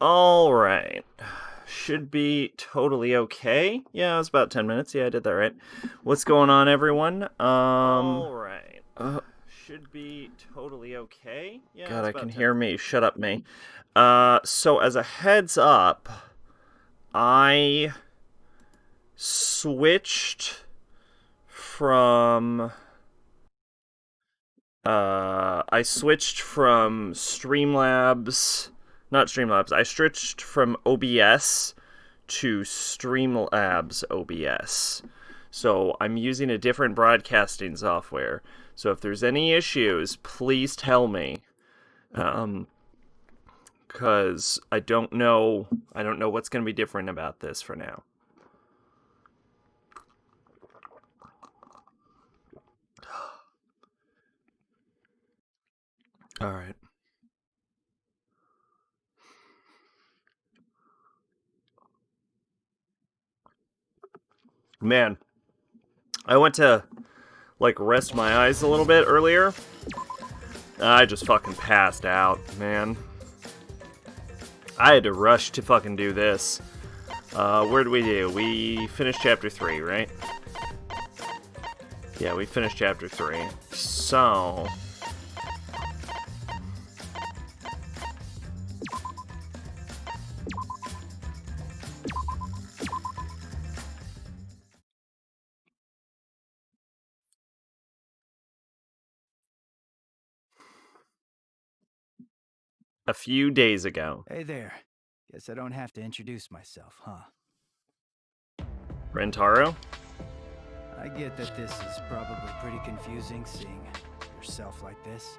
Alright. Should be totally okay. Yeah, it was about 10 minutes. Yeah, I did that right. What's going on, everyone? Alright. Should be totally okay. Yeah, God, I can hear me. Shut up, me. So as a heads up, I switched from Streamlabs, not Streamlabs. I switched from OBS to Streamlabs OBS. So I'm using a different broadcasting software. So if there's any issues, please tell me. Because I don't know what's going to be different about this for now. All right. Man, I went to, rest my eyes a little bit earlier. I just fucking passed out, man. I had to rush to fucking do this. Where did we do? We finished chapter 3, right? Yeah, we finished chapter 3. So... a few days ago. Hey there. Guess I don't have to introduce myself, huh? Rentaro? I get that this is probably pretty confusing seeing yourself like this.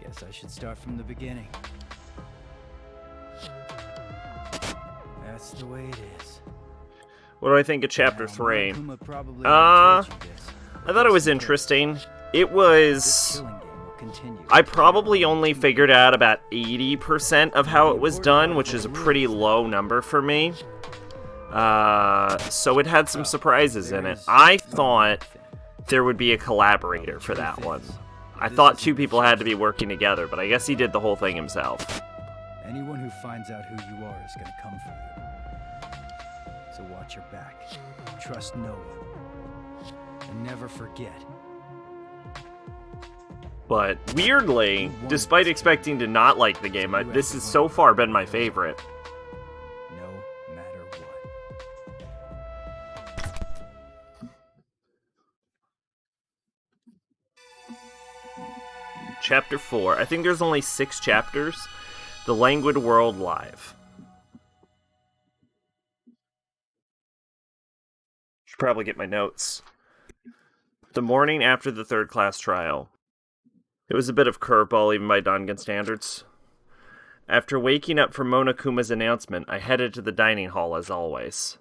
Guess I should start from the beginning. That's the way it is. What do I think of chapter 3? I thought it was interesting. It was... I probably only figured out about 80% of how it was done, which is a pretty low number for me. So it had some surprises in it. I thought there would be a collaborator for that one. I thought two people had to be working together, but I guess he did the whole thing himself. Anyone who finds out who you are is gonna come for you. So watch your back. Trust no one. And never forget. But weirdly, despite expecting to not like the game, this has so far been my favorite. No matter what. Chapter 4. I think there's only 6 chapters. The Languid World Live. Should probably get my notes. The morning after the third class trial. It was a bit of curveball even by Dangan standards. After waking up for Monokuma's announcement, I headed to the dining hall as always.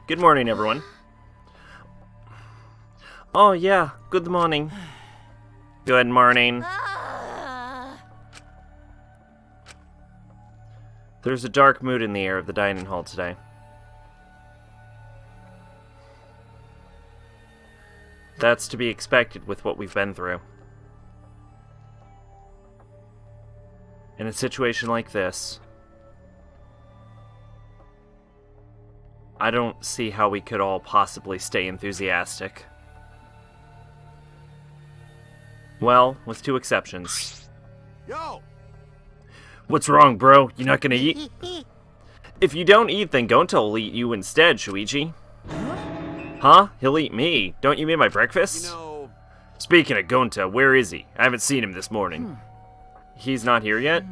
Good morning, everyone. Oh yeah, good morning. Good morning. There's a dark mood in the air of the dining hall today. That's to be expected with what we've been through. In a situation like this, I don't see how we could all possibly stay enthusiastic. Well, with 2 exceptions. Yo! What's wrong, bro? You not gonna eat? If you don't eat, then Gonta will eat you instead, Shuichi. Huh? He'll eat me. Don't you mean my breakfast? You know... Speaking of Gonta, where is he? I haven't seen him this morning. He's not here yet?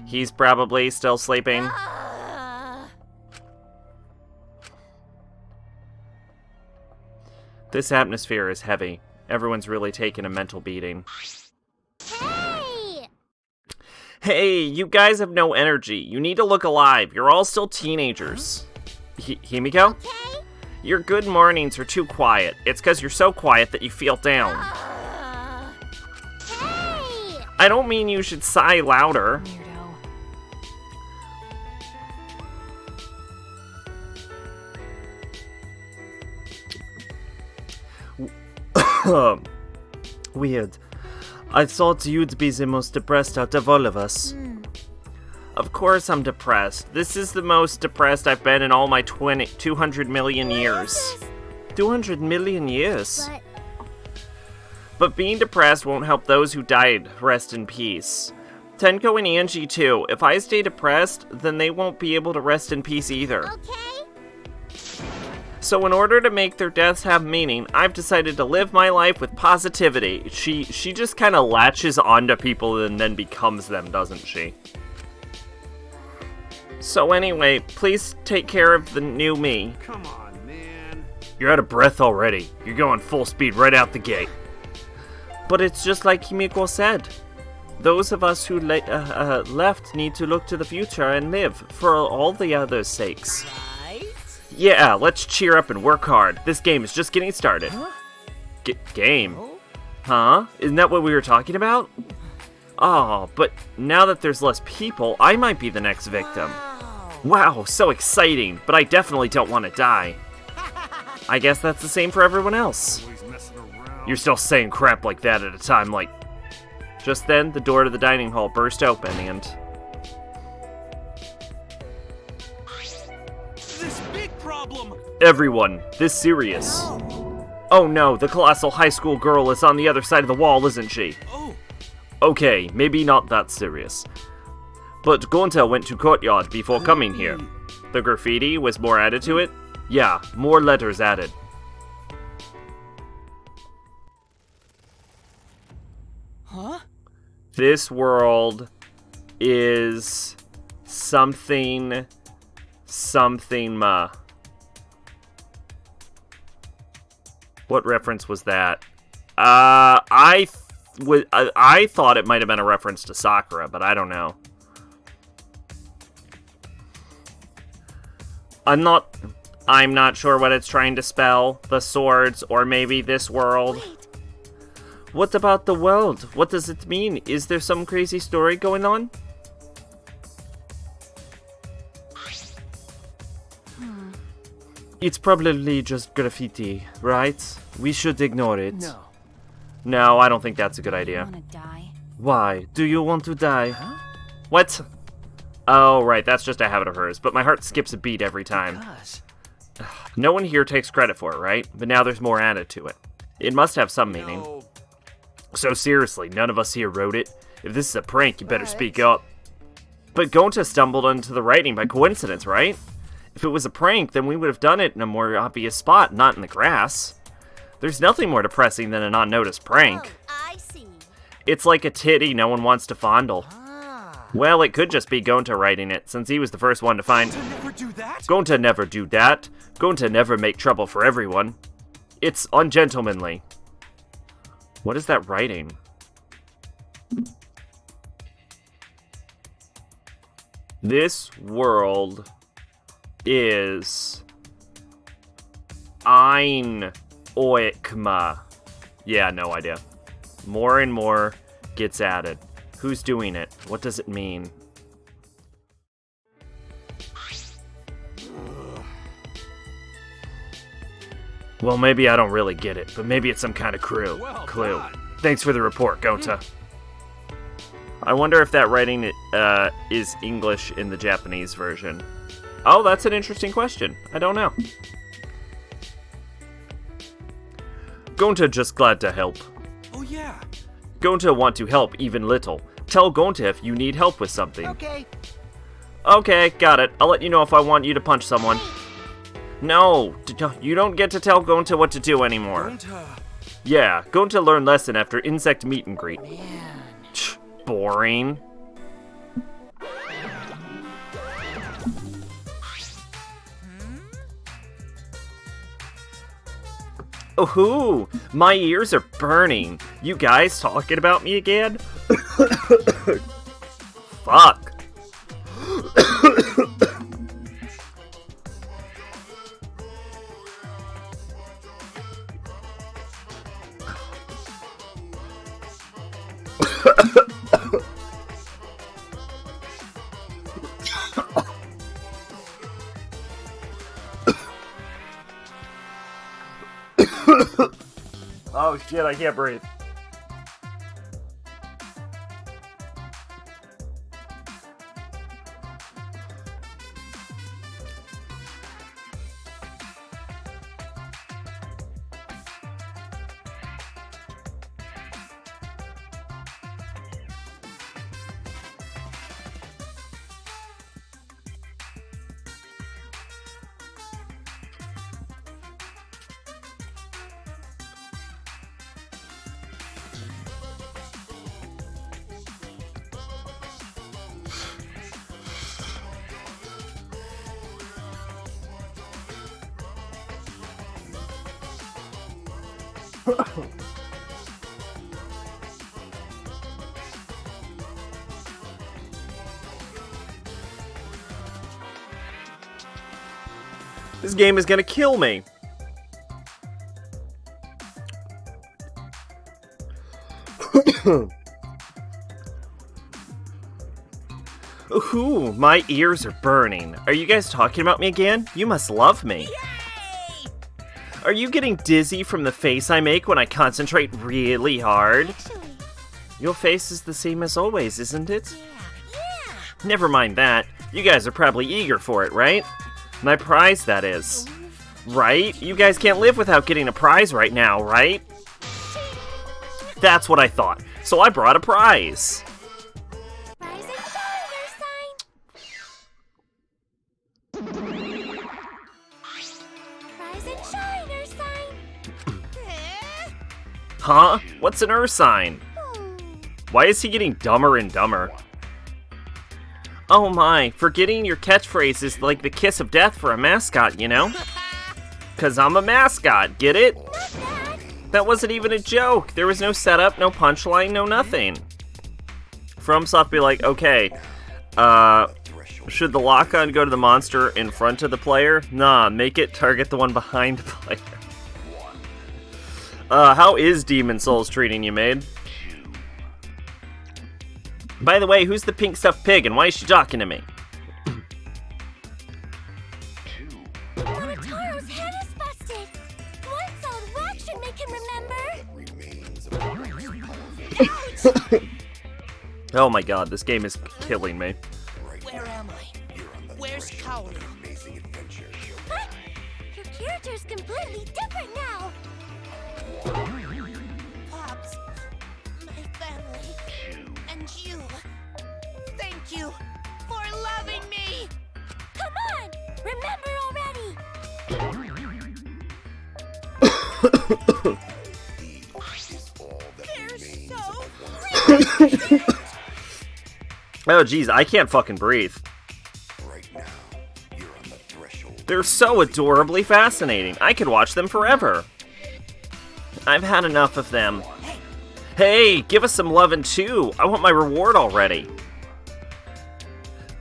He's probably still sleeping. This atmosphere is heavy. Everyone's really taken a mental beating. Hey, you guys have no energy. You need to look alive. You're all still teenagers. Himiko? Okay. Your good mornings are too quiet. It's because you're so quiet that you feel down. Hey! I don't mean you should sigh louder. Weirdo. Weird. I thought you'd be the most depressed out of all of us. Of course I'm depressed. This is the most depressed I've been in all my 200 million years. 200 million years? But being depressed won't help those who died rest in peace. Tenko and Angie too. If I stay depressed, then they won't be able to rest in peace either. Okay. So in order to make their deaths have meaning, I've decided to live my life with positivity. She just kind of latches onto people and then becomes them, doesn't she? So anyway, please take care of the new me. Come on, man. You're out of breath already. You're going full speed right out the gate. But it's just like Himiko said. Those of us who left need to look to the future and live for all the others' sakes. Right? Yeah, let's cheer up and work hard. This game is just getting started. Huh? Game? Huh? Isn't that what we were talking about? Oh, but now that there's less people, I might be the next victim. Wow, so exciting, but I definitely don't want to die. I guess that's the same for everyone else. Always messing around. You're still saying crap like that at a time like... Just then, the door to the dining hall burst open and... This big problem. Everyone, this serious. Oh no, the colossal high school girl is on the other side of the wall, isn't she? Oh. Okay, maybe not that serious. But Gonta went to courtyard before coming here. The graffiti was more added to it? Yeah, more letters added. Huh? This world is something ma. What reference was that? I thought it might have been a reference to Sakura, but I don't know. I'm not sure what it's trying to spell. The swords, or maybe this world. Wait. What about the world? What does it mean? Is there some crazy story going on? It's probably just graffiti, right? We should ignore it. No. No, I don't think that's a good I idea. wanna die. Why? Do you want to die? Huh? What? Oh, right, that's just a habit of hers, but my heart skips a beat every time. Because. No one here takes credit for it, right? But now there's more added to it. It must have some meaning. No. So seriously, none of us here wrote it? If this is a prank, you better speak up. But Gonta stumbled onto the writing by coincidence, right? If it was a prank, then we would have done it in a more obvious spot, not in the grass. There's nothing more depressing than an unnoticed prank. Oh, I see. It's like a titty no one wants to fondle. Ah. Well, it could just be Gonta writing it, since he was the first one to find... To never do that. Gonta never do that. Gonta never make trouble for everyone. It's ungentlemanly. What is that writing? This world is Ein Oikma. Yeah, no idea. More and more gets added. Who's doing it? What does it mean? Well, maybe I don't really get it, but maybe it's some kind of clue. Well done. Thanks for the report, Gonta. I wonder if that writing is English in the Japanese version. Oh, that's an interesting question. I don't know. Gonta just glad to help. Oh yeah. Gonta want to help even little. Tell Gonta if you need help with something. Okay. Okay, got it. I'll let you know if I want you to punch someone. No, you don't get to tell Gonta what to do anymore. Gonta. Yeah, Gonta learned lesson after insect meet and greet. Man. Boring. Ooh, my ears are burning. You guys talking about me again? Fuck. Oh Oh shit, I can't breathe. This game is gonna kill me. Ooh, my ears are burning. Are you guys talking about me again? You must love me. Yay! Are you getting dizzy from the face I make when I concentrate really hard? Actually, Your face is the same as always, isn't it? yeah. Never mind that. You guys are probably eager for it, right? My prize, that is. Right? You guys can't live without getting a prize right now, right? That's what I thought. So I brought a prize. Rise and shine, Rise and shine, Ursine. Huh? What's an Ursine? Why is he getting dumber and dumber? Oh my, forgetting your catchphrase is like the kiss of death for a mascot, you know? 'Cause I'm a mascot, get it? That wasn't even a joke. There was no setup, no punchline, no nothing. FromSoft be like, okay, should the lock-on go to the monster in front of the player? Nah, make it target the one behind the player. How is Demon Souls treating you, maid? By the way, who's the pink stuffed pig and why is she talking to me? Monotaro's head is busted. One solid whack should make him remember. Ouch! Oh my god, this game is killing me. Where am I? Where's Kaoru? Huh? Your character's completely different now. Pops, my family, and you. Thank you for loving me. Come on, remember already. They're so cute. Oh geez, I can't fucking breathe. They're so adorably fascinating. I could watch them forever. I've had enough of them. Hey, give us some lovin' too. I want my reward already.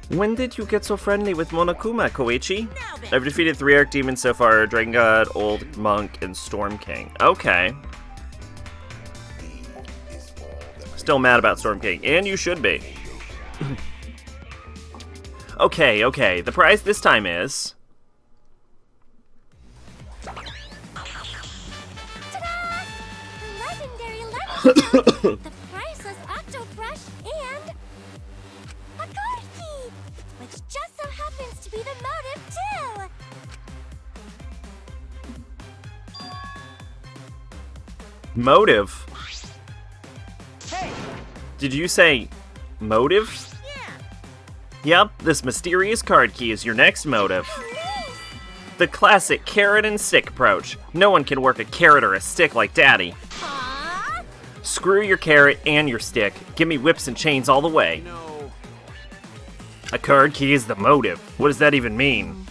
When did you get so friendly with Monokuma, Koichi? I've defeated 3 Archdemons so far, Dragon God, Old Monk, and Storm King. Okay. Still mad about Storm King, and you should be. Okay, the prize this time is... Ta-da! Legendary lemon, the priceless Octo Brush, and a card key, which just so happens to be the motive too. Motive? Did you say motive? Yeah. Yep, this mysterious card key is your next motive. Nice. The classic carrot and stick approach. No one can work a carrot or a stick like Daddy. Aww. Screw your carrot and your stick. Give me whips and chains all the way. No. A card key is the motive. What does that even mean?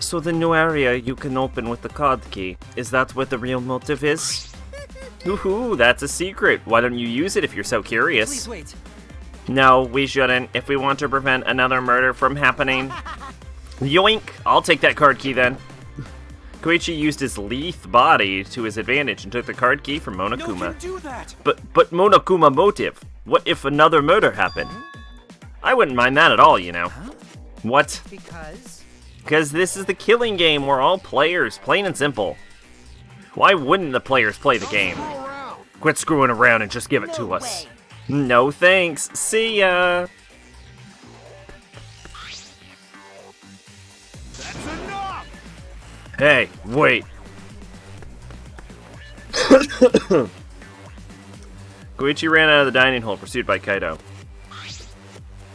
So the new area you can open with the card key. Is that what the real motive is? Woohoo, that's a secret. Why don't you use it if you're so curious? Please wait. No, we shouldn't, if we want to prevent another murder from happening. Yoink! I'll take that card key then. Koichi used his lithe body to his advantage and took the card key from No Monokuma. can do that. But Monokuma motive. What if another murder happened? I wouldn't mind that at all, you know. What? Because? Because this is the killing game. We're all players, plain and simple. Why wouldn't the players play the game? Quit screwing around and just give it to us. No thanks. See ya. That's enough! Hey, wait. Koichi ran out of the dining hall, pursued by Kaido.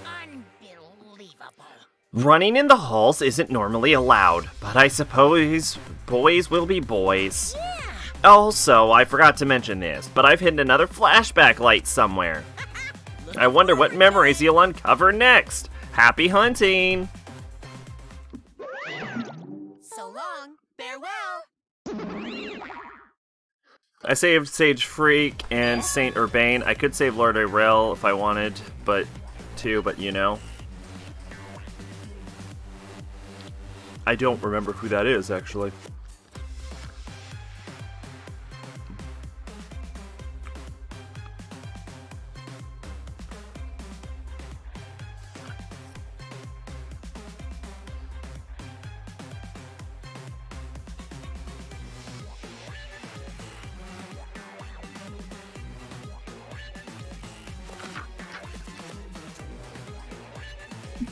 Unbelievable. Running in the halls isn't normally allowed, but I suppose boys will be boys. Yeah. Also, I forgot to mention this, but I've hidden another flashback light somewhere. I wonder what memories you'll uncover next. Happy hunting! So long. Farewell. I saved Sage Freak and Saint Urbane. I could save Lord Irel if I wanted, but you know. I don't remember who that is, actually.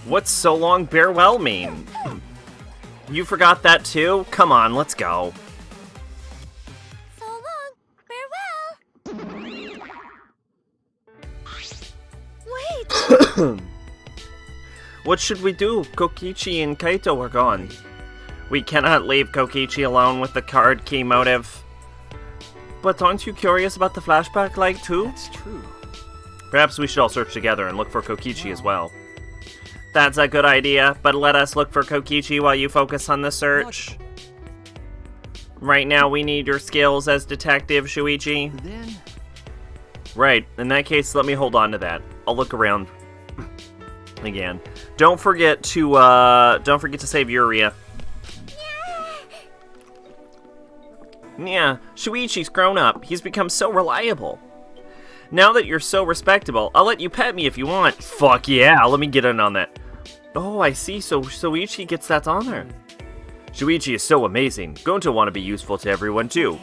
What's so long farewell mean? You forgot that too? Come on, let's go. So long. Farewell. Wait. What should we do? Kokichi and Kaito are gone. We cannot leave Kokichi alone with the card key motive. But aren't you curious about the flashback light too? That's true. Perhaps we should all search together and look for Kokichi as well. That's a good idea, but let us look for Kokichi while you focus on the search. Right now, we need your skills as Detective Shuichi. Then Right, in that case, let me hold on to that. I'll look around again. Don't forget to save Yuria. Yeah, Shuichi's grown up. He's become so reliable. Now that you're so respectable, I'll let you pet me if you want. Fuck yeah, let me get in on that. Oh, I see, so Shuichi gets that honor. Shuichi is so amazing. Going to want to be useful to everyone, too.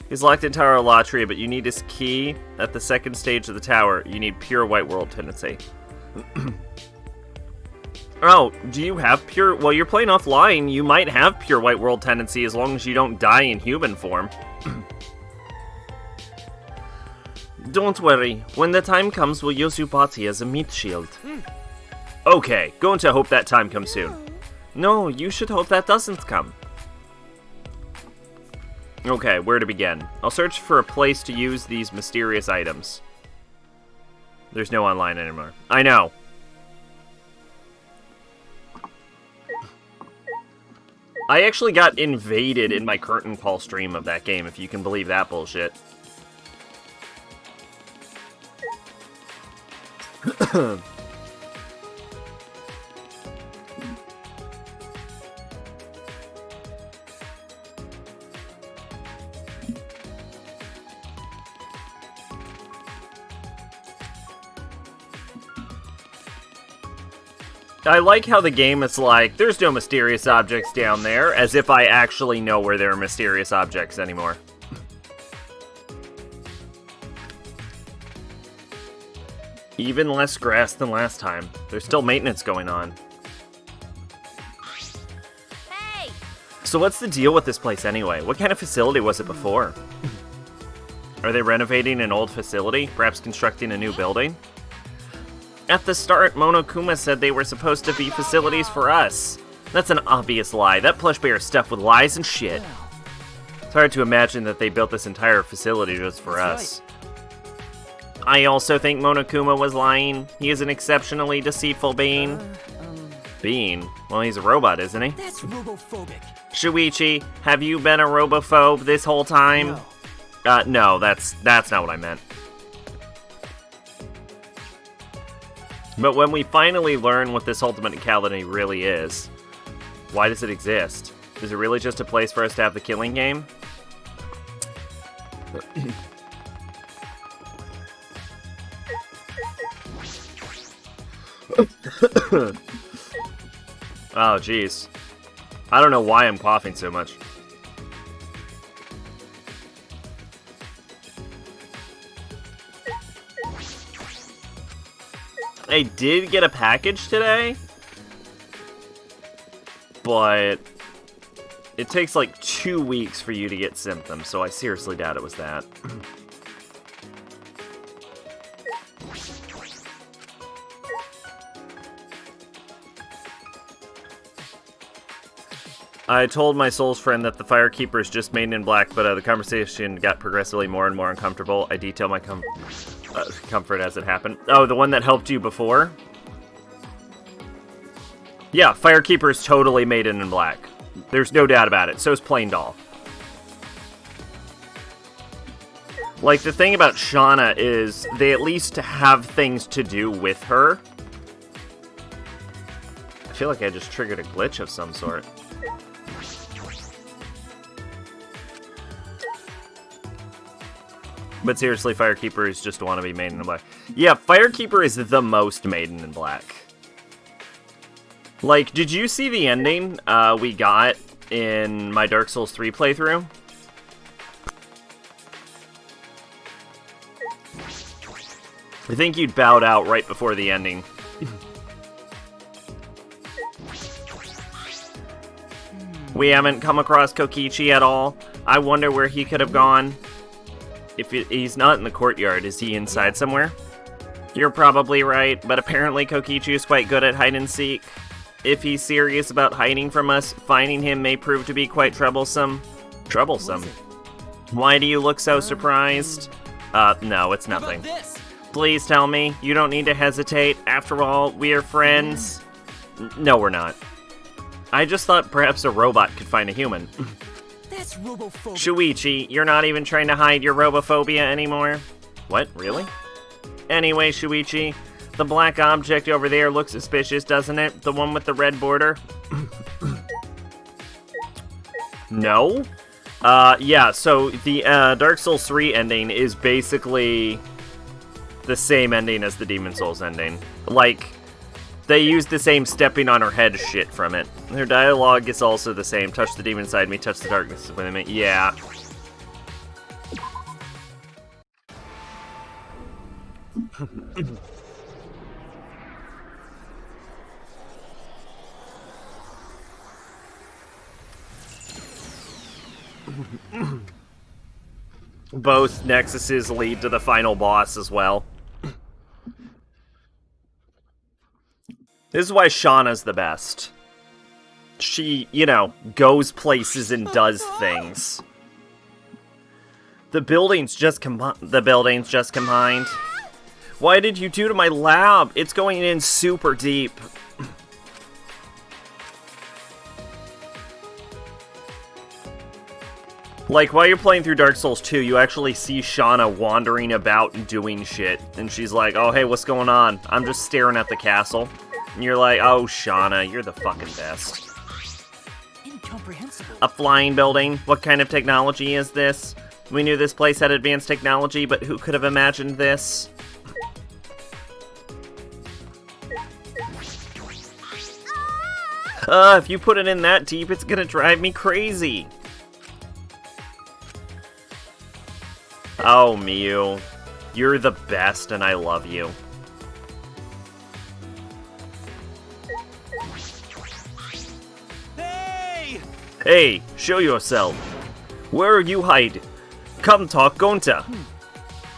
He's locked in Tower of Latria, but you need his key at the second stage of the tower. You need pure white world tendency. Oh, do you have pure... Well, you're playing offline. You might have pure white world tendency as long as you don't die in human form. Don't worry. When the time comes, we'll use Yubati as a meat shield. Okay, going to hope that time comes soon. No, you should hope that doesn't come. Okay, where to begin? I'll search for a place to use these mysterious items. There's no online anymore. I know. I actually got invaded in my curtain call stream of that game, if you can believe that bullshit. I like how the game is like, there's no mysterious objects down there, as if I actually know where there are mysterious objects anymore. Even less grass than last time. There's still maintenance going on. Hey. So what's the deal with this place anyway? What kind of facility was it before? Are they renovating an old facility? Perhaps constructing a new building? At the start, Monokuma said they were supposed to be facilities for us. That's an obvious lie. That plush bear is stuffed with lies and shit. It's hard to imagine that they built this entire facility just for us. I also think Monokuma was lying. He is an exceptionally deceitful being. Being? Well, he's a robot, isn't he? that's robophobic. Shuichi, have you been a robophobe this whole time? No. No, that's not what I meant. But when we finally learn what this Ultimate Academy really is, why does it exist? Is it really just a place for us to have the killing game? Oh, jeez. I don't know why I'm coughing so much. I did get a package today, but it takes like 2 weeks for you to get symptoms, so I seriously doubt it was that. I told my soul's friend that the Firekeeper is just Maiden in Black, but the conversation got progressively more and more uncomfortable. I detail my comfort as it happened. Oh, the one that helped you before? Yeah, Firekeeper is totally Maiden in Black. There's no doubt about it. So is Plain Doll. Like, the thing about Shauna is they at least have things to do with her. I feel like I just triggered a glitch of some sort. But seriously, Firekeeper is just want to be Maiden in Black. Yeah, Firekeeper is the most Maiden in Black. Like, did you see the ending we got in my Dark Souls 3 playthrough? I think you'd bowed out right before the ending. We haven't come across Kokichi at all. I wonder where he could have gone. If he's not in the courtyard, is he inside somewhere? You're probably right, but apparently Kokichi is quite good at hide and seek. If he's serious about hiding from us, finding him may prove to be quite troublesome. Troublesome? Why do you look so surprised? No, it's nothing. Please tell me. You don't need to hesitate. After all, we are friends. No, we're not. I just thought perhaps a robot could find a human. That's robophobia. Shuichi, you're not even trying to hide your robophobia anymore? What, really? Anyway, Shuichi, the black object over there looks suspicious, doesn't it? The one with the red border? No? Yeah, so the Dark Souls 3 ending is basically the same ending as the Demon Souls ending. Like, they use the same stepping on her head shit from it. Their dialogue is also the same. Touch the demon inside me, touch the darkness within me. Yeah. Both Nexuses lead to the final boss as well. This is why Shauna's the best. She, you know, goes places and does things. The building's just combined. Why did you do to my lab? It's going in super deep. Like, while you're playing through Dark Souls 2, you actually see Shauna wandering about and doing shit. And she's like, oh, hey, what's going on? I'm just staring at the castle. And you're like, oh, Shauna, you're the fucking best. Incomprehensible. A flying building? What kind of technology is this? We knew this place had advanced technology, but who could have imagined this? If you put it in that deep, it's gonna drive me crazy. Oh, Miu. You're the best, and I love you. Hey, show yourself. Where are you hiding? Come talk, Gonta.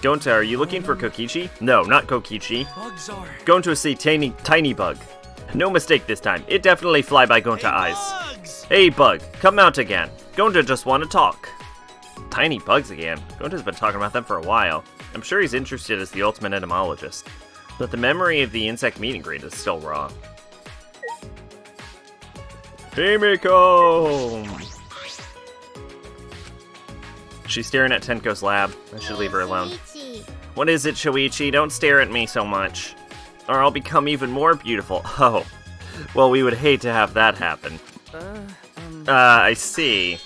Gonta, are you looking for Kokichi? No, not Kokichi. Bugs are. Gonta is a tiny bug. No mistake this time. It definitely fly by Gonta eyes. Bugs! Hey, bug, come out again. Gonta just want to talk. Tiny bugs again. Gonta's been talking about them for a while. I'm sure he's interested as the ultimate entomologist. But the memory of the insect meet and greet is still raw. Himiko! She's staring at Tenko's lab. I should leave her alone. What is it, Shoichi? Don't stare at me so much. Or I'll become even more beautiful. Oh. Well, we would hate to have that happen. I see.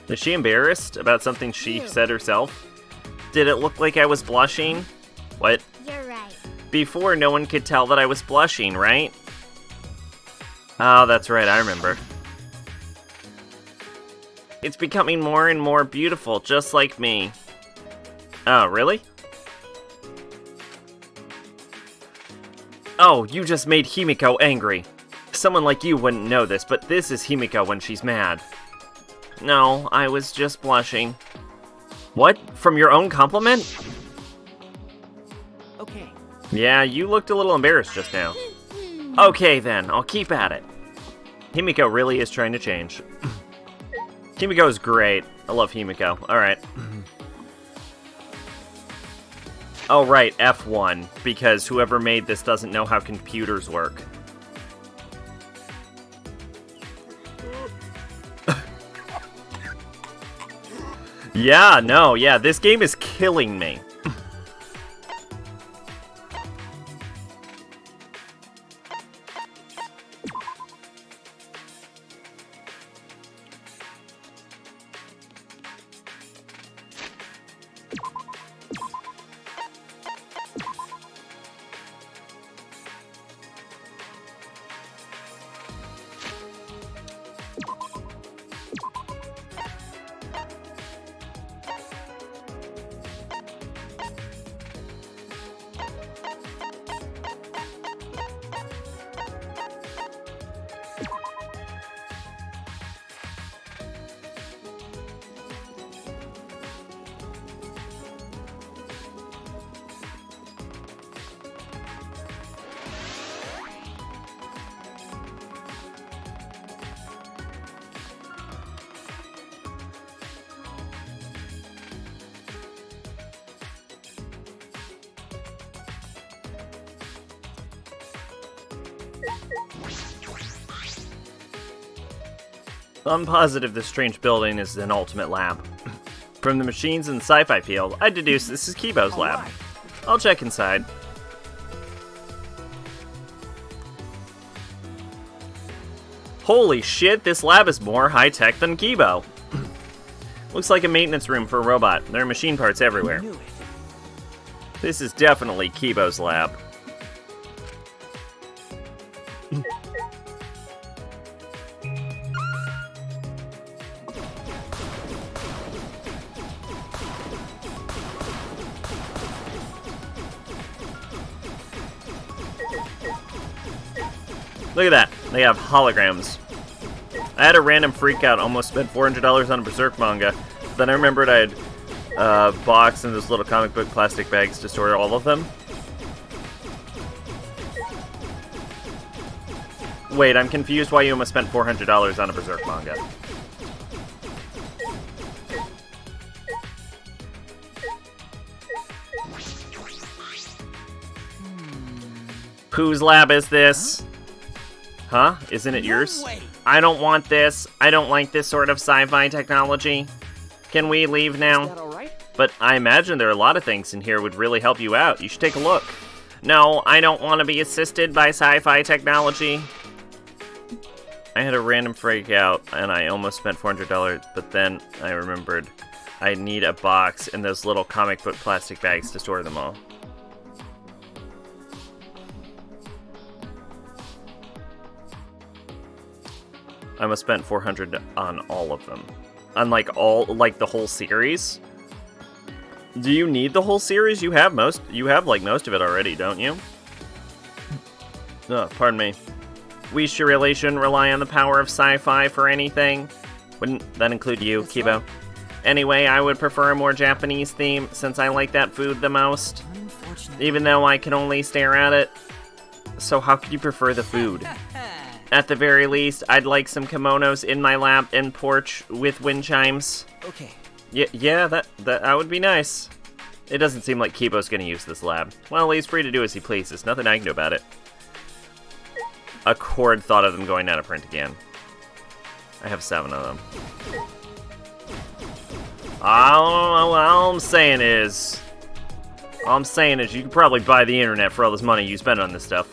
Is she embarrassed about something she said herself? Did it look like I was blushing? What? You're right. Before, no one could tell that I was blushing, right? Oh, that's right, I remember. It's becoming more and more beautiful, just like me. Oh, really? Oh, you just made Himiko angry. Someone like you wouldn't know this, but this is Himiko when she's mad. No, I was just blushing. What? From your own compliment? Okay. Yeah, you looked a little embarrassed just now. Okay then, I'll keep at it. Himiko really is trying to change. Himiko is great. I love Himiko. Alright. Oh right, F1, because whoever made this doesn't know how computers work. Yeah, this game is killing me. I'm positive this strange building is an ultimate lab. From the machines in the sci-fi field, I deduce this is Kibo's lab. I'll check inside. Holy shit, this lab is more high-tech than Kibo. Looks like a maintenance room for a robot. There are machine parts everywhere. This is definitely Kibo's lab. Look at that. They have holograms. I had a random freakout, almost spent $400 on a Berserk manga. Then I remembered I had a box and those little comic book plastic bags to store all of them. Wait, I'm confused why you almost spent $400 on a Berserk manga. Whose lab is this? Huh? Isn't it yours? I don't want this. I don't like this sort of sci-fi technology. Can we leave now? Is that all right? But I imagine there are a lot of things in here would really help you out. You should take a look. No, I don't want to be assisted by sci-fi technology. I had a random freak out and I almost spent $400, but then I remembered I need a box and those little comic book plastic bags to store them all. I must spent $400 on all of them. On like the whole series? Do you need the whole series? You have most of it already, don't you? Oh, pardon me. We really shouldn't rely on the power of sci-fi for anything. Wouldn't that include you, Kibo? Anyway, I would prefer a more Japanese theme since I like that food the most. Even though I can only stare at it. So how could you prefer the food? At the very least, I'd like some kimonos in my lap and porch with wind chimes. Okay. Yeah, that would be nice. It doesn't seem like Kibo's gonna use this lab. Well, he's free to do as he pleases. Nothing I can do about it. Accord thought of them going out of print again. I have 7 of them. All I'm saying is you can probably buy the internet for all this money you spend on this stuff.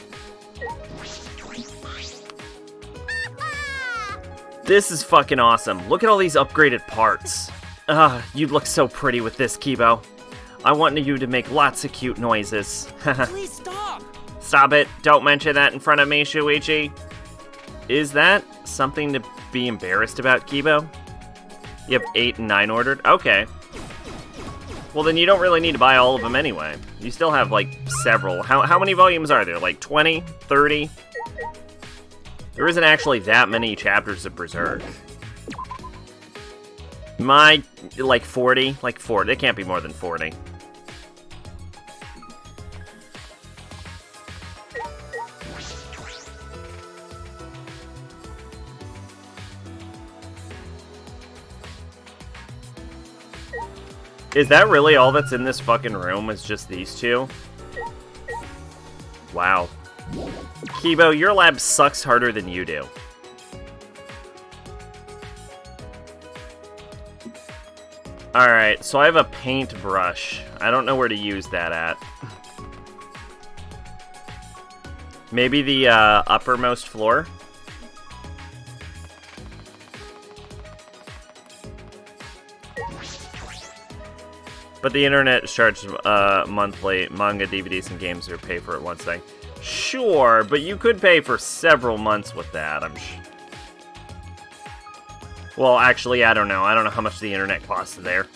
This is fucking awesome. Look at all these upgraded parts. You'd look so pretty with this, Kibo. I want you to make lots of cute noises. Please stop! Stop it. Don't mention that in front of me, Shuichi. Is that something to be embarrassed about, Kibo? You have 8 and 9 ordered? Okay. Well, then you don't really need to buy all of them anyway. You still have, like, several. How many volumes are there? Like, 20? 30? There isn't actually that many chapters of Berserk. Like, 40? Like, 40. It can't be more than 40. Is that really all that's in this fucking room, is just these two? Wow. Kibo, your lab sucks harder than you do. Alright, so I have a paintbrush. I don't know where to use that at. Maybe the uppermost floor? But the internet charges monthly. Manga, DVDs, and games are pay for it once thing. Sure, but you could pay for several months with that, I'm sure. Well, actually, I don't know. I don't know how much the internet costs there.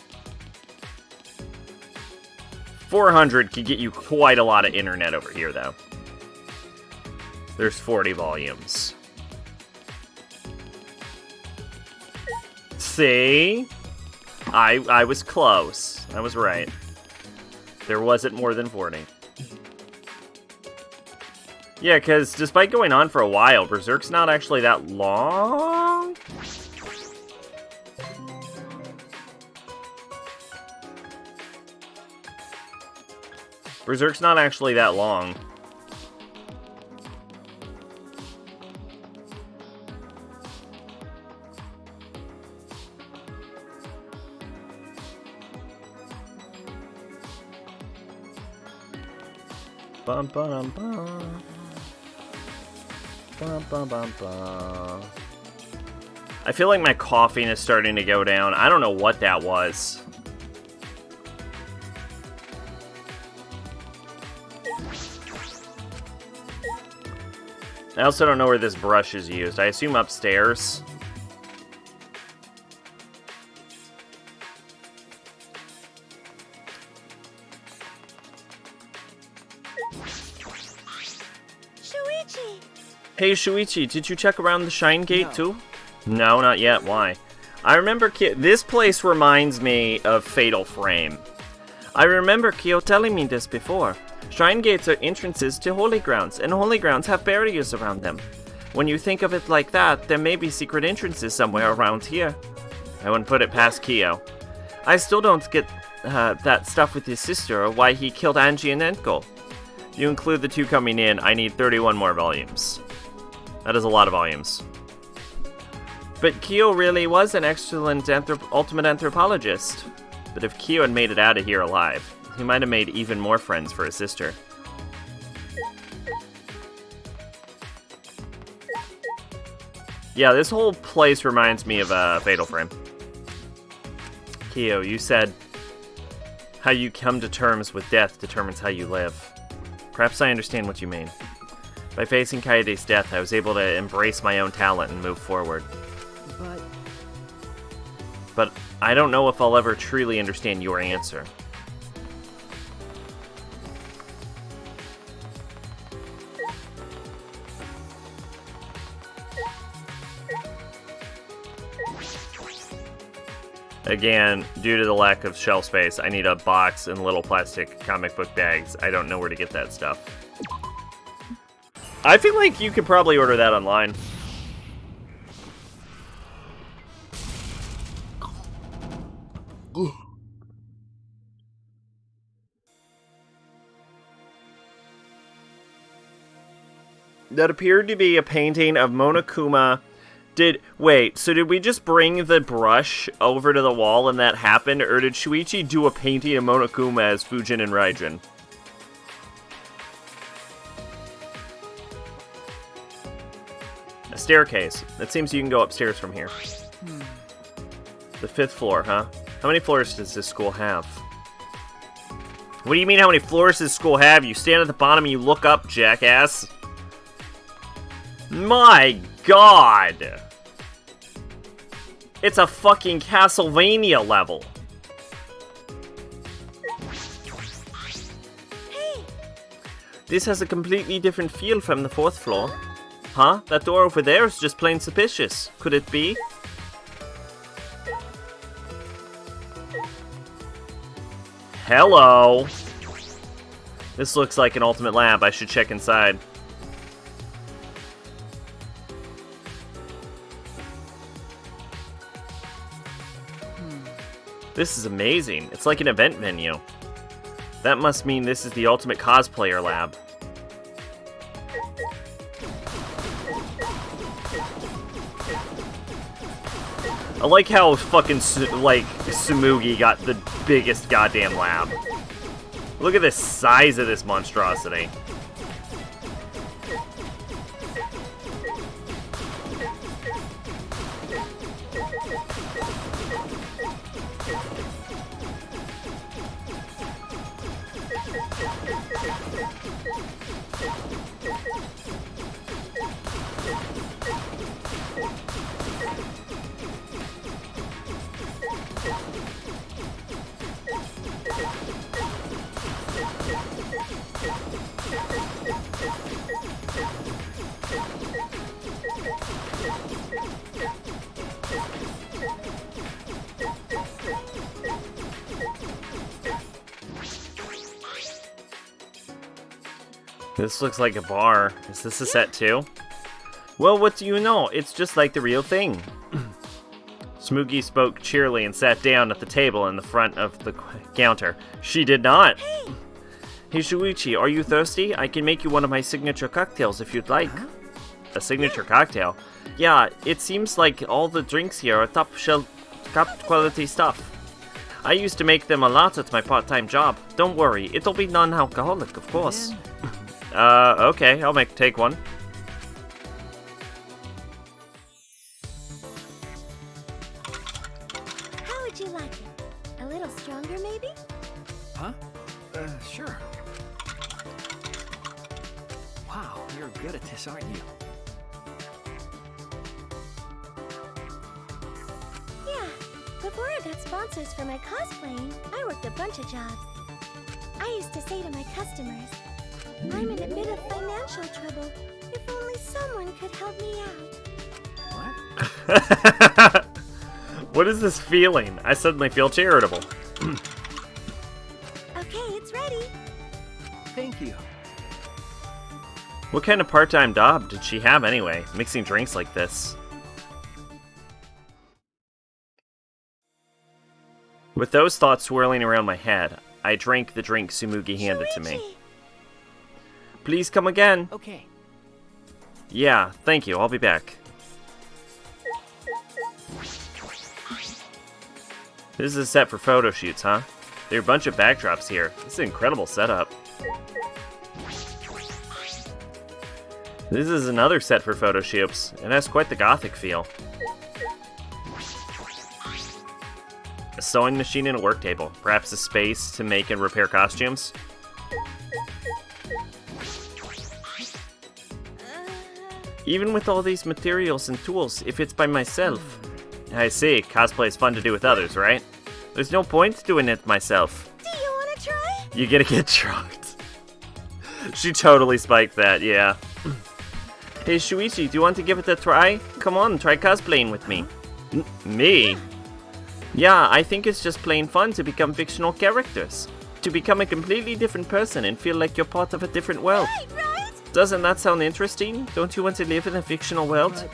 400 could get you quite a lot of internet over here, though. There's 40 volumes. See? I was close. I was right. There wasn't more than 40. Yeah, because despite going on for a while, Berserk's not actually that long. Berserk's not actually that long. Bum bum bum. Bum bum bum bum. I feel like my coughing is starting to go down. I don't know what that was. I also don't know where this brush is used. I assume upstairs. Shuichi! Hey Shuichi, did you check around the Shine Gate too? No, not yet. Why? I remember this place reminds me of Fatal Frame. I remember Kyo telling me this before. Shrine gates are entrances to holy grounds, and holy grounds have barriers around them. When you think of it like that, there may be secret entrances somewhere around here. I wouldn't put it past Kyo. I still don't get that stuff with his sister, or why he killed Angie and Enko. You include the two coming in, I need 31 more volumes. That is a lot of volumes. But Kyo really was an excellent ultimate anthropologist. But if Kyo had made it out of here alive, he might have made even more friends for his sister. Yeah, this whole place reminds me of Fatal Frame. Kyo, you said, how you come to terms with death determines how you live. Perhaps I understand what you mean. By facing Kaede's death, I was able to embrace my own talent and move forward. But I don't know if I'll ever truly understand your answer. Again, due to the lack of shelf space, I need a box and little plastic comic book bags. I don't know where to get that stuff. I feel like you could probably order that online. That appeared to be a painting of Monokuma. Wait, so did we just bring the brush over to the wall and that happened? Or did Shuichi do a painting of Monokuma as Fujin and Raijin? A staircase. It seems you can go upstairs from here. The 5th floor, huh? How many floors does this school have? What do you mean how many floors does school have? You stand at the bottom and you look up, jackass. My God! It's a fucking Castlevania level. This has a completely different feel from the 4th floor. Huh? That door over there is just plain suspicious. Could it be? Hello! This looks like an ultimate lab. I should check inside. This is amazing. It's like an event venue. That must mean this is the ultimate cosplayer lab. I like how fucking, Tsumugi got the biggest goddamn lab. Look at the size of this monstrosity. This looks like a bar. Is this a set too? Well, what do you know? It's just like the real thing. Tsumugi spoke cheerily and sat down at the table in the front of the counter. She did not. Hey, Shuichi, are you thirsty? I can make you one of my signature cocktails if you'd like. A signature cocktail? Yeah, it seems like all the drinks here are top quality stuff. I used to make them a lot at my part-time job. Don't worry, it'll be non-alcoholic, of course. Okay, I'll take one. How would you like it? A little stronger, maybe? Huh? Sure. Wow, you're good at this, aren't you? Yeah. Before I got sponsors for my cosplaying, I worked a bunch of jobs. I used to say to my customers, I'm in a bit of financial trouble. If only someone could help me out. What? What is this feeling? I suddenly feel charitable. Okay, it's ready. Thank you. What kind of part-time job did she have anyway, mixing drinks like this? With those thoughts swirling around my head, I drank the drink Tsumugi handed to me. Shuichi! Please come again. Okay. Yeah, thank you. I'll be back. This is a set for photo shoots, huh? There are a bunch of backdrops here. This is an incredible setup. This is another set for photo shoots. It has quite the gothic feel. A sewing machine and a work table. Perhaps a space to make and repair costumes. Even with all these materials and tools, if it's by myself. I see, cosplay is fun to do with others, right? There's no point doing it myself. Do you want to try? You gotta get drugged. She totally spiked that, yeah. Hey Shuichi, do you want to give it a try? Come on, try cosplaying with me. Me? Yeah, I think it's just plain fun to become fictional characters. To become a completely different person and feel like you're part of a different world. Right. Doesn't that sound interesting? Don't you want to live in a fictional world?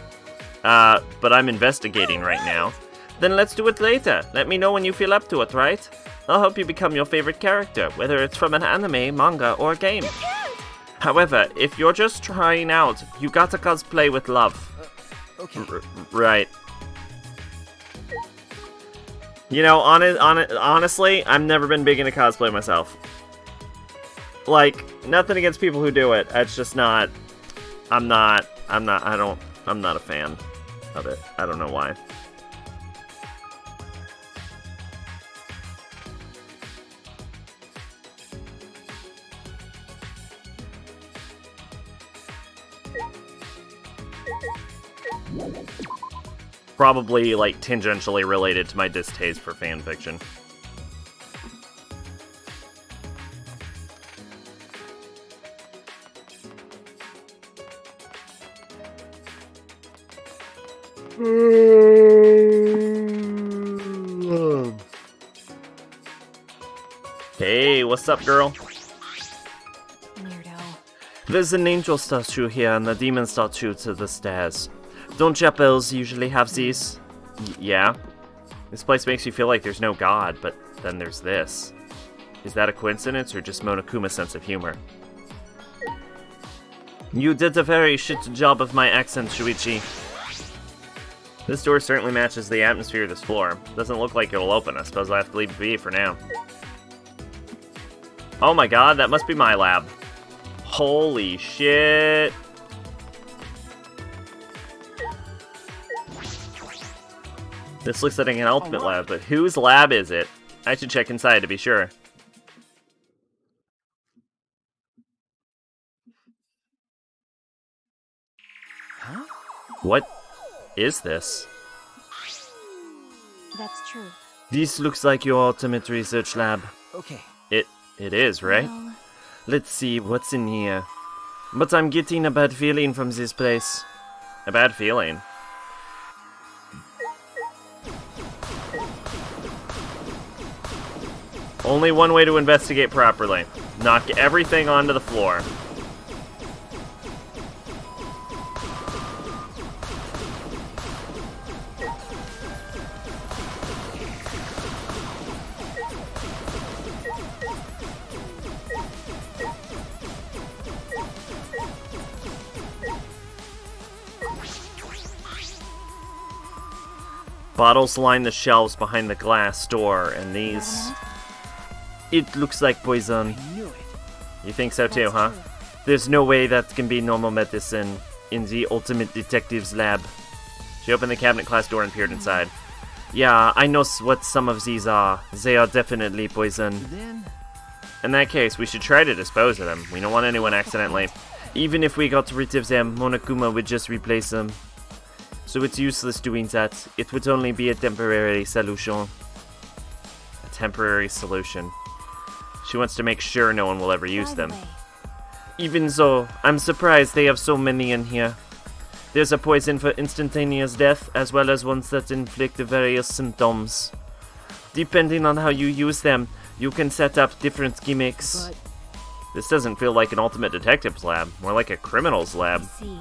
But I'm investigating right now. Then let's do it later. Let me know when you feel up to it, right? I'll help you become your favorite character, whether it's from an anime, manga, or a game. However, if you're just trying out, you gotta cosplay with love. Okay. Right. You know, honestly, I've never been big into cosplay myself. Like, nothing against people who do it. It's just not. I'm not a fan of it. I don't know why. Probably, like, tangentially related to my distaste for fanfiction. Hey, what's up, girl? Weirdo. There's an angel statue here and a demon statue to the stairs. Don't chapels usually have these? Yeah. This place makes you feel like there's no god, but then there's this. Is that a coincidence or just Monokuma's sense of humor? You did a very shit job of my accent, Shuichi. This door certainly matches the atmosphere of this floor. Doesn't look like it'll open. I suppose I have to leave it be for now. Oh my god, that must be my lab. Holy shit. This looks like an ultimate lab, but whose lab is it? I should check inside to be sure. Huh? What is this? That's true. This looks like your ultimate research lab. Okay. It is, right? Well, Let's see what's in here. But I'm getting a bad feeling from this place. A bad feeling? Only one way to investigate properly. Knock everything onto the floor. Bottles line the shelves behind the glass door, and these... It looks like poison. I knew it. You think so too, that's huh? true. There's no way that can be normal medicine in the ultimate detective's lab. She opened the cabinet glass door and peered inside. Yeah, I know what some of these are. They are definitely poison. Then In that case, we should try to dispose of them. We don't want anyone accidentally. Even if we got rid of them, Monokuma would just replace them. So it's useless doing that. It would only be a temporary solution. A temporary solution. She wants to make sure no one will ever use by the them. way, Even so, I'm surprised they have so many in here. There's a poison for instantaneous death, as well as ones that inflict various symptoms. Depending on how you use them, you can set up different gimmicks. but This doesn't feel like an ultimate detective's lab, more like a criminal's I lab. see.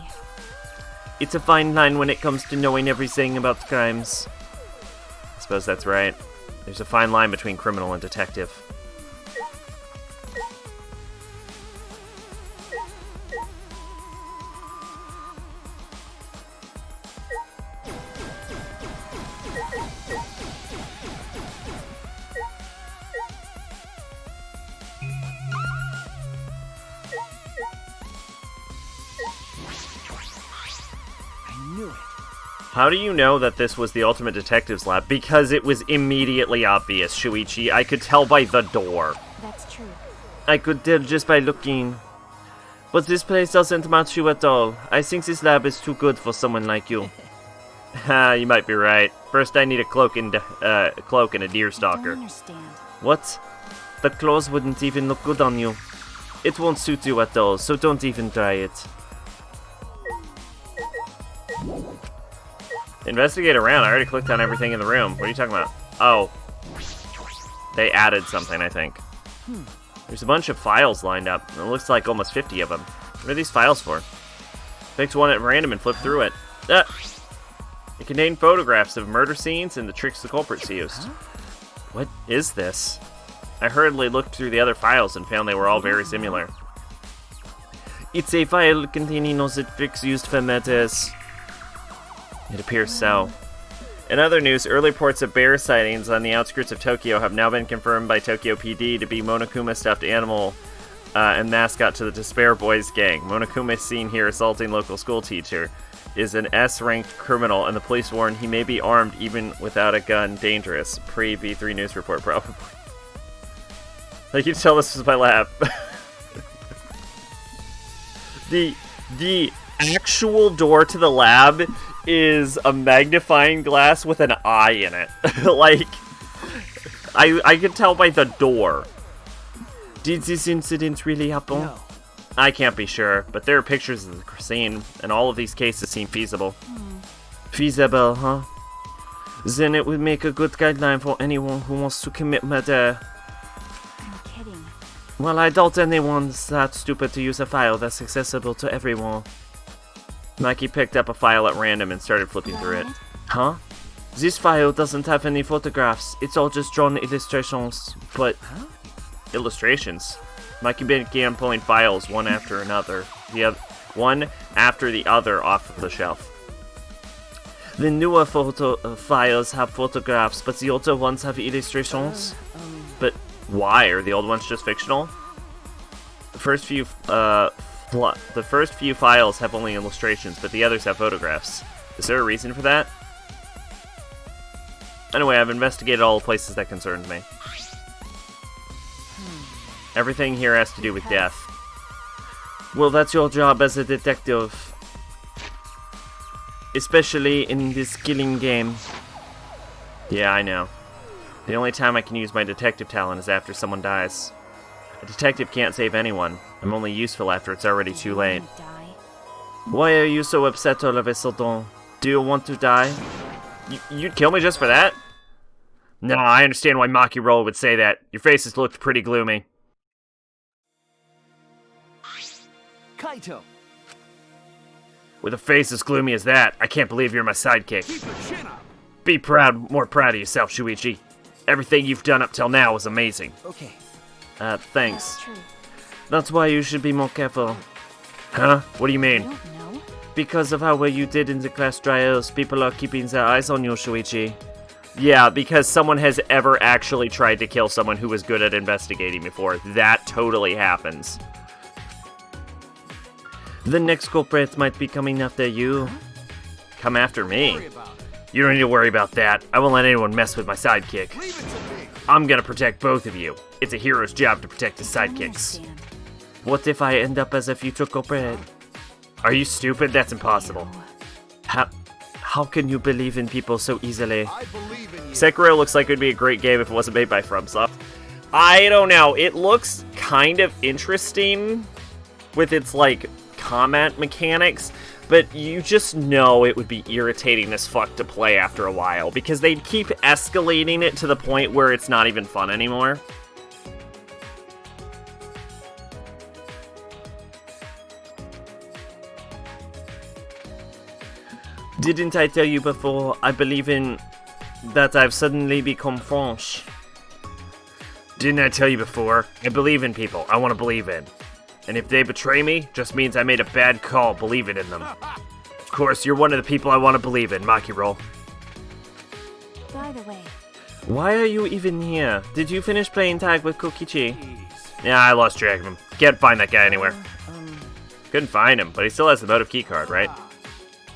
It's a fine line when it comes to knowing everything about crimes. I suppose that's right. There's a fine line between criminal and detective. I knew it. How do you know that this was the Ultimate Detective's lab? Because it was immediately obvious, Shuichi. I could tell by the door. That's true. I could tell just by looking. But this place doesn't match you at all. I think this lab is too good for someone like you. Ha, you might be right. First I need a cloak and a deer I stalker. don't understand. What? The clothes wouldn't even look good on you. It won't suit you at all, so don't even try it. Investigate around. I already clicked on everything in the room. What are you talking about? Oh. They added something, I think. There's a bunch of files lined up. It looks like almost 50 of them. What are these files for? Picked one at random and flipped through it. Ah! It contained photographs of murder scenes and the tricks the culprits used. What is this? I hurriedly looked through the other files and found they were all very similar. It's a file containing all the tricks used for murders. It appears so. In other news, early reports of bear sightings on the outskirts of Tokyo have now been confirmed by Tokyo PD to be Monokuma's stuffed animal and mascot to the Despair Boys gang. Monokuma is seen here assaulting local school teacher, is an S-ranked criminal, and the police warn he may be armed even without a gun. Dangerous. Pre-V3 news report, probably. Like, you can tell this was my lab. The actual door to the lab is a magnifying glass with an eye in it. Like, I could tell by the door. Did this incident really happen? No. I can't be sure, but there are pictures of the scene, and all of these cases seem feasible. Feasible, huh? Then it would make a good guideline for anyone who wants to commit murder. I'm kidding. Well, I doubt anyone's that stupid to use a file that's accessible to everyone. Mikey picked up a file at random and started flipping through it. Huh? This file doesn't have any photographs. It's all just drawn illustrations. But... Huh? Illustrations? Mikey began pulling files one after another. One after the other off of the shelf. The newer files have photographs, but the older ones have illustrations. But why? Are the old ones just fictional? The first few files have only illustrations, but the others have photographs. Is there a reason for that? Anyway, I've investigated all the places that concerned me. Everything here has to do with death. Well, that's your job as a detective. Especially in this killing game. Yeah, I know. The only time I can use my detective talent is after someone dies. A detective can't save anyone. I'm only useful after it's already too late. Why are you so upset all of a sudden? Do you want to die? You'd kill me just for that? No, I understand why Makiro would say that. Your faces looked pretty gloomy. Kaito. With a face as gloomy as that, I can't believe you're my sidekick. Keep your chin up. Be proud, more proud of yourself, Shuichi. Everything you've done up till now was amazing. Okay. Thanks. That's true. That's why you should be more careful. Huh? What do you I mean? don't know. Because of how well you did in the class trials, people are keeping their eyes on you, Shuichi. Yeah, because someone has ever actually tried to kill someone who was good at investigating before. That totally happens. The next culprit might be coming after you. Huh? Come after Don't me? worry about it. You don't need to worry about that. I won't let anyone mess with my sidekick. Leave it to me. I'm gonna protect both of you. It's a hero's job to protect his I don't sidekicks. understand. What if I end up as a future culprit? Are you stupid? That's impossible. Ew. How can you believe in people so easily? I believe in you. Sekiro looks like it would be a great game if it wasn't made by FromSoft. I don't know. It looks kind of interesting with its, like, combat mechanics, but you just know it would be irritating as fuck to play after a while, because they'd keep escalating it to the point where it's not even fun anymore. Didn't I tell you before, I believe in... that I've suddenly become French? Didn't I tell you before? I believe in people I want to believe in. And if they betray me, just means I made a bad call believing in them. Of course, you're one of the people I want to believe in, Makiro. By the way, Why are you even here? Did you finish playing tag with Kokichi? Jeez. Yeah, I lost track of him. Can't find that guy anywhere. Couldn't find him, but he still has the motive keycard, right?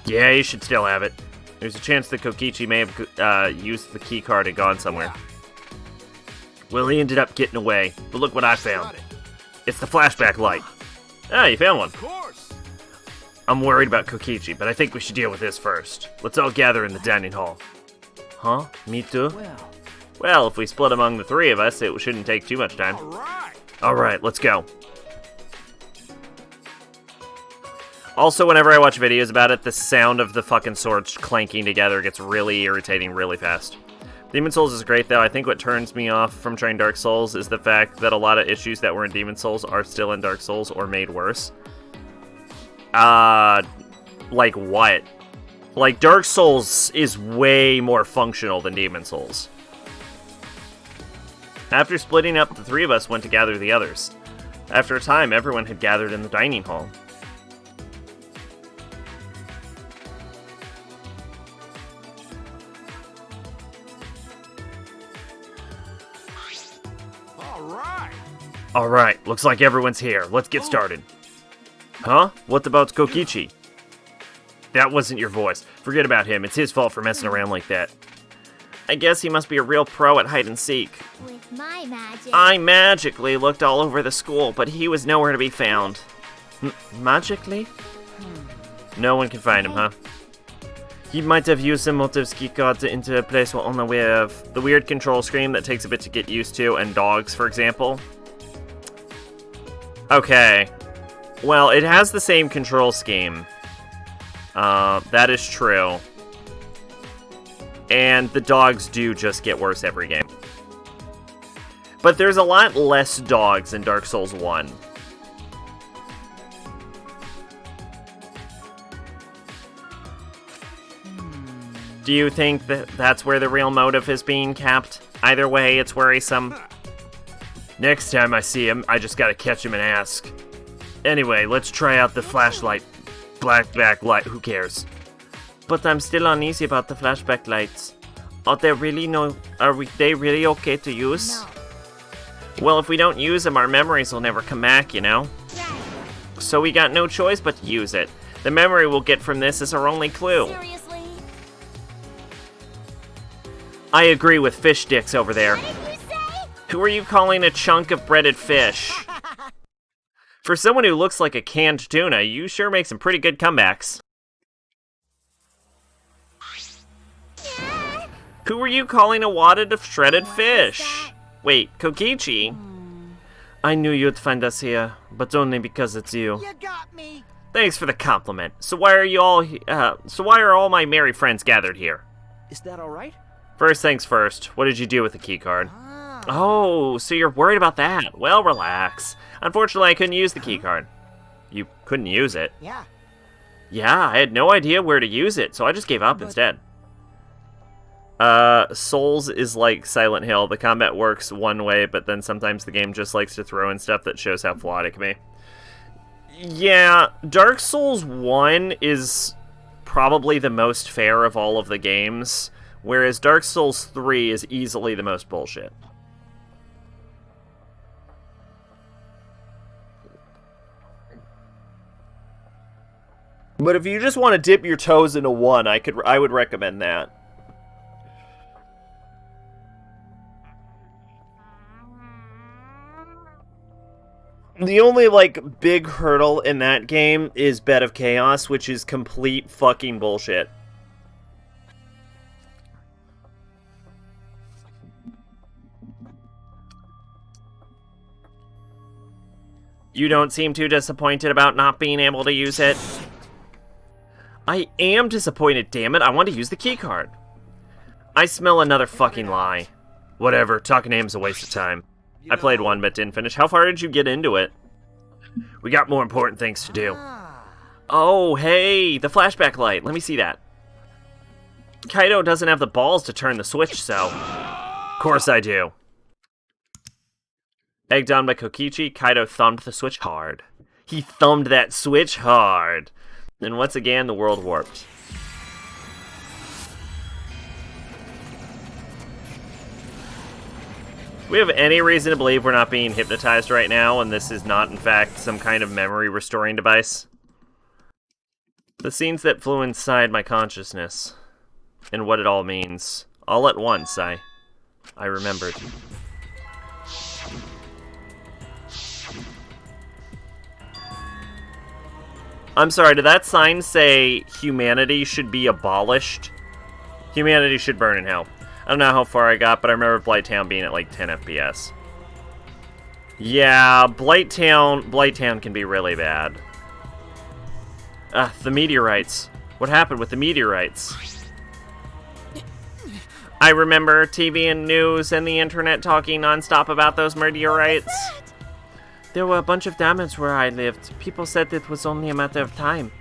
Yeah, he should still have it. There's a chance that Kokichi may have used the keycard and gone somewhere. Well, he ended up getting away, but look what I found. Got it. It's the flashback light. Ah, you found one. Of course. I'm worried about Kokichi, but I think we should deal with this first. Let's all gather in the dining hall. Huh? Me too? Well. Well, if we split among the three of us, it shouldn't take too much time. All right. Alright, let's go. Also, whenever I watch videos about it, the sound of the fucking swords clanking together gets really irritating really fast. Demon Souls is great, though. I think what turns me off from trying Dark Souls is the fact that a lot of issues that were in Demon Souls are still in Dark Souls or made worse. Like what? Like, Dark Souls is way more functional than Demon Souls. After splitting up, the three of us went to gather the others. After a time, everyone had gathered in the dining hall. All right. Alright, looks like everyone's here. Let's get started. Huh? What about Kokichi? That wasn't your voice. Forget about him. It's his fault for messing around like that. I guess he must be a real pro at hide and seek. with my magic. I magically looked all over the school, but he was nowhere to be found. Magically? No one can find him, huh? He might have used the motive's keycard into a place we're unaware of. The weird control screen that takes a bit to get used to, and dogs, for example. Okay. Well, it has the same control scheme. That is true. and the dogs do just get worse every game. But there's a lot less dogs in Dark Souls 1. Do you think that that's where the real motive is being kept? Either way, it's worrisome. Next time I see him, I just gotta catch him and ask. Anyway, let's try out the flashlight. Black backlight, who cares? But I'm still uneasy about the flashback lights. Are they really okay to use? No. Well, if we don't use them, our memories will never come back, you know? So we got no choice but to use it. The memory we'll get from this is our only clue. Seriously? I agree with fish dicks over there. What did you say? Who are you calling a chunk of breaded fish? For someone who looks like a canned tuna, you sure make some pretty good comebacks. Who are you calling a wadded of shredded fish? Wait, Kokichi? I knew you'd find us here, but only because it's you. You got me. Thanks for the compliment. So why are all my merry friends gathered here? Is that all right? First things first, what did you do with the keycard? Oh, so you're worried about that. Well, relax. Unfortunately, I couldn't use the keycard. You couldn't use it? Yeah. Yeah, I had no idea where to use it, so I just gave up instead. Souls is like Silent Hill. The combat works one way, but then sometimes the game just likes to throw in stuff that shows how flawed it can be. Yeah, Dark Souls 1 is probably the most fair of all of the games, whereas Dark Souls 3 is easily the most bullshit. But if you just want to dip your toes into one, I would recommend that. The only, like, big hurdle in that game is Bed of Chaos, which is complete fucking bullshit. You don't seem too disappointed about not being able to use it. I am disappointed, damn it. I want to use the keycard. I smell another fucking lie. Whatever, talking to him's a waste of time. I played one but didn't finish. How far did you get into it? We got more important things to do. Oh, hey, the flashback light. Let me see that. Kaido doesn't have the balls to turn the switch, so... Of course I do. Egged on by Kokichi, Kaido thumbed the switch hard. He thumbed that switch hard. And once again, the world warped. Do we have any reason to believe we're not being hypnotized right now, and this is not, in fact, some kind of memory restoring device? The scenes that flew inside my consciousness, and what it all means, all at once, I remembered. I'm sorry, did that sign say humanity should be abolished? Humanity should burn in hell. I don't know how far I got, but I remember Blighttown being at like 10 FPS. Yeah, Blighttown can be really bad. The meteorites. What happened with the meteorites? I remember TV and news and the internet talking nonstop about those meteorites. There were a bunch of damage where I lived. People said it was only a matter of time.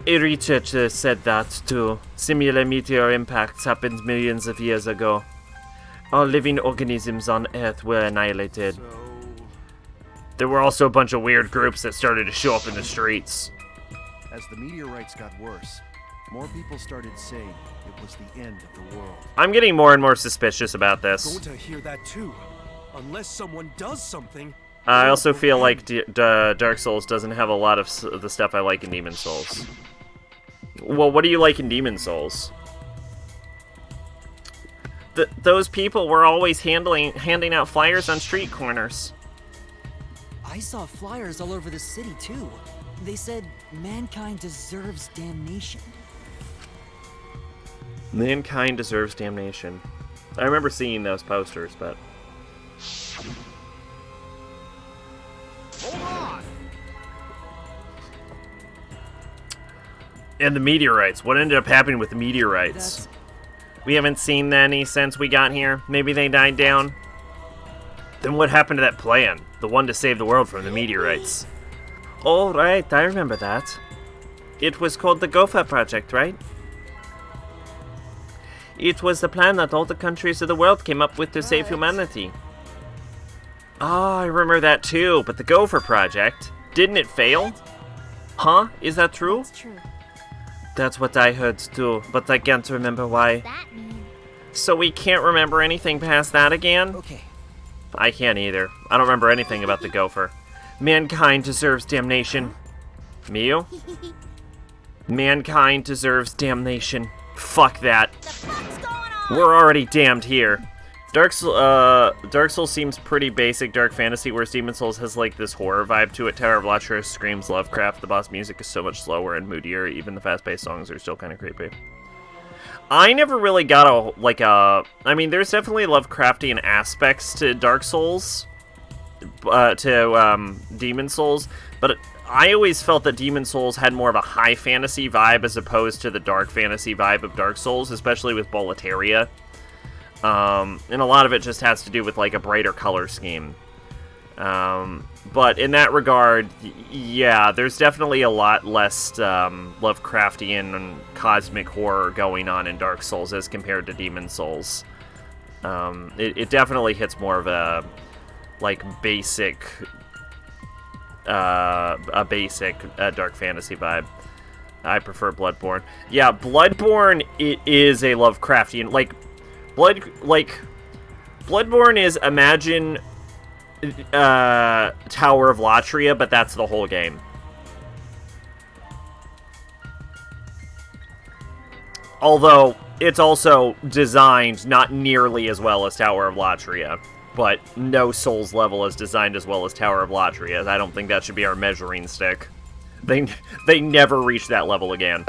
A researcher said that, too. Similar meteor impacts happened millions of years ago. All living organisms on Earth were annihilated. There were also a bunch of weird groups that started to show up in the streets. As the meteorites got worse, more people started saying it was the end of the world. I'm getting more and more suspicious about this. Going to hear that too. Unless someone does something. I also feel like Dark Souls doesn't have a lot of the stuff I like in Demon Souls. Well, what do you like in Demon Souls? Those people were always handing out flyers on street corners. I saw flyers all over the city, too. They said, mankind deserves damnation. Mankind deserves damnation. I remember seeing those posters, but... Hold on! And the meteorites. What ended up happening with the meteorites? We haven't seen any since we got here. Maybe they died down. Then what happened to that plan? The one to save the world from the meteorites. Oh, right, I remember that. It was called the Gopher Project, right? It was the plan that all the countries of the world came up with to save humanity. Oh, I remember that too, but the Gopher Project, didn't it fail? Huh? Is that true? That's true. That's what I heard too, but I can't remember why. That mean? So we can't remember anything past that again? Okay. I can't either. I don't remember anything about the Gopher. Mankind deserves damnation. Miyu? Mankind deserves damnation. Fuck that. The fuck's going on? We're already damned here. Dark Souls seems pretty basic dark fantasy, whereas Demon Souls has like this horror vibe to it. Tower of Latria screams Lovecraft. The boss music is so much slower and moodier. Even the fast-paced songs are still kind of creepy. I never really got I mean, there's definitely Lovecraftian aspects to Dark Souls, to Demon Souls, but I always felt that Demon Souls had more of a high fantasy vibe as opposed to the dark fantasy vibe of Dark Souls, especially with Boletaria. And a lot of it just has to do with like a brighter color scheme. But in that regard, yeah, there's definitely a lot less Lovecraftian and cosmic horror going on in Dark Souls as compared to Demon Souls. It definitely hits more of a like basic, basic dark fantasy vibe. I prefer Bloodborne. Yeah, Bloodborne it is a Lovecraftian Bloodborne is imagine Tower of Latria, but that's the whole game. Although it's also designed not nearly as well as Tower of Latria, but no Souls level is designed as well as Tower of Latria. I don't think that should be our measuring stick. They never reach that level again.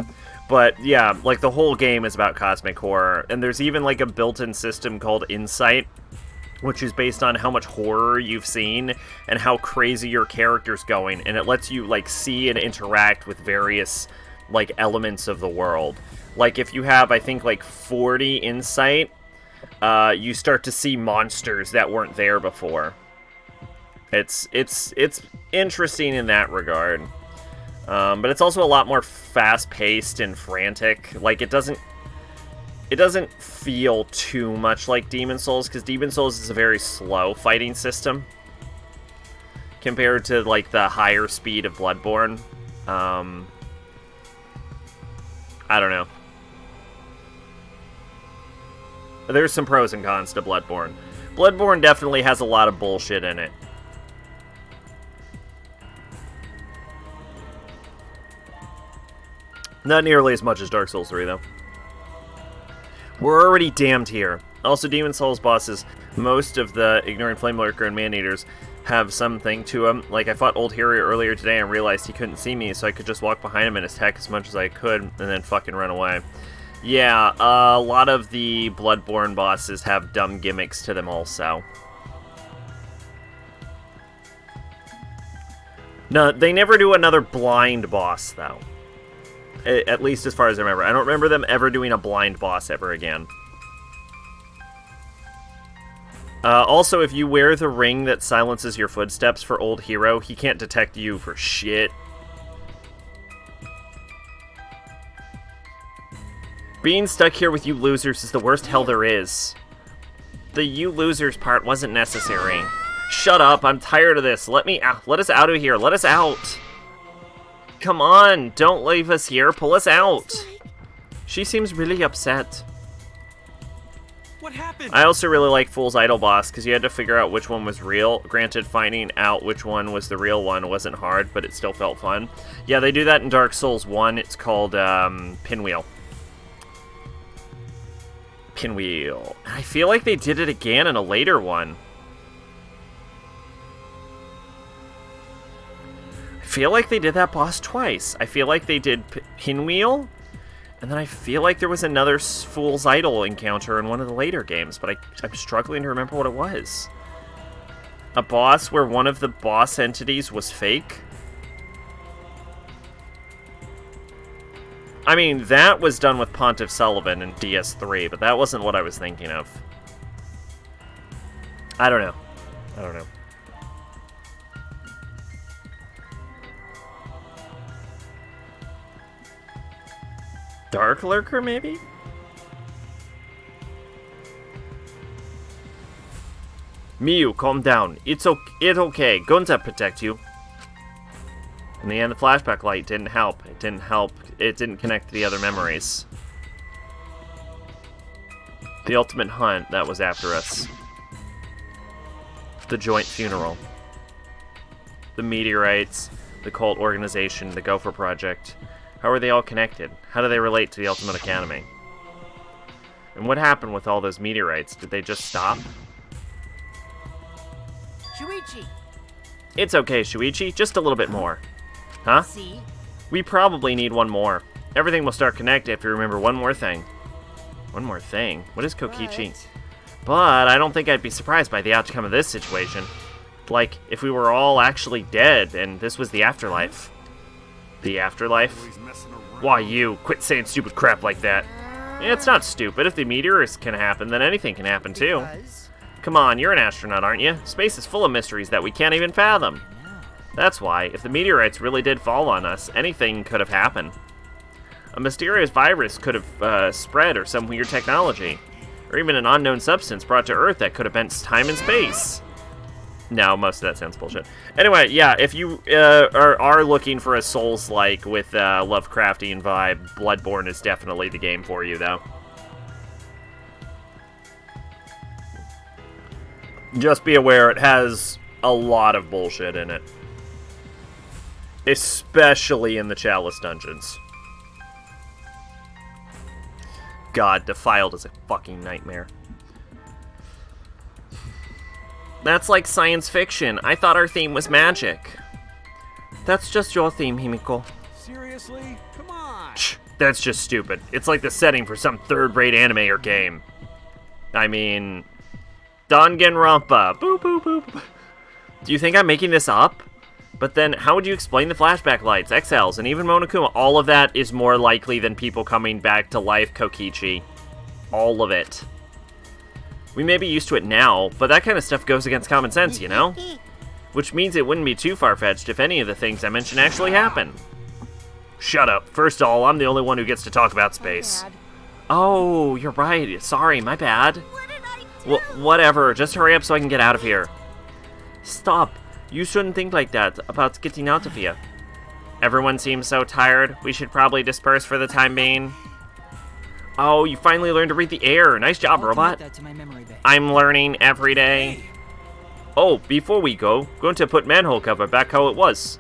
But yeah, like the whole game is about cosmic horror, and there's even like a built-in system called Insight, which is based on how much horror you've seen and how crazy your character's going, and it lets you like see and interact with various like elements of the world. Like if you have, I think, like 40 Insight, you start to see monsters that weren't there before. It's interesting in that regard. But it's also a lot more fast-paced and frantic. Like, it doesn't feel too much like Demon Souls, because Demon Souls is a very slow fighting system compared to, like, the higher speed of Bloodborne. I don't know. There's some pros and cons to Bloodborne. Bloodborne definitely has a lot of bullshit in it. Not nearly as much as Dark Souls 3, though. We're already damned here. Also, Demon Souls bosses, most of the Ignoring Flame Lurker and Man-Eaters have something to them. Like, I fought Old Hero earlier today and realized he couldn't see me, so I could just walk behind him and attack as much as I could, and then fucking run away. Yeah, a lot of the Bloodborne bosses have dumb gimmicks to them also. No, they never do another blind boss, though. At least as far as I remember. I don't remember them ever doing a blind boss ever again. Also, if you wear the ring that silences your footsteps for Old Hero, he can't detect you for shit. Being stuck here with you losers is the worst hell there is. The you losers part wasn't necessary. Shut up, I'm tired of this. Let us out of here. Let us out. Come on, don't leave us here. Pull us out. She seems really upset. What happened? I also really like Fool's Idol boss, because you had to figure out which one was real. Granted, finding out which one was the real one wasn't hard, but it still felt fun. Yeah, they do that in Dark Souls 1. It's called Pinwheel. Pinwheel. I feel like they did it again in a later one. I feel like they did that boss twice. I feel like they did Pinwheel, and then I feel like there was another Fool's Idol encounter in one of the later games, but I'm struggling to remember what it was. A boss where one of the boss entities was fake? I mean, that was done with Pontiff Sullivan in DS3, but that wasn't what I was thinking of. I don't know. I don't know. Dark Lurker, maybe? Miyu, calm down. It's okay. Gonza protect you. In the end, the flashback light didn't help. It didn't help. It didn't connect to the other memories. The ultimate hunt that was after us. The joint funeral. The meteorites. The cult organization. The Gopher Project. How are they all connected? How do they relate to the Ultimate Academy? And what happened with all those meteorites? Did they just stop? Shuichi! It's okay, Shuichi. Just a little bit more. Huh? See? We probably need one more. Everything will start connected if you remember one more thing. One more thing? What is Kokichi? But I don't think I'd be surprised by the outcome of this situation. Like, if we were all actually dead and this was the afterlife. The afterlife? Why you? Quit saying stupid crap like that. It's not stupid. If the meteors can happen, then anything can happen too. Because... Come on, you're an astronaut, aren't you? Space is full of mysteries that we can't even fathom. That's why, if the meteorites really did fall on us, anything could have happened. A mysterious virus could have spread, or some weird technology. Or even an unknown substance brought to Earth that could have bent time and space. No, most of that sounds bullshit. Anyway, yeah, if you are looking for a Souls-like with Lovecraftian vibe, Bloodborne is definitely the game for you, though. Just be aware, it has a lot of bullshit in it. Especially in the Chalice dungeons. God, Defiled is a fucking nightmare. That's like science fiction. I thought our theme was magic. That's just your theme, Himiko. Seriously? Come on. Shh, that's just stupid. It's like the setting for some third-rate anime or game. I mean... Danganronpa. Boop, boop, boop. Do you think I'm making this up? But then, how would you explain the flashback lights, XLs, and even Monokuma? All of that is more likely than people coming back to life, Kokichi. All of it. We may be used to it now, but that kind of stuff goes against common sense, you know? Which means it wouldn't be too far-fetched if any of the things I mentioned actually happen. Shut up. First of all, I'm the only one who gets to talk about space. Oh, you're right. Sorry, my bad. What did I do? Well, whatever. Just hurry up so I can get out of here. Stop. You shouldn't think like that about getting out of here. Everyone seems so tired. We should probably disperse for the time being. Oh, you finally learned to read the air. Nice job, I'll robot. connect that to my memory bank. I'm learning every day. Oh, before we go, going to put manhole cover back how it was.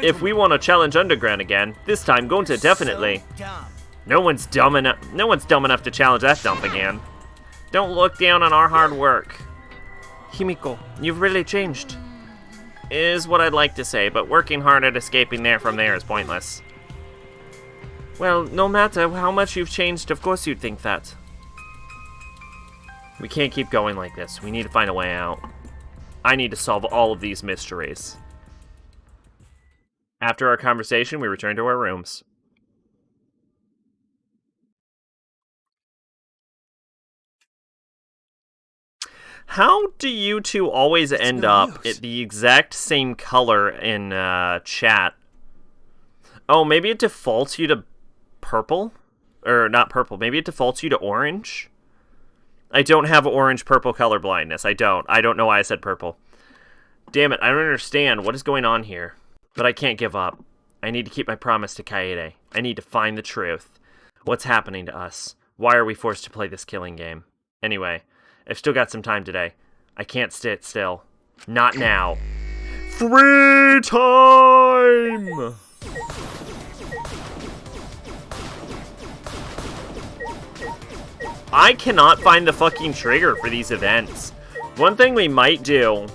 If we want to challenge Underground again, this time going to definitely. So dumb. No one's dumb enough to challenge that dump again. Don't look down on our hard work. Himiko, you've really changed. Is what I'd like to say, but working hard at escaping from there is pointless. Well, no matter how much you've changed, of course you'd think that. We can't keep going like this. We need to find a way out. I need to solve all of these mysteries. After our conversation, we return to our rooms. How do you two always end up at the exact same color in chat? Oh, maybe it defaults you to purple? Or not purple, maybe it defaults you to orange? I don't have orange-purple color blindness. I don't know why I said purple. Damn it, I don't understand what is going on here. But I can't give up. I need to keep my promise to Kaede. I need to find the truth. What's happening to us? Why are we forced to play this killing game? Anyway, I've still got some time today. I can't sit still. Not now. Free time! I cannot find the fucking trigger for these events. One thing we might do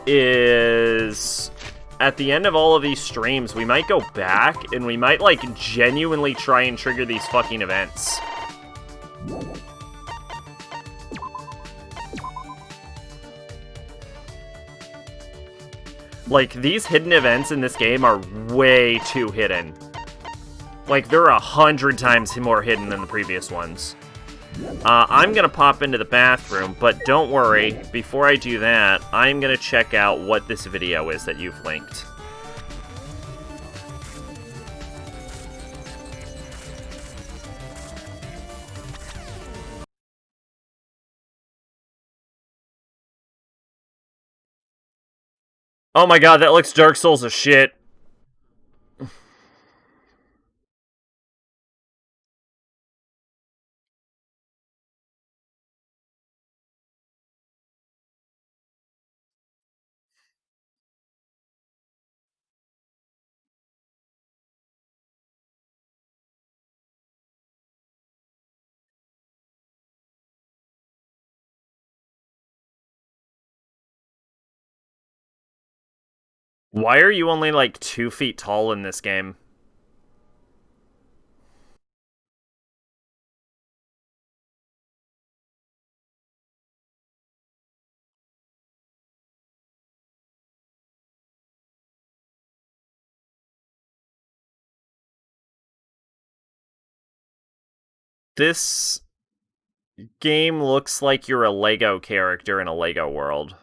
is, at the end of all of these streams, we might go back and we might, like, genuinely try and trigger these fucking events. Like, these hidden events in this game are way too hidden. Like, they're 100 times more hidden than the previous ones. I'm gonna pop into the bathroom, but don't worry, before I do that, I'm gonna check out what this video is that you've linked. Oh my god, that looks Dark Souls as shit. Why are you only like 2 feet tall in this game? This game looks like you're a Lego character in a Lego world.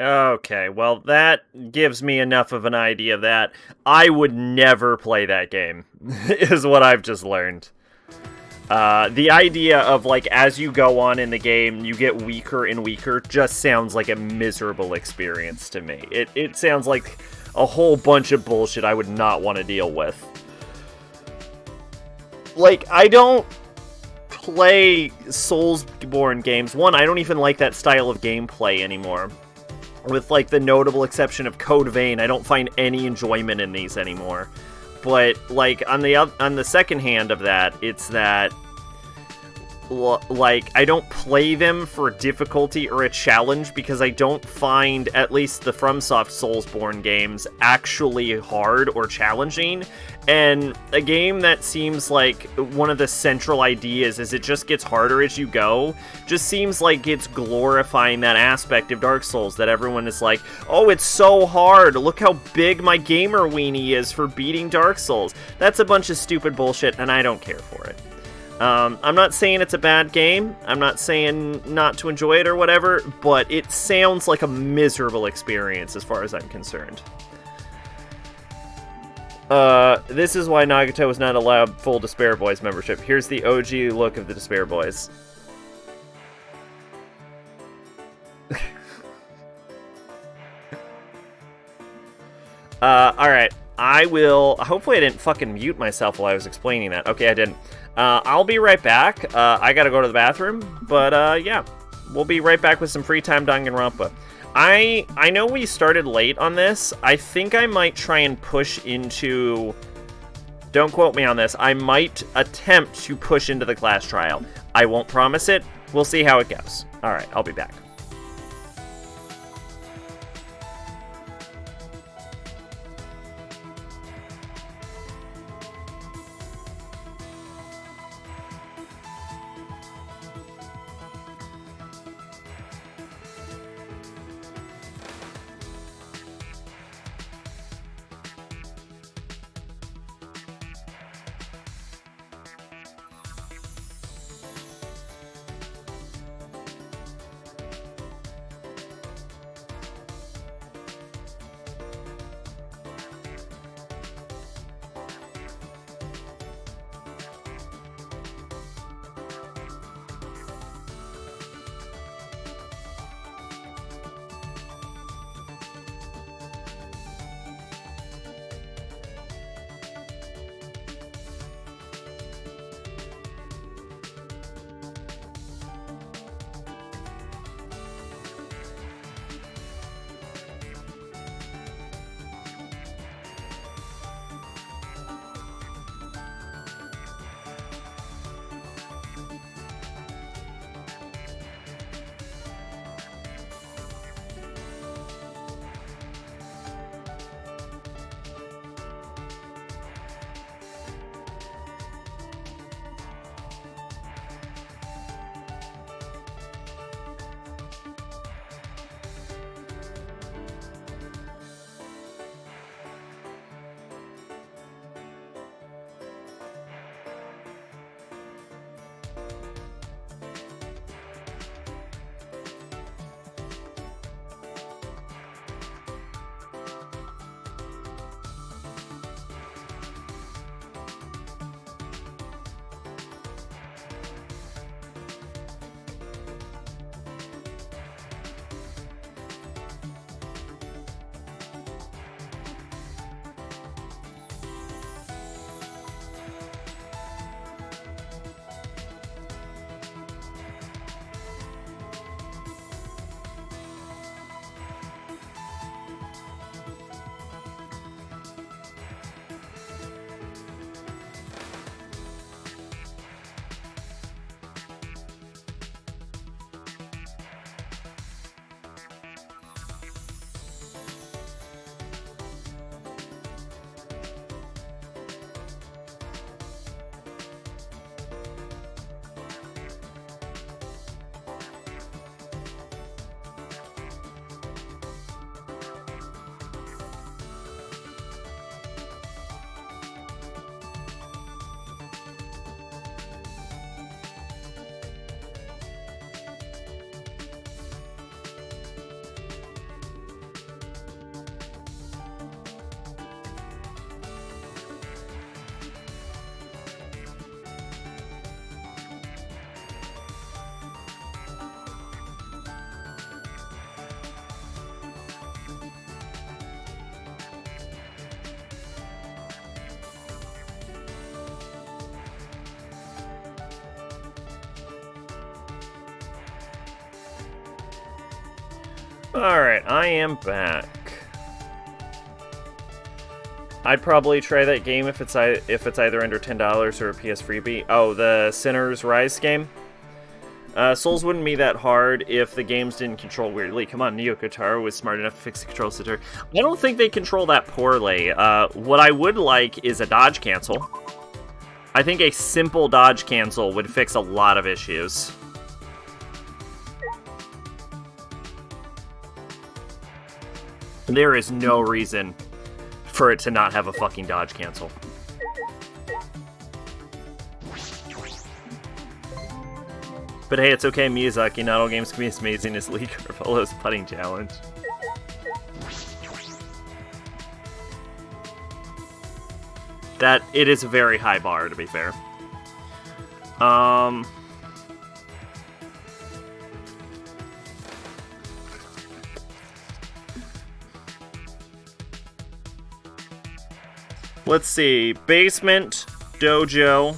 Okay, well, that gives me enough of an idea that I would never play that game, is what I've just learned. The idea of, like, as you go on in the game, you get weaker and weaker just sounds like a miserable experience to me. It sounds like a whole bunch of bullshit I would not want to deal with. Like, I don't play Soulsborne games. One, I don't even like that style of gameplay anymore. With, like, the notable exception of Code Vein, I don't find any enjoyment in these anymore. But, like, on the second hand of that, it's that, like, I don't play them for difficulty or a challenge because I don't find, at least the FromSoft Soulsborne games, actually hard or challenging. And a game that seems like one of the central ideas is it just gets harder as you go, just seems like it's glorifying that aspect of Dark Souls that everyone is like, oh, it's so hard, look how big my gamer weenie is for beating Dark Souls. That's a bunch of stupid bullshit, and I don't care for it. I'm not saying it's a bad game, I'm not saying not to enjoy it or whatever, but it sounds like a miserable experience as far as I'm concerned. This is why Nagato was not allowed full Despair Boys membership. Here's the OG look of the Despair Boys. Alright. I will... Hopefully I didn't fucking mute myself while I was explaining that. Okay, I didn't. I'll be right back. I gotta go to the bathroom. But, yeah. We'll be right back with some free time Danganronpa. I know we started late on this. I think I might try and push into... Don't quote me on this. I might attempt to push into the class trial. I won't promise it. We'll see how it goes. Alright, I'll be back. Alright, I am back. I'd probably try that game if it's either under $10 or a PS freebie. Oh, the Sinner's Rise game? Souls wouldn't be that hard if the games didn't control weirdly. Come on, Neo Kotaro was smart enough to fix the control center. I don't think they control that poorly. What I would like is a dodge cancel. I think a simple dodge cancel would fix a lot of issues. There is no reason for it to not have a fucking dodge cancel. But hey, it's okay, Miyazaki. Not all games can be as amazing as Lee Carvalho's putting challenge. That, it is a very high bar, to be fair. Let's see. Basement, dojo.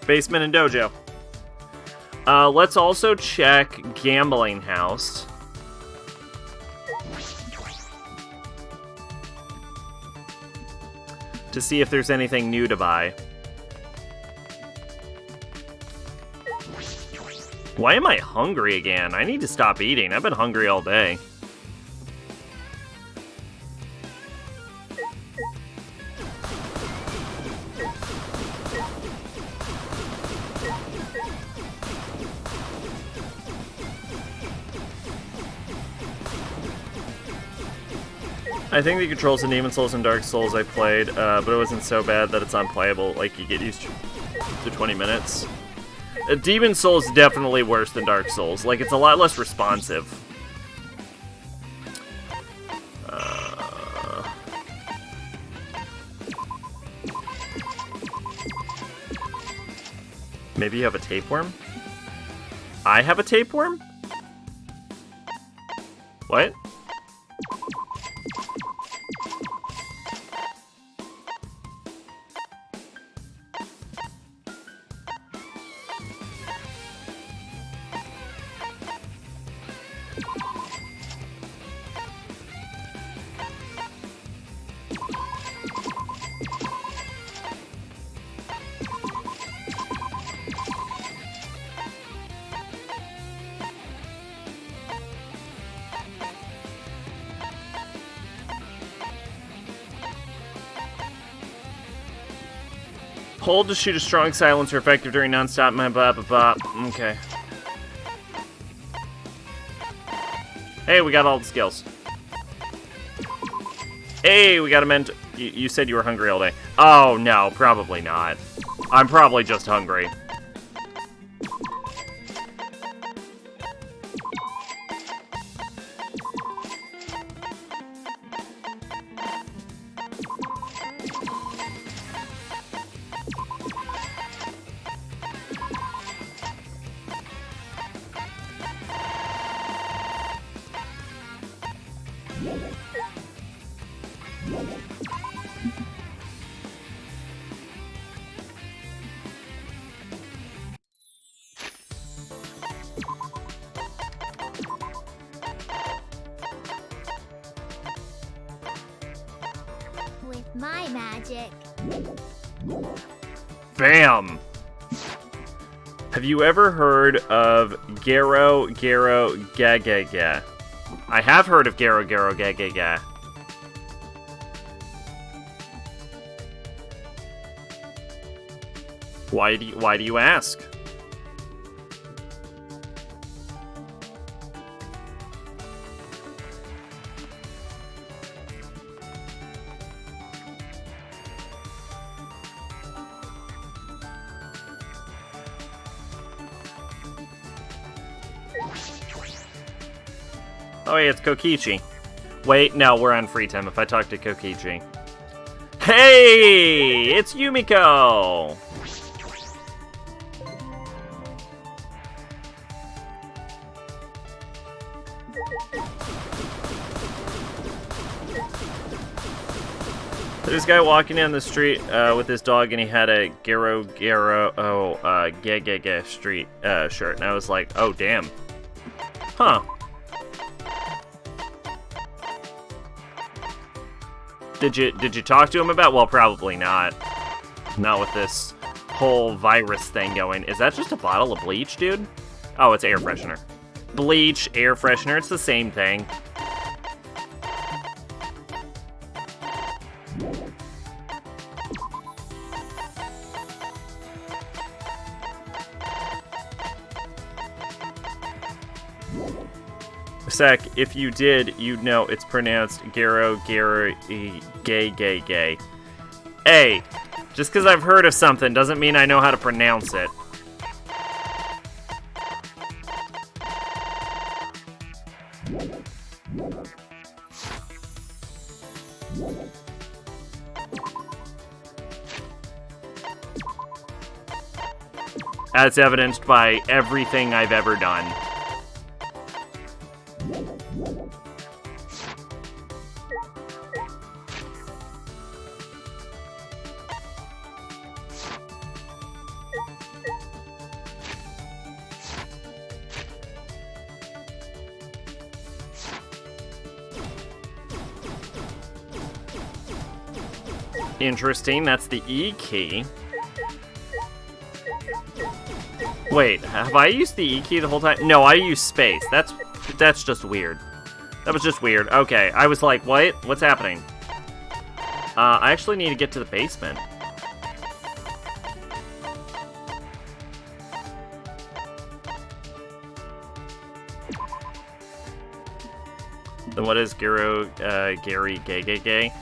Basement and dojo. Let's also check gambling house. To see if there's anything new to buy. Why am I hungry again? I need to stop eating. I've been hungry all day. I think the controls in Demon Souls and Dark Souls I played, but it wasn't so bad that it's unplayable. Like, you get used to 20 minutes. Demon Souls is definitely worse than Dark Souls. Like, it's a lot less responsive. Maybe you have a tapeworm? I have a tapeworm? What? Hold to shoot a strong silencer effective during non-stop my blah blah blah. Okay. Hey, we got all the skills. Hey, we got a mentor. You said you were hungry all day. Oh, no, probably not. I'm probably just hungry. With my magic. Bam! Have you ever heard of Garo Gagaga? I have heard of Garo Gagaga. Why do you ask? Oh, hey, it's Kokichi. Wait, no, we're on free time if I talk to Kokichi. Hey, it's Yumiko! There's a guy walking down the street with his dog, and he had a Garo Street shirt, and I was like, oh, damn. Huh. Did you talk to him about? Well, probably not. Not with this whole virus thing going. Is that just a bottle of bleach, dude? Oh, it's air freshener. Bleach, air freshener, it's the same thing. Sec, if you did, you'd know it's pronounced Garo, gay. Hey, just because I've heard of something doesn't mean I know how to pronounce it. as evidenced by everything I've ever done. Interesting, that's the E key. Wait, have I used the E key the whole time? No, I used space. That's just weird. That was just weird. Okay, I was like, what? What's happening? I actually need to get to the basement. Then what is Gary Gay?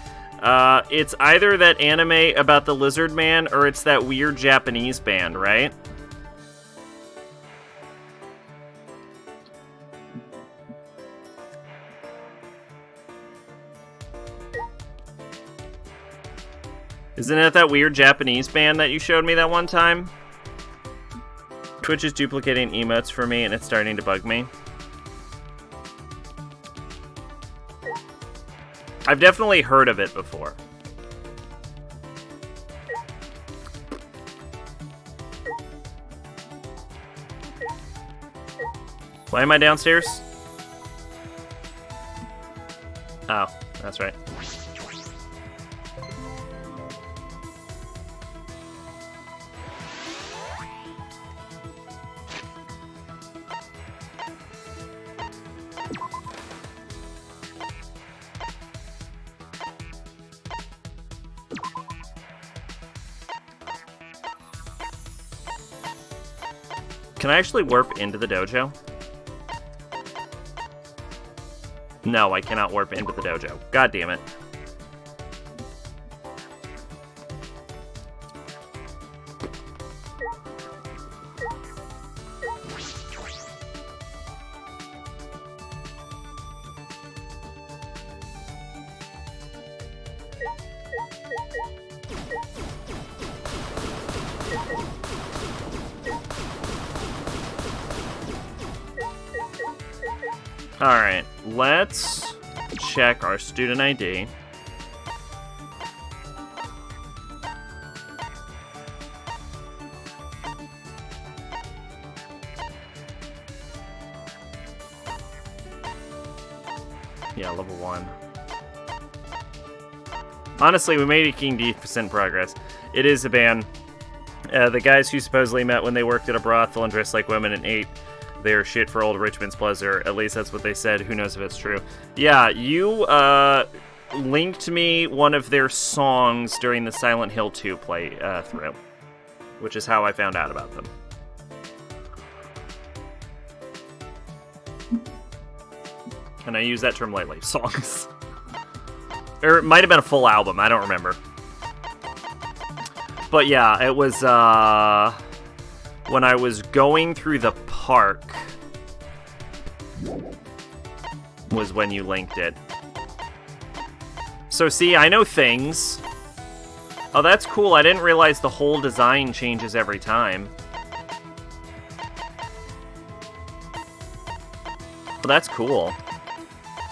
It's either that anime about the lizard man or it's that weird Japanese band, right? Isn't it that weird Japanese band that you showed me that one time? Twitch is duplicating emotes for me and it's starting to bug me. I've definitely heard of it before. Why am I downstairs? Oh, that's right. Can I actually warp into the dojo? No, I cannot warp into the dojo. God damn it. Alright, let's check our student ID. Yeah, level 1. Honestly, we made 18% progress. It is a ban. The guys who supposedly met when they worked at a brothel and dressed like women and ate their shit for old Richmond's pleasure. At least that's what they said. Who knows if it's true. Yeah, you linked me one of their songs during the Silent Hill 2 play through, which is how I found out about them. And I use that term lightly. Songs. Or it might have been a full album. I don't remember. But yeah, it was when I was going through the park was when you linked it. So see, I know things. Oh, that's cool. I didn't realize the whole design changes every time. Well, that's cool.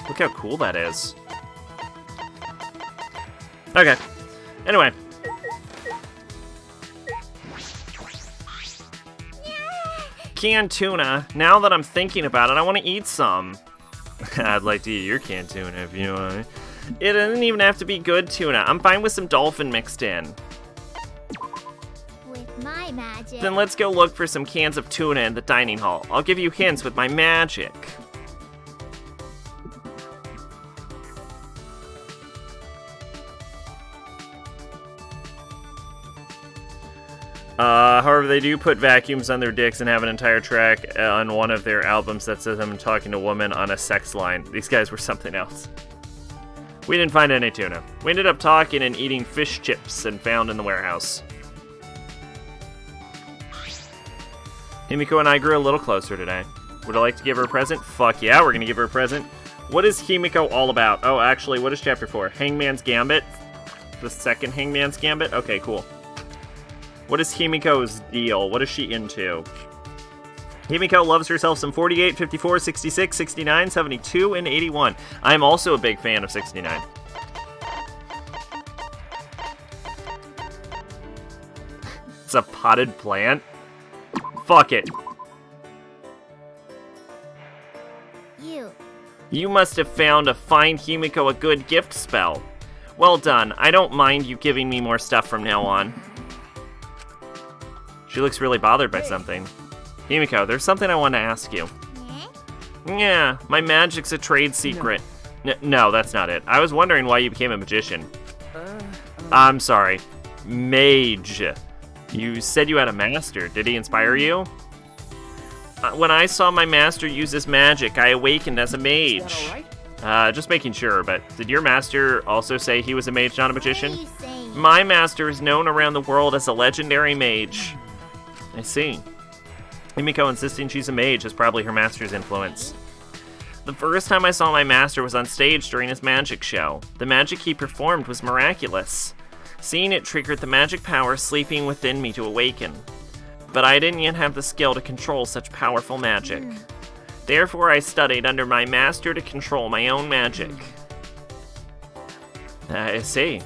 Look how cool that is. Okay. Anyway. Canned tuna. Now that I'm thinking about it, I want to eat some. I'd like to eat your canned tuna if you know what I mean. It doesn't even have to be good tuna. I'm fine with some dolphin mixed in. With my magic. Then let's go look for some cans of tuna in the dining hall. I'll give you hints with my magic. However, they do put vacuums on their dicks and have an entire track on one of their albums that says I'm talking to a woman on a sex line. These guys were something else. We didn't find any tuna. We ended up talking and eating fish chips and found in the warehouse. Himiko and I grew a little closer today. Would I like to give her a present? Fuck yeah, we're gonna give her a present. What is Himiko all about? Oh, actually, what is chapter 4? Hangman's Gambit? The second Hangman's Gambit? Okay, cool. What is Himiko's deal? What is she into? Himiko loves herself some 48, 54, 66, 69, 72, and 81. I'm also a big fan of 69. It's a potted plant? Fuck it. You must have found a Find Himiko a Good gift spell. Well done. I don't mind you giving me more stuff from now on. She looks really bothered by something. Himiko, there's something I want to ask you. Yeah, my magic's a trade secret. No, that's not it. I was wondering why you became a magician. I'm sorry. Mage. You said you had a master. Did he inspire you? When I saw my master use his magic, I awakened as a mage. Is that all right? Just making sure, but did your master also say he was a mage, not a magician? My master is known around the world as a legendary mage. I see. Himiko insisting she's a mage is probably her master's influence. The first time I saw my master was on stage during his magic show. The magic he performed was miraculous. Seeing it triggered the magic power sleeping within me to awaken. But I didn't yet have the skill to control such powerful magic. Therefore, I studied under my master to control my own magic. I see.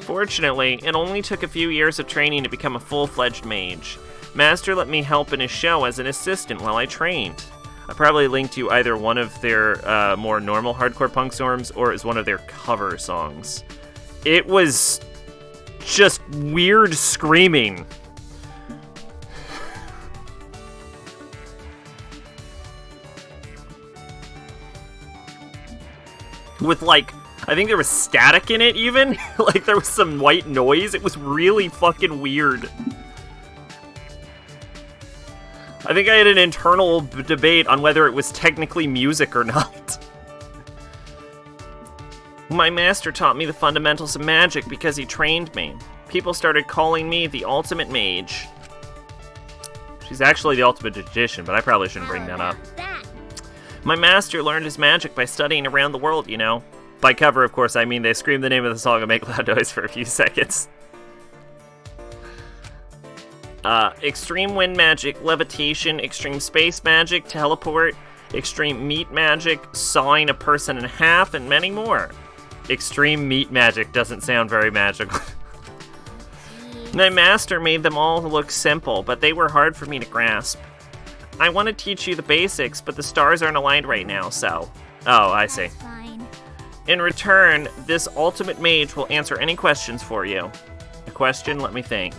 Fortunately, it only took a few years of training to become a full-fledged mage. Master let me help in his show as an assistant while I trained. I probably linked you either one of their more normal hardcore punk songs or as one of their cover songs. It was just weird screaming. With, like, I think there was static in it, even. Like, there was some white noise. It was really fucking weird. I think I had an internal debate on whether it was technically music or not. My master taught me the fundamentals of magic because he trained me. People started calling me the ultimate mage. She's actually the ultimate magician, but I probably shouldn't bring that up. My master learned his magic by studying around the world, you know. By cover, of course, I mean they scream the name of the song and make loud noise for a few seconds. Extreme wind magic, levitation, extreme space magic, teleport, extreme meat magic, sawing a person in half, and many more. Extreme meat magic doesn't sound very magical. My master made them all look simple, but they were hard for me to grasp. I want to teach you the basics, but the stars aren't aligned right now, so... Oh, I see. In return, this ultimate mage will answer any questions for you. A question? Let me think.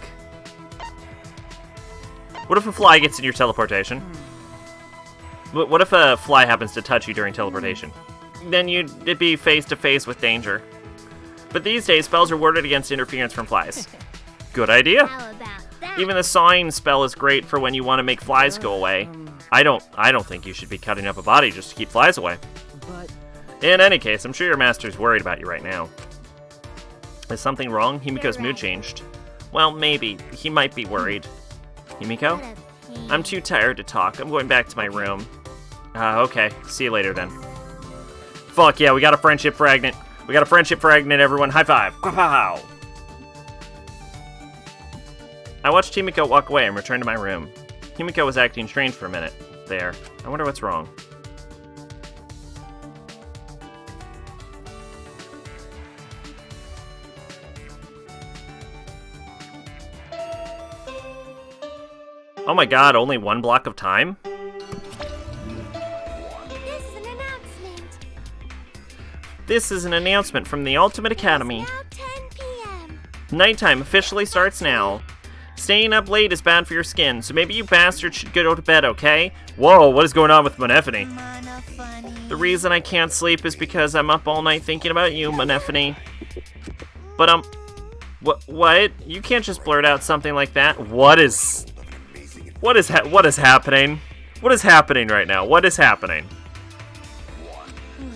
What if a fly gets in your teleportation? What if a fly happens to touch you during teleportation? Then you'd be face to face with danger. But these days, spells are warded against interference from flies. Good idea. Even the sawing spell is great for when you want to make flies go away. I don't think you should be cutting up a body just to keep flies away. But In any case, I'm sure your master's worried about you right now. Is something wrong? Himiko's mood changed. Well, maybe. He might be worried. Himiko? I'm too tired to talk. I'm going back to my room. Okay. See you later then. Fuck yeah, we got a friendship fragment. We got a friendship fragment, everyone. High five. Wow. I watched Himiko walk away and return to my room. Himiko was acting strange for a minute. There. I wonder what's wrong. Oh my god, only one block of time? This is an announcement. This is an announcement from the Ultimate Academy. Now 10 p.m. Nighttime officially starts now. Staying up late is bad for your skin, so maybe you bastards should go to bed, okay? Whoa, what is going on with Monephony? The reason I can't sleep is because I'm up all night thinking about you, Monephony. But, what? You can't just blurt out something like that. What is happening? What is happening right now? What is happening?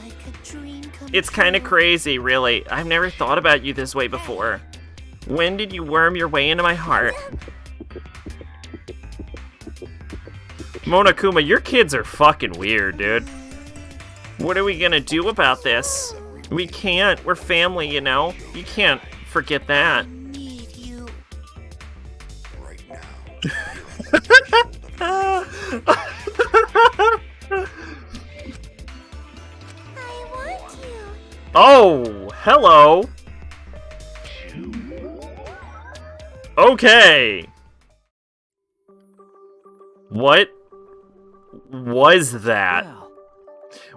Like a dream come It's kind of crazy, really. I've never thought about you this way before. When did you worm your way into my heart? Monokuma, your kids are fucking weird, dude. What are we gonna do about this? We can't. We're family, you know? You can't forget that. need you. Oh, hello. Okay. What was that?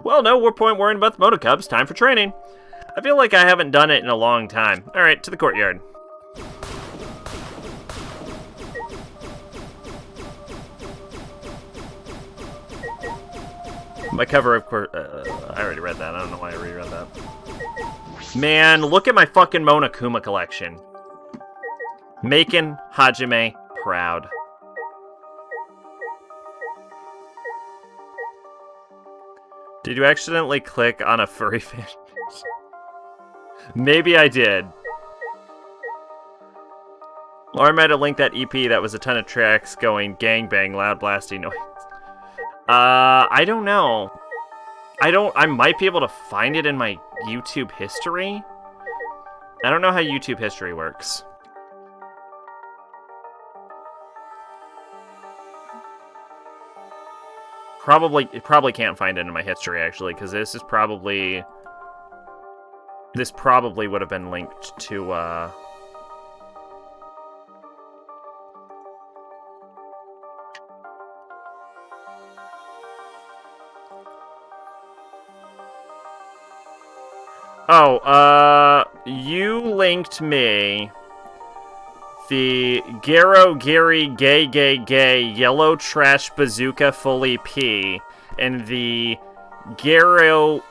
Well, no more point worrying about the Moto Cubs. Time for training. I feel like I haven't done it in a long time. All right, to the courtyard. My cover, of course, I already read that. I don't know why I reread that. Man, look at my fucking Monokuma collection. Making Hajime proud. Did you accidentally click on a furry fan? Maybe I did. Or I might have linked that EP that was a ton of tracks going gangbang, loud blasting noise. I don't know. I might be able to find it in my YouTube history. I don't know how YouTube history works. Probably can't find it in my history, actually, because this probably would have been linked to, you linked me the Gary Gay Yellow Trash Bazooka Fully P and the Gary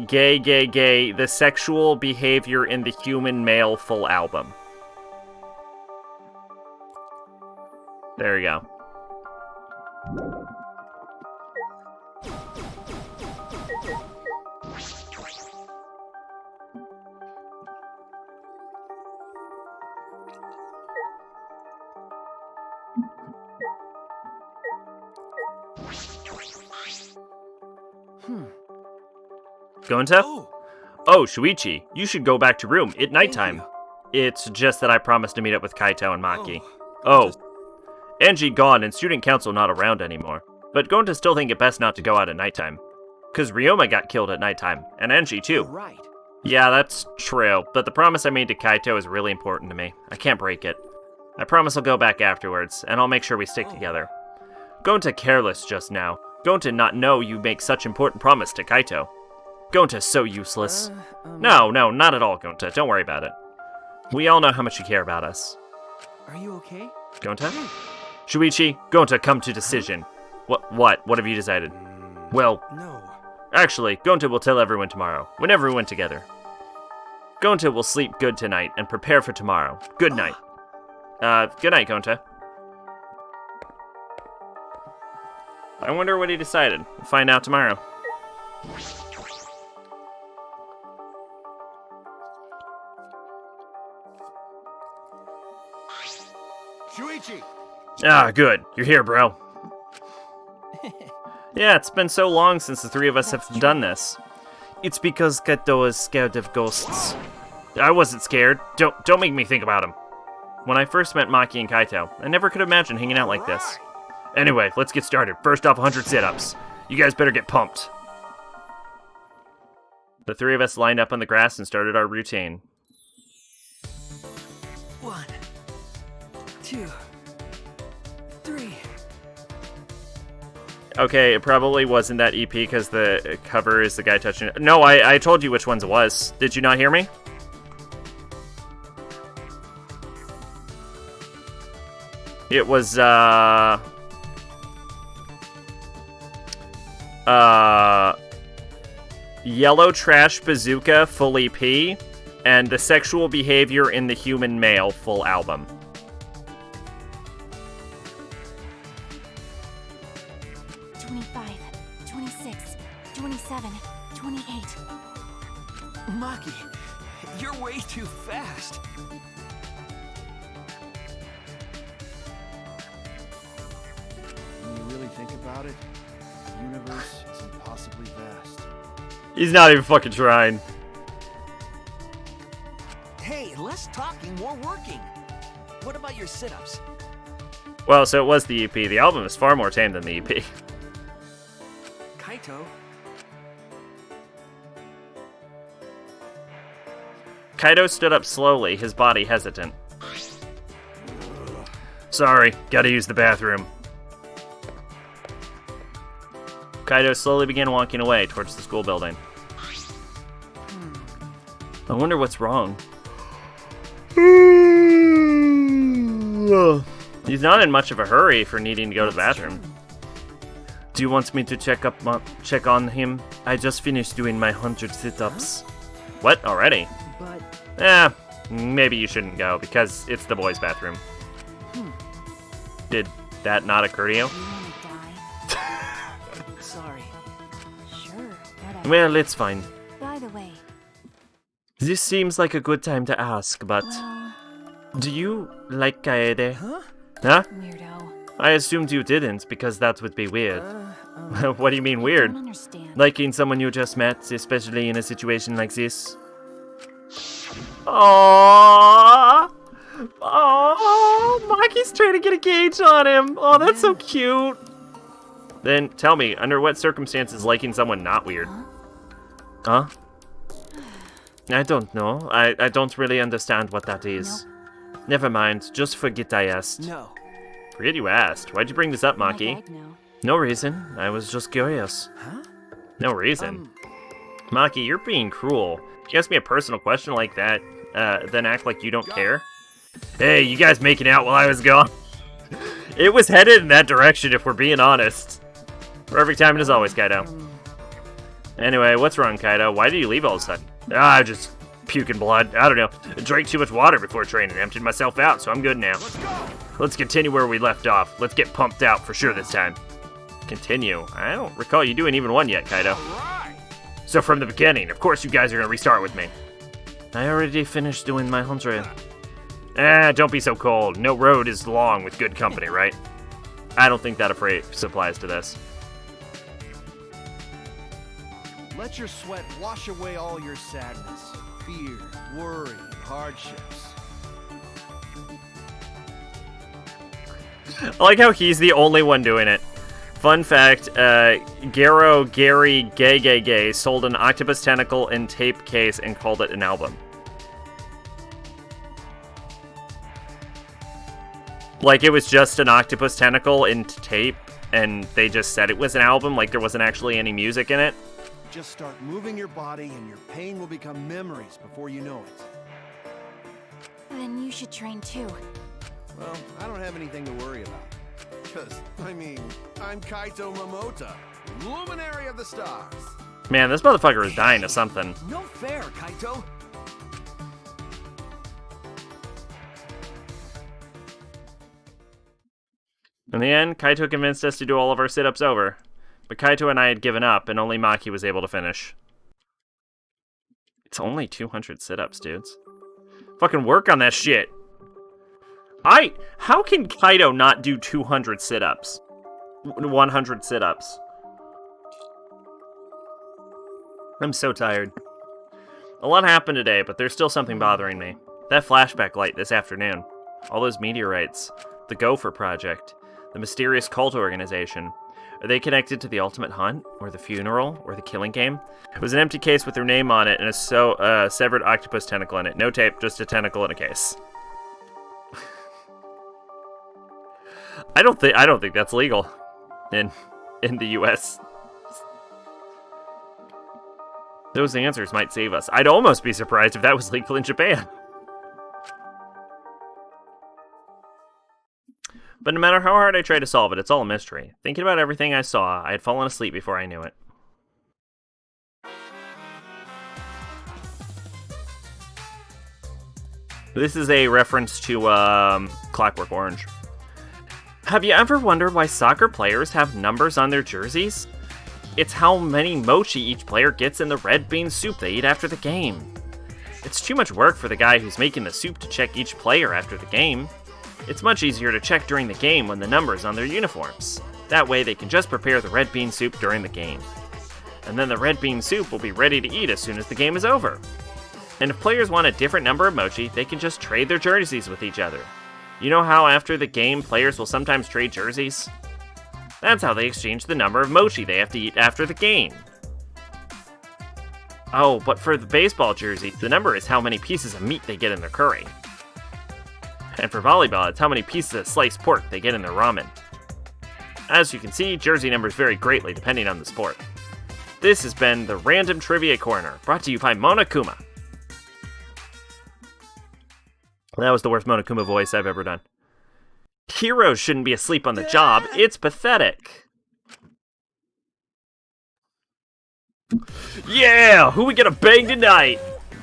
Gay The Sexual Behavior in the Human Male full album. There you go. Gonta? Oh, Shuichi, you should go back to room. It's nighttime. It's just that I promised to meet up with Kaito and Maki. Angie gone and student council not around anymore. But Gonta still think it best not to go out at nighttime. Cause Ryoma got killed at nighttime, and Angie too. Right. Yeah, that's true, but the promise I made to Kaito is really important to me. I can't break it. I promise I'll go back afterwards, and I'll make sure we stick together. Gonta careless just now. Gonta not know you make such important promise to Kaito. Gonta's so useless. No, not at all, Gonta. Don't worry about it. We all know how much you care about us. Are you okay? Gonta? Shuichi, Gonta, come to decision. What? What have you decided? Well, No. actually, Gonta will tell everyone tomorrow, when everyone together. Gonta will sleep good tonight and prepare for tomorrow. Good night. Good night, Gonta. I wonder what he decided. We'll find out tomorrow. Shuichi! Ah, good. You're here, bro. Yeah, it's been so long since the three of us have done this. It's because Kaito is scared of ghosts. I wasn't scared. Don't make me think about him. When I first met Maki and Kaito, I never could imagine hanging out like this. Anyway, let's get started. First off, 100 sit-ups. You guys better get pumped. The three of us lined up on the grass and started our routine. 1, 2, 3. Okay, it probably wasn't that EP because the cover is the guy touching it. No, I told you which ones it was. Did you not hear me? It was, Yellow Trash Bazooka Full EP and The Sexual Behavior in the Human Male full album. Maki, you're way too fast. When you really think about it, the universe is impossibly vast. He's not even fucking trying. Hey, less talking, more working. What about your sit-ups? Well, so it was the EP. The album is far more tame than the EP. Kaito? Kaido stood up slowly, his body hesitant. Sorry, gotta use the bathroom. Kaido slowly began walking away towards the school building. I wonder what's wrong. He's not in much of a hurry for needing to go to the bathroom. Do you want me to check on him? I just finished doing my 100 sit-ups. What? Already? But... Maybe you shouldn't go, because it's the boys' bathroom. Did that not occur to you? You wanna die? Sorry. Sure, whatever. Well, it's fine. By the way, This seems like a good time to ask, but... well, Do you like Kaede? Huh? Huh? weirdo. I assumed you didn't, because that would be weird. What do you mean I weird? don't understand. Liking someone you just met, especially in a situation like this? Aww! Oh, Maki's trying to get a gauge on him. Oh, that's so cute. Then tell me, under what circumstances liking someone not weird? Huh? I don't know. I don't really understand what that is. Never mind. Just forget I asked. No. Forget you asked. Why'd you bring this up, Like Maki? I'd know. No reason. I was just curious. Huh? No reason. Maki, you're being cruel. You ask me a personal question like that, then act like you don't care? Hey, you guys making out while I was gone? It was headed in that direction, if we're being honest. Perfect timing as always, Kaido. Anyway, what's wrong, Kaido? Why did you leave all of a sudden? Just puking blood. I don't know. I drank too much water before training, emptied myself out, so I'm good now. Let's continue where we left off. Let's get pumped out for sure this time. Continue? I don't recall you doing even one yet, Kaido. So from the beginning, of course you guys are gonna restart with me. I already finished doing my 100. Don't be so cold. No road is long with good company, right? I don't think that phrase applies to this. Let your sweat wash away all your sadness, fear, worry, and hardships. I like how he's the only one doing it. Fun fact, Gary Gay sold an octopus tentacle in tape case and called it an album. Like, it was just an octopus tentacle in tape, and they just said it was an album, like there wasn't actually any music in it. Just start moving your body and your pain will become memories before you know it. Then you should train too. Well, I don't have anything to worry about. Because, I mean, I'm Kaito Momota, luminary of the stars. Man, this motherfucker is dying of something. No fair, Kaito. In the end, Kaito convinced us to do all of our sit-ups over. But Kaito and I had given up, and only Maki was able to finish. It's only 200 sit-ups, dudes. Fucking work on that shit. How can Kaito not do 200 sit-ups? 100 sit-ups. I'm so tired. A lot happened today, but there's still something bothering me. That flashback light this afternoon. All those meteorites. The Gopher Project. The mysterious cult organization. Are they connected to the Ultimate Hunt? Or the funeral? Or the killing game? It was an empty case with their name on it and a severed octopus tentacle in it. No tape, just a tentacle in a case. I don't think that's legal in the US. Those answers might save us. I'd almost be surprised if that was legal in Japan. But no matter how hard I try to solve it, it's all a mystery. Thinking about everything I saw, I had fallen asleep before I knew it. This is a reference to Clockwork Orange. Have you ever wondered why soccer players have numbers on their jerseys? It's how many mochi each player gets in the red bean soup they eat after the game. It's too much work for the guy who's making the soup to check each player after the game. It's much easier to check during the game when the number's on their uniforms. That way they can just prepare the red bean soup during the game. And then the red bean soup will be ready to eat as soon as the game is over. And if players want a different number of mochi, they can just trade their jerseys with each other. You know how after the game, players will sometimes trade jerseys? That's how they exchange the number of mochi they have to eat after the game. Oh, but for the baseball jersey, the number is how many pieces of meat they get in their curry. And for volleyball, it's how many pieces of sliced pork they get in their ramen. As you can see, jersey numbers vary greatly depending on the sport. This has been the Random Trivia Corner, brought to you by Monokuma. That was the worst Monokuma voice I've ever done. Heroes shouldn't be asleep on the job. It's pathetic. Yeah! Who we gonna bang tonight?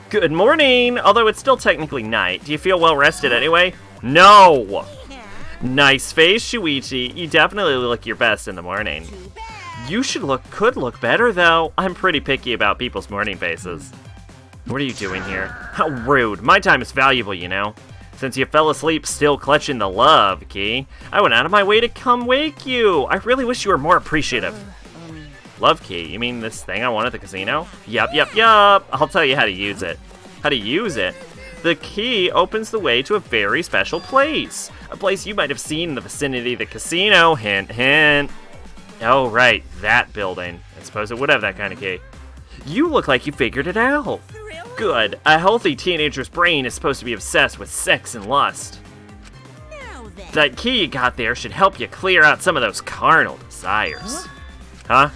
Good morning! Although it's still technically night. Do you feel well rested anyway? No! Nice face, Shuichi. You definitely look your best in the morning. You could look better, though. I'm pretty picky about people's morning faces. What are you doing here? How rude. My time is valuable, you know. Since you fell asleep still clutching the love key, I went out of my way to come wake you. I really wish you were more appreciative. Love key? You mean this thing I won at the casino? Yup. I'll tell you how to use it. How to use it? The key opens the way to a very special place. A place you might have seen in the vicinity of the casino. Hint, hint. Oh, right. That building. I suppose it would have that kind of key. You look like you figured it out. Good. A healthy teenager's brain is supposed to be obsessed with sex and lust. That key you got there should help you clear out some of those carnal desires. Huh?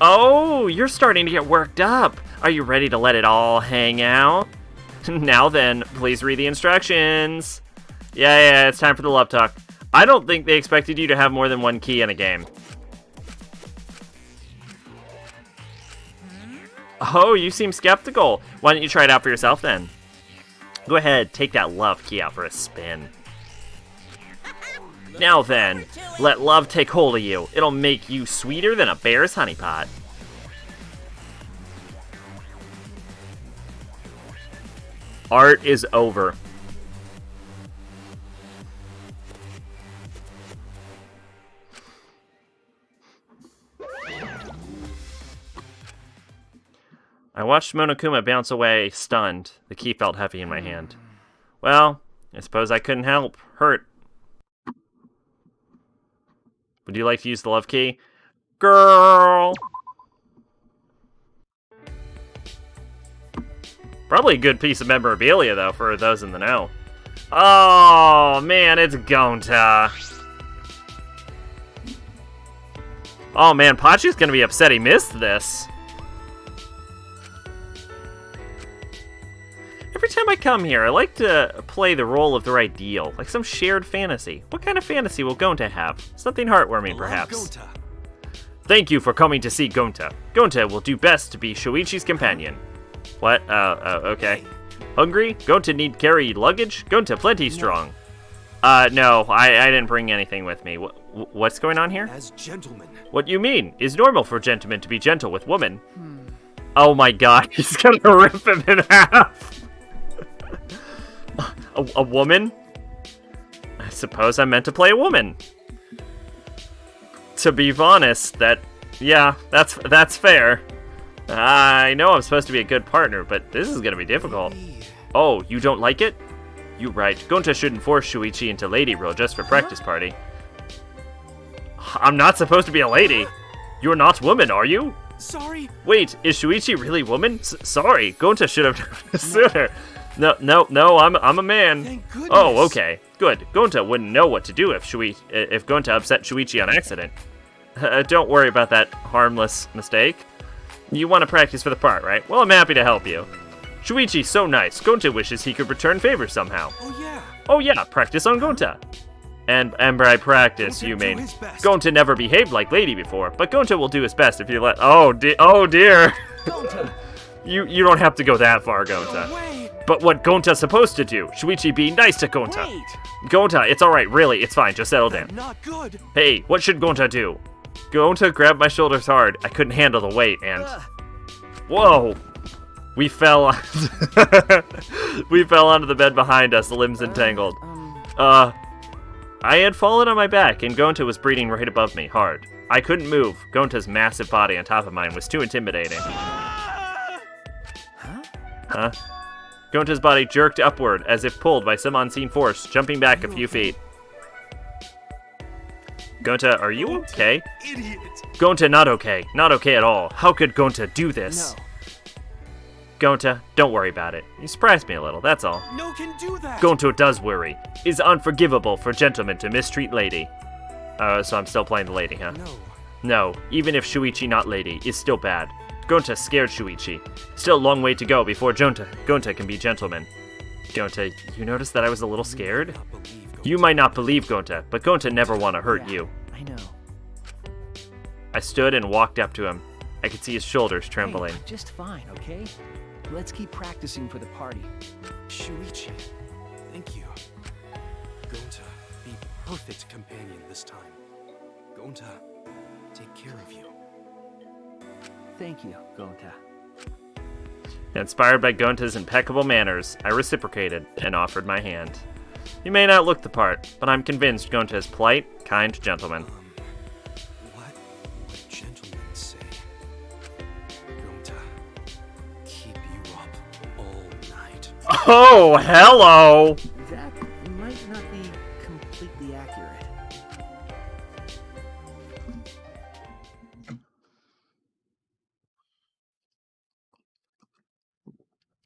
Oh, you're starting to get worked up. Are you ready to let it all hang out? Now then, please read the instructions. Yeah, it's time for the love talk. I don't think they expected you to have more than one key in a game. Oh, you seem skeptical. Why don't you try it out for yourself then? Go ahead, take that love key out for a spin. Now then, let love take hold of you. It'll make you sweeter than a bear's honey pot. Art is over. I watched Monokuma bounce away, stunned. The key felt heavy in my hand. Well, I suppose I couldn't help. Hurt. Would you like to use the love key? Girl! Probably a good piece of memorabilia, though, for those in the know. Oh, man, it's Gonta. Oh, man, Pachi's gonna be upset he missed this. Every time I come here, I like to play the role of their ideal, like some shared fantasy. What kind of fantasy will Gonta have? Something heartwarming, perhaps. Thank you for coming to see Gonta. Gonta will do best to be Shuichi's companion. What? Okay. Hungry? Gonta need carry luggage? Gonta plenty strong. No, I didn't bring anything with me. What's going on here? As gentlemen. What you mean? It's normal for gentlemen to be gentle with women. Oh my god, he's gonna rip him in half. A woman? I suppose I meant to play a woman. To be honest, that's fair. I know I'm supposed to be a good partner, but this is gonna be difficult. Oh, you don't like it? You right. Gonta shouldn't force Shuichi into lady role just for practice party. I'm not supposed to be a lady. You're not woman, are you? Sorry. Wait, is Shuichi really woman? Sorry, Gonta should have known sooner. No, I'm a man. Thank goodness. Oh, okay, good. Gonta wouldn't know what to do if Gonta upset Shuichi on accident. Don't worry about that harmless mistake. You want to practice for the part, right? Well, I'm happy to help you. Shuichi's so nice. Gonta wishes he could return favors somehow. Oh yeah, practice on Gonta. And by practice, you mean Gonta never behaved like lady before, but Gonta will do his best if you let. Oh dear. You don't have to go that far, Gonta. But what Gonta's supposed to do? Shuichi be nice to Gonta. Gonta, it's alright, really, it's fine, just settle down. Not good. Hey, what should Gonta do? Gonta grabbed my shoulders hard. I couldn't handle the weight, and... Whoa! We fell we fell onto the bed behind us, limbs entangled. I had fallen on my back, and Gonta was breathing right above me, hard. I couldn't move. Gonta's massive body on top of mine was too intimidating. Huh? Gonta's body jerked upward, as if pulled by some unseen force, jumping back a few feet. Gonta, are you okay? Idiot. Gonta, not okay. Not okay at all. How could Gonta do this? Gonta, don't worry about it. You surprised me a little, that's all. No can do that. Gonta does worry. It's unforgivable for gentlemen to mistreat lady. So I'm still playing the lady, huh? No. No, even if Shuichi not lady, is still bad. Gonta scared Shuichi. Still a long way to go before Gonta can be gentleman. Gonta, you noticed that I was a little scared? You might not believe Gonta, but Gonta never want to hurt you. I know. I stood and walked up to him. I could see his shoulders trembling. Hey, just fine, okay? Let's keep practicing for the party. Shuichi, thank you. Gonta, be perfect companion this time. Gonta, take care of you. Thank you, Gonta. Inspired by Gonta's impeccable manners, I reciprocated and offered my hand. He may not look the part, but I'm convinced Gonta is polite, kind gentleman. What would gentlemen say? Gonta, keep you up all night. Oh, hello! That might not be completely accurate.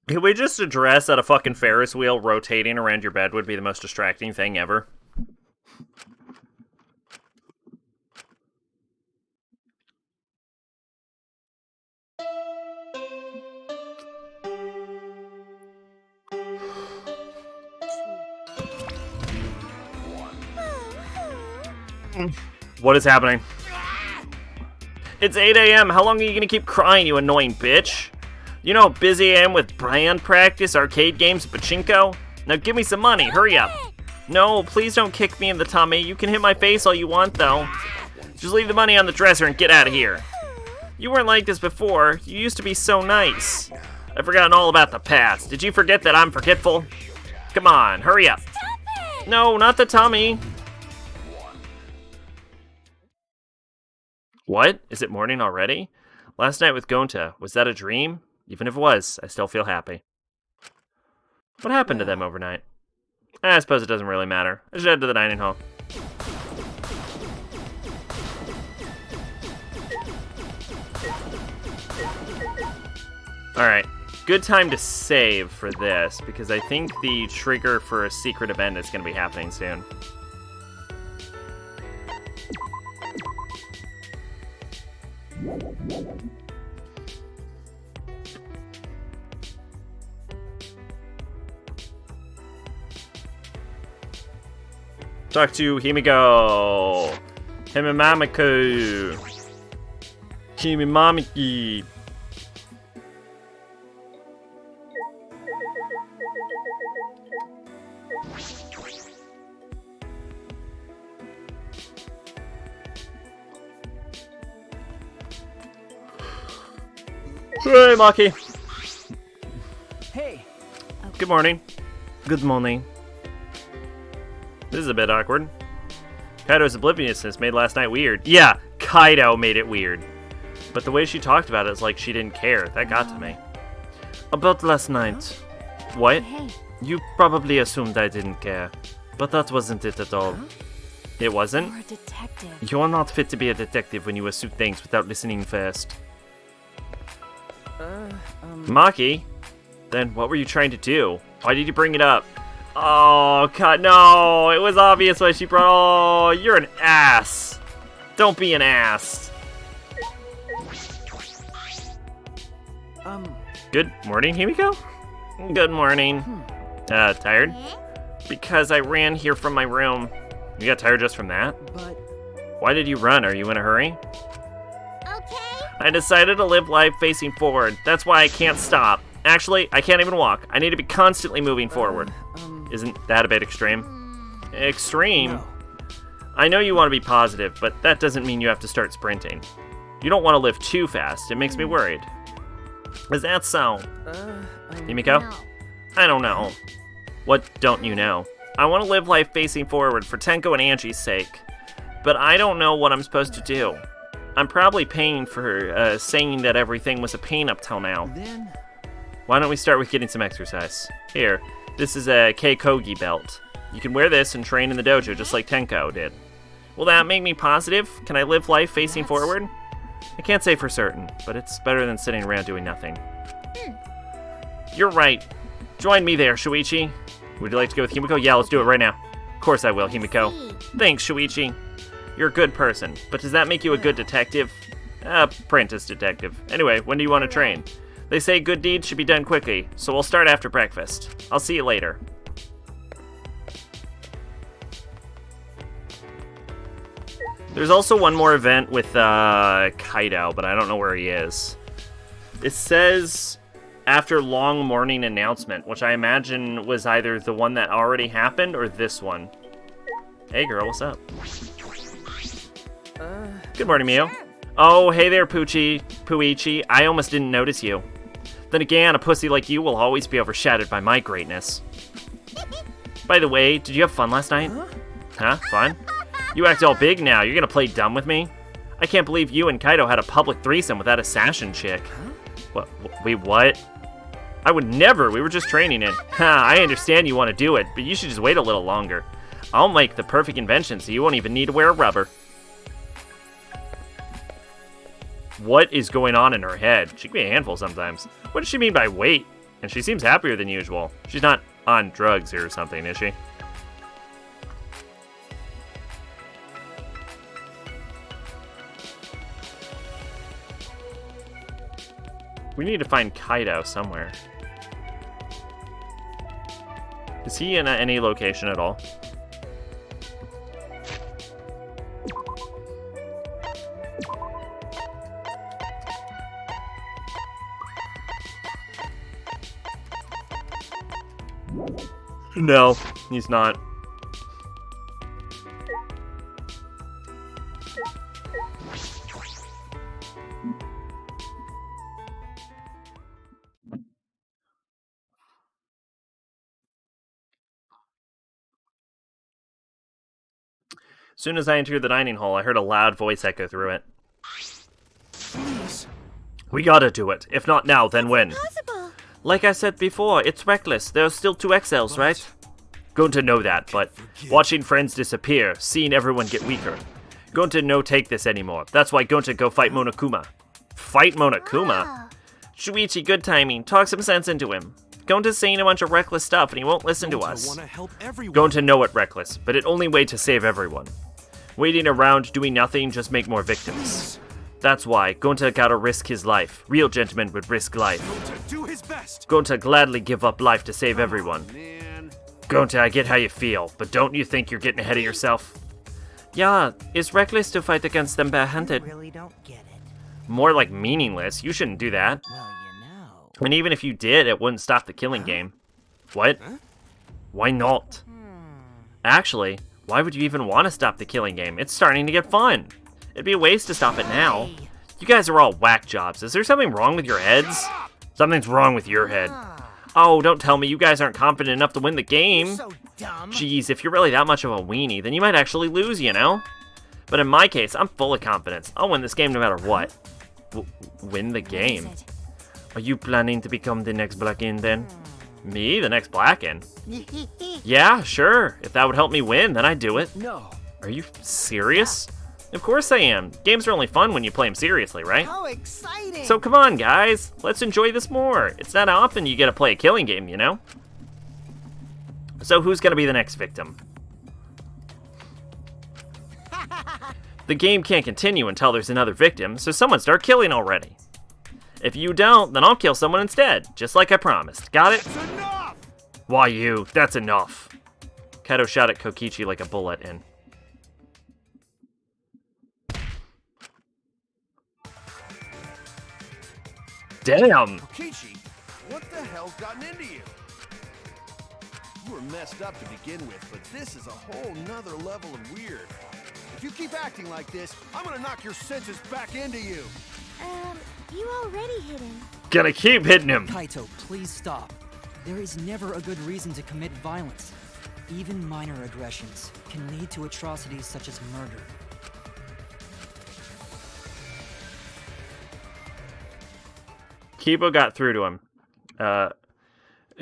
Can we just address that a fucking Ferris wheel rotating around your bed would be the most distracting thing ever? What is happening? It's 8 a.m. How long are you gonna keep crying, you annoying bitch? You know how busy I am with band practice, arcade games, pachinko? Now give me some money, hurry up. No, please don't kick me in the tummy. You can hit my face all you want, though. Just leave the money on the dresser and get out of here. You weren't like this before. You used to be so nice. I've forgotten all about the past. Did you forget that I'm forgetful? Come on, hurry up. No, not the tummy. What? Is it morning already? Last night with Gonta, was that a dream? Even if it was, I still feel happy. What happened to them overnight? I suppose it doesn't really matter. I should head to the dining hall. Alright, good time to save for this, because I think the trigger for a secret event is going to be happening soon. Talk to Himiko. Himimamiku. Himimamiki. Hey, Maki. Hey! Good morning. Good morning. This is a bit awkward. Kaido's obliviousness made last night weird. Yeah, Kaido made it weird. But the way she talked about it is like she didn't care. That got to me. About last night. What? Hey. You probably assumed I didn't care. But that wasn't it at all. It wasn't? You're a detective. You're not fit to be a detective when you assume things without listening first. Maki? Then what were you trying to do? Why did you bring it up? Oh, God, no! It was obvious why she brought. Oh, you're an ass. Don't be an ass. Good morning, Himiko? Good morning. Tired? Because I ran here from my room. You got tired just from that? But Why did you run? Are you in a hurry? Okay. I decided to live life facing forward. That's why I can't stop. Actually, I can't even walk. I need to be constantly moving forward. Isn't that a bit extreme? Extreme? no. I know you want to be positive, but that doesn't mean you have to start sprinting. You don't want to live too fast. It makes me worried. Is that so? Himiko? No. I don't know. What don't you know? I want to live life facing forward for Tenko and Angie's sake. But I don't know what I'm supposed to do. I'm probably paying for saying that everything was a pain up till now. Then Why don't we start with getting some exercise? Here, this is a Keikogi belt. You can wear this and train in the dojo just like Tenko did. Will that make me positive? Can I live life facing forward? I can't say for certain, but it's better than sitting around doing nothing. You're right. Join me there, Shuichi. Would you like to go with Himiko? Yeah, let's do it right now. Of course I will, Himiko. Thanks, Shuichi. You're a good person, but does that make you a good detective? Apprentice detective. Anyway, when do you want to train? They say good deeds should be done quickly, so we'll start after breakfast. I'll see you later. There's also one more event with Kaido, but I don't know where he is. It says after long morning announcement, which I imagine was either the one that already happened or this one. Hey girl, what's up? Good morning, Mio. Oh, hey there, Puichi. I almost didn't notice you. Then again, a pussy like you will always be overshadowed by my greatness. By the way, did you have fun last night? Huh? Fun? You act all big now. You're gonna play dumb with me? I can't believe you and Kaido had a public threesome with that assassin chick. What? Wait, what? I would never. We were just training it. I understand you want to do it, but you should just wait a little longer. I'll make the perfect invention so you won't even need to wear a rubber. What is going on in her head? She can be a handful sometimes. What does she mean by wait? And she seems happier than usual. She's not on drugs here or something, is she? We need to find Kaido somewhere. Is he in any location at all? No, he's not. As soon as I entered the dining hall, I heard a loud voice echo through it. Please. We gotta do it. If not now, then when? Possible. Like I said before, it's reckless. There are still 2 XLs, right? Going to know that, but watching friends disappear, seeing everyone get weaker. Going to no take this anymore. That's why going to go fight Monokuma. Fight Monokuma? Wow. Shuichi, good timing. Talk some sense into him. Going to saying a bunch of reckless stuff and he won't listen to us. Want to help everyone. Going to know it reckless, but it only way to save everyone. Waiting around doing nothing just make more victims. That's why Gonta gotta risk his life. Real gentlemen would risk life. Gonta, do his best. Gonta gladly give up life to save everyone. Man. Gonta, I get how you feel, but don't you think you're getting ahead of yourself? Yeah, it's reckless to fight against them barehanded. Really don't get it. More like meaningless. You shouldn't do that. Well, you know. And even if you did, it wouldn't stop the killing game. What? Why not? Actually, why would you even want to stop the killing game? It's starting to get fun. It'd be a waste to stop it now. You guys are all whack jobs. Is there something wrong with your heads? Something's wrong with your head. Oh, don't tell me you guys aren't confident enough to win the game. So dumb. Jeez, if you're really that much of a weenie, then you might actually lose, you know? But in my case, I'm full of confidence. I'll win this game no matter what. Win the game? What is it? Are you planning to become the next Blackin then? Me? The next Blackin? Yeah, sure. If that would help me win, then I'd do it. No. Are you serious? Of course I am. Games are only fun when you play them seriously, right? How exciting! So come on, guys. Let's enjoy this more. It's not often you get to play a killing game, you know? So who's gonna be the next victim? The game can't continue until there's another victim, so someone start killing already. If you don't, then I'll kill someone instead, just like I promised. Got it? That's enough! Why you? That's enough. Kaido shot at Kokichi like a bullet and... Damn! Kokichi, what the hell's gotten into you? You were messed up to begin with, but this is a whole nother level of weird. If you keep acting like this, I'm gonna knock your senses back into you. You already hit him. Gonna keep hitting him. Kaito, please stop. There is never a good reason to commit violence. Even minor aggressions can lead to atrocities such as murder. Kibo got through to him.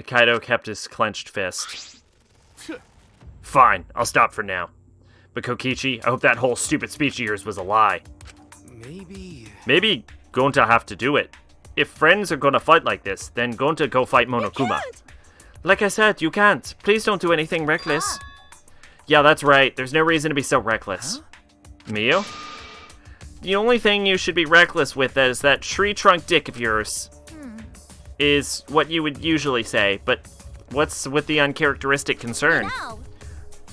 Kaido kept his clenched fist. Fine, I'll stop for now. But Kokichi, I hope that whole stupid speech of yours was a lie. Maybe. Maybe Gonta have to do it. If friends are gonna fight like this, then Gonta go fight Monokuma. Like I said, you can't. Please don't do anything reckless. Yeah, that's right. There's no reason to be so reckless. Mio? The only thing you should be reckless with is that tree trunk dick of yours. Is what you would usually say, but what's with the uncharacteristic concern? No.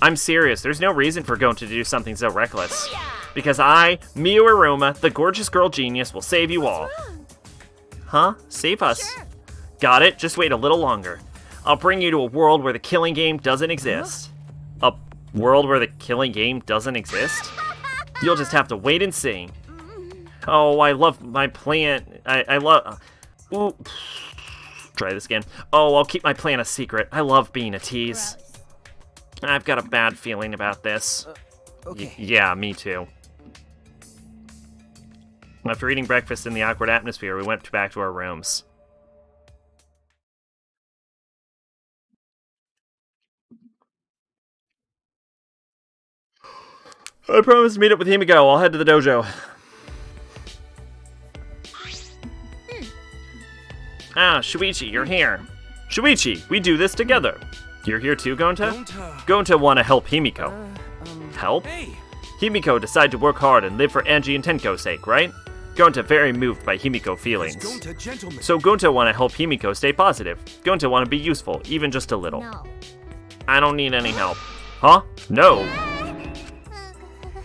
I'm serious. There's no reason for Gonta to do something so reckless. Because I, Mio Aruma, the gorgeous girl genius, will save you all. Huh? Save us? Sure. Got it. Just wait a little longer. I'll bring you to a world where the killing game doesn't exist. A world where the killing game doesn't exist? You'll just have to wait and see. Oh, I love my plan. I love... Ooh. Try this again. Oh, I'll keep my plan a secret. I love being a tease. Gross. I've got a bad feeling about this. Okay. Yeah, me too. After eating breakfast in the awkward atmosphere, we went back to our rooms. I promised to meet up with Himiko. I'll head to the dojo. Ah, Shuichi, you're here. Shuichi, we do this together. You're here too, Gonta? Gonta want to help Himiko. Help? Hey! Himiko decided to work hard and live for Angie and Tenko's sake, right? Gonta very moved by Himiko feelings. Gonta, gentlemen. So Gonta want to help Himiko stay positive. Gonta want to be useful, even just a little. No. I don't need any help. Huh? No.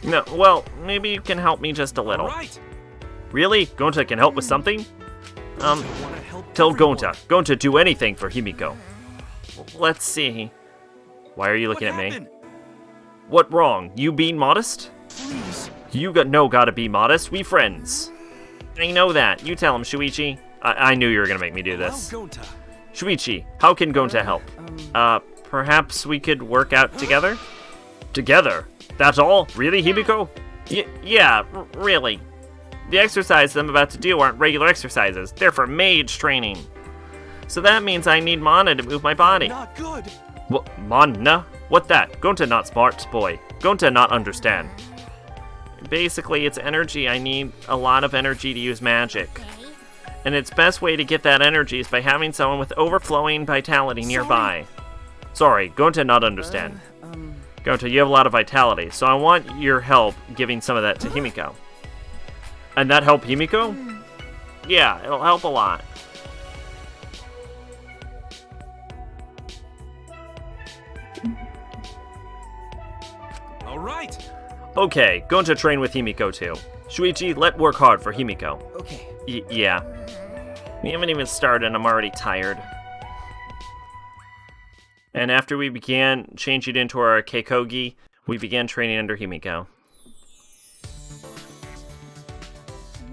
No, well, maybe you can help me just a little. Right. Really? Gonta can help with something? Wanna help Tell everyone. Gonta. Gonta do anything for Himiko. Let's see. Why are you looking What at me? happened? What wrong? You being modest? Please. You gotta be modest. We friends. I know that. You tell him, Shuichi. I knew you were gonna make me do this. Allow Gonta. Shuichi, how can Gonta help? Perhaps we could work out together? Together? That's all? Really, Himiko? Yeah, really. The exercises I'm about to do aren't regular exercises. They're for mage training. So that means I need mana to move my body. Not good. What, mana? What that? Gonta not smart, boy. Gonta not understand. Basically, it's energy. I need a lot of energy to use magic. Okay. And its best way to get that energy is by having someone with overflowing vitality nearby. Sorry, Gonta not understand. Gonta, you have a lot of vitality, so I want your help giving some of that to Himiko. And that help Himiko? Yeah, it'll help a lot. All right. Okay, Gonta train with Himiko too. Shuichi, let work hard for Himiko. Okay. Yeah. We haven't even started and I'm already tired. And after we began changing into our Keikogi, we began training under Himiko.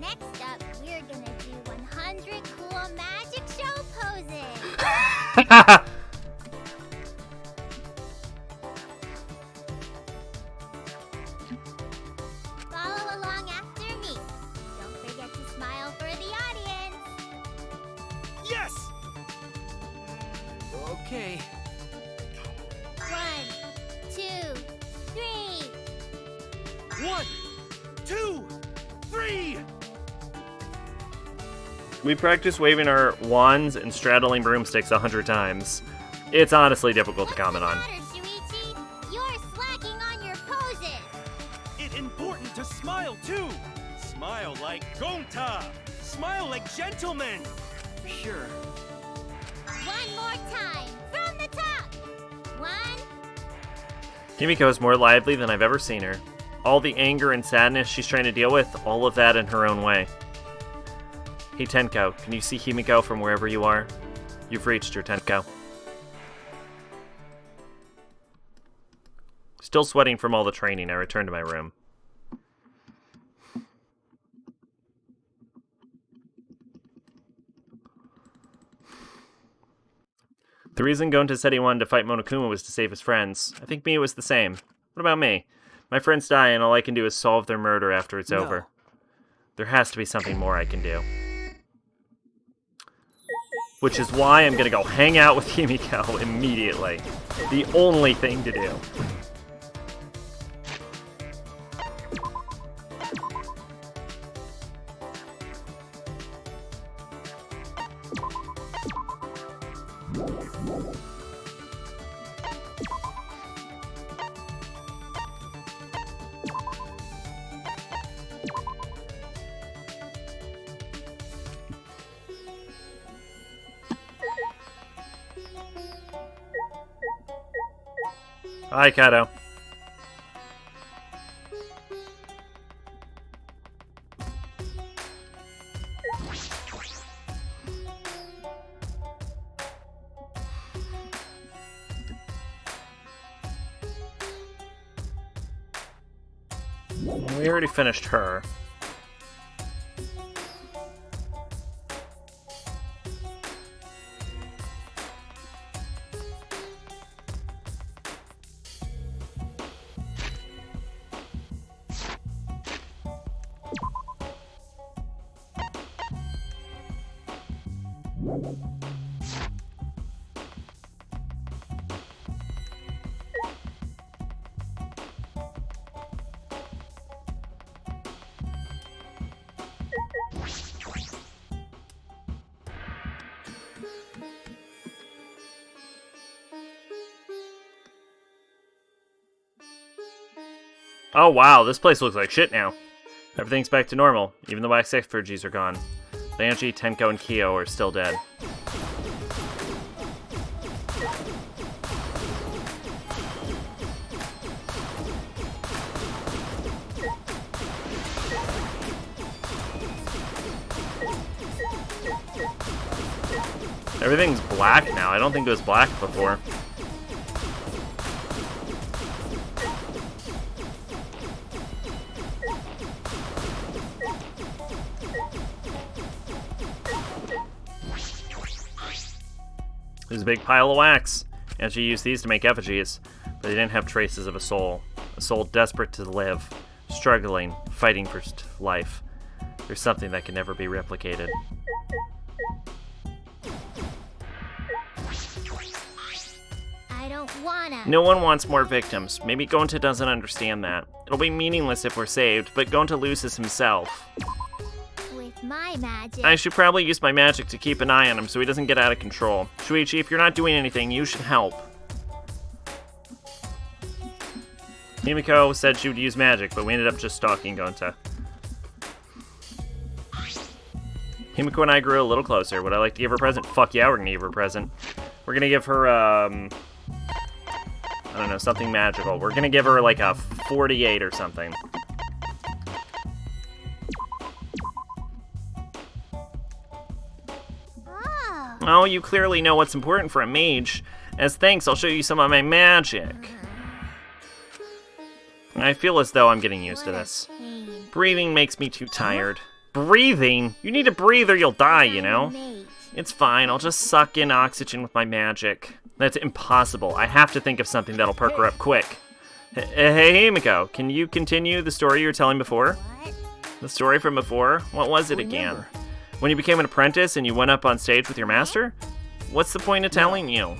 Next up, we're gonna do 100 cool magic show poses. Follow along after me. Don't forget to smile for the audience. Yes. Okay. 1, 2, 3. 1, 2, 3. We practiced waving our wands and straddling broomsticks 100 times. It's honestly difficult to comment on. What's the matter, Shuichi? You're slacking on your poses. It's important to smile too. Smile like Gonta. Smile like gentlemen. Sure. One more time, from the top. 1, Himiko is more lively than I've ever seen her. All the anger and sadness she's trying to deal with, all of that in her own way. Hey Tenko, can you see Himiko from wherever you are? You've reached her, Tenko. Still sweating from all the training, I returned to my room. The reason Gonta said he wanted to fight Monokuma was to save his friends. I think Mia was the same. What about me? My friends die and all I can do is solve their murder after it's over. There has to be something more I can do. Which is why I'm gonna go hang out with Himiko immediately. The only thing to do. Hi, Kato. We already finished her. Oh wow, this place looks like shit now. Everything's back to normal, even the wax effigies are gone. Banshee, Tenko, and Kyo are still dead. Everything's black now. I don't think it was black before. There's a big pile of wax, and she used these to make effigies, but they didn't have traces of a soul desperate to live, struggling, fighting for life. There's something that can never be replicated. I don't wanna. No one wants more victims. Maybe Gonta doesn't understand that. It'll be meaningless if we're saved, but Gonta loses himself. With my magic. I should probably use my magic to keep an eye on him so he doesn't get out of control. Shuichi, if you're not doing anything, you should help. Himiko said she would use magic, but we ended up just stalking Gonta. Himiko and I grew a little closer. Would I like to give her a present? Fuck yeah, we're gonna give her a present. We're gonna give her, I don't know, something magical. We're gonna give her like a 48 or something. Oh, you clearly know what's important for a mage. As thanks, I'll show you some of my magic. I feel as though I'm getting used to this. Breathing makes me too tired. Breathing? You need to breathe or you'll die, you know? It's fine, I'll just suck in oxygen with my magic. That's impossible. I have to think of something that'll perk her up quick. Hey, Himiko, can you continue the story you were telling before? What? The story from before? What was it again? When you became an apprentice and you went up on stage with your master? What's the point of telling you?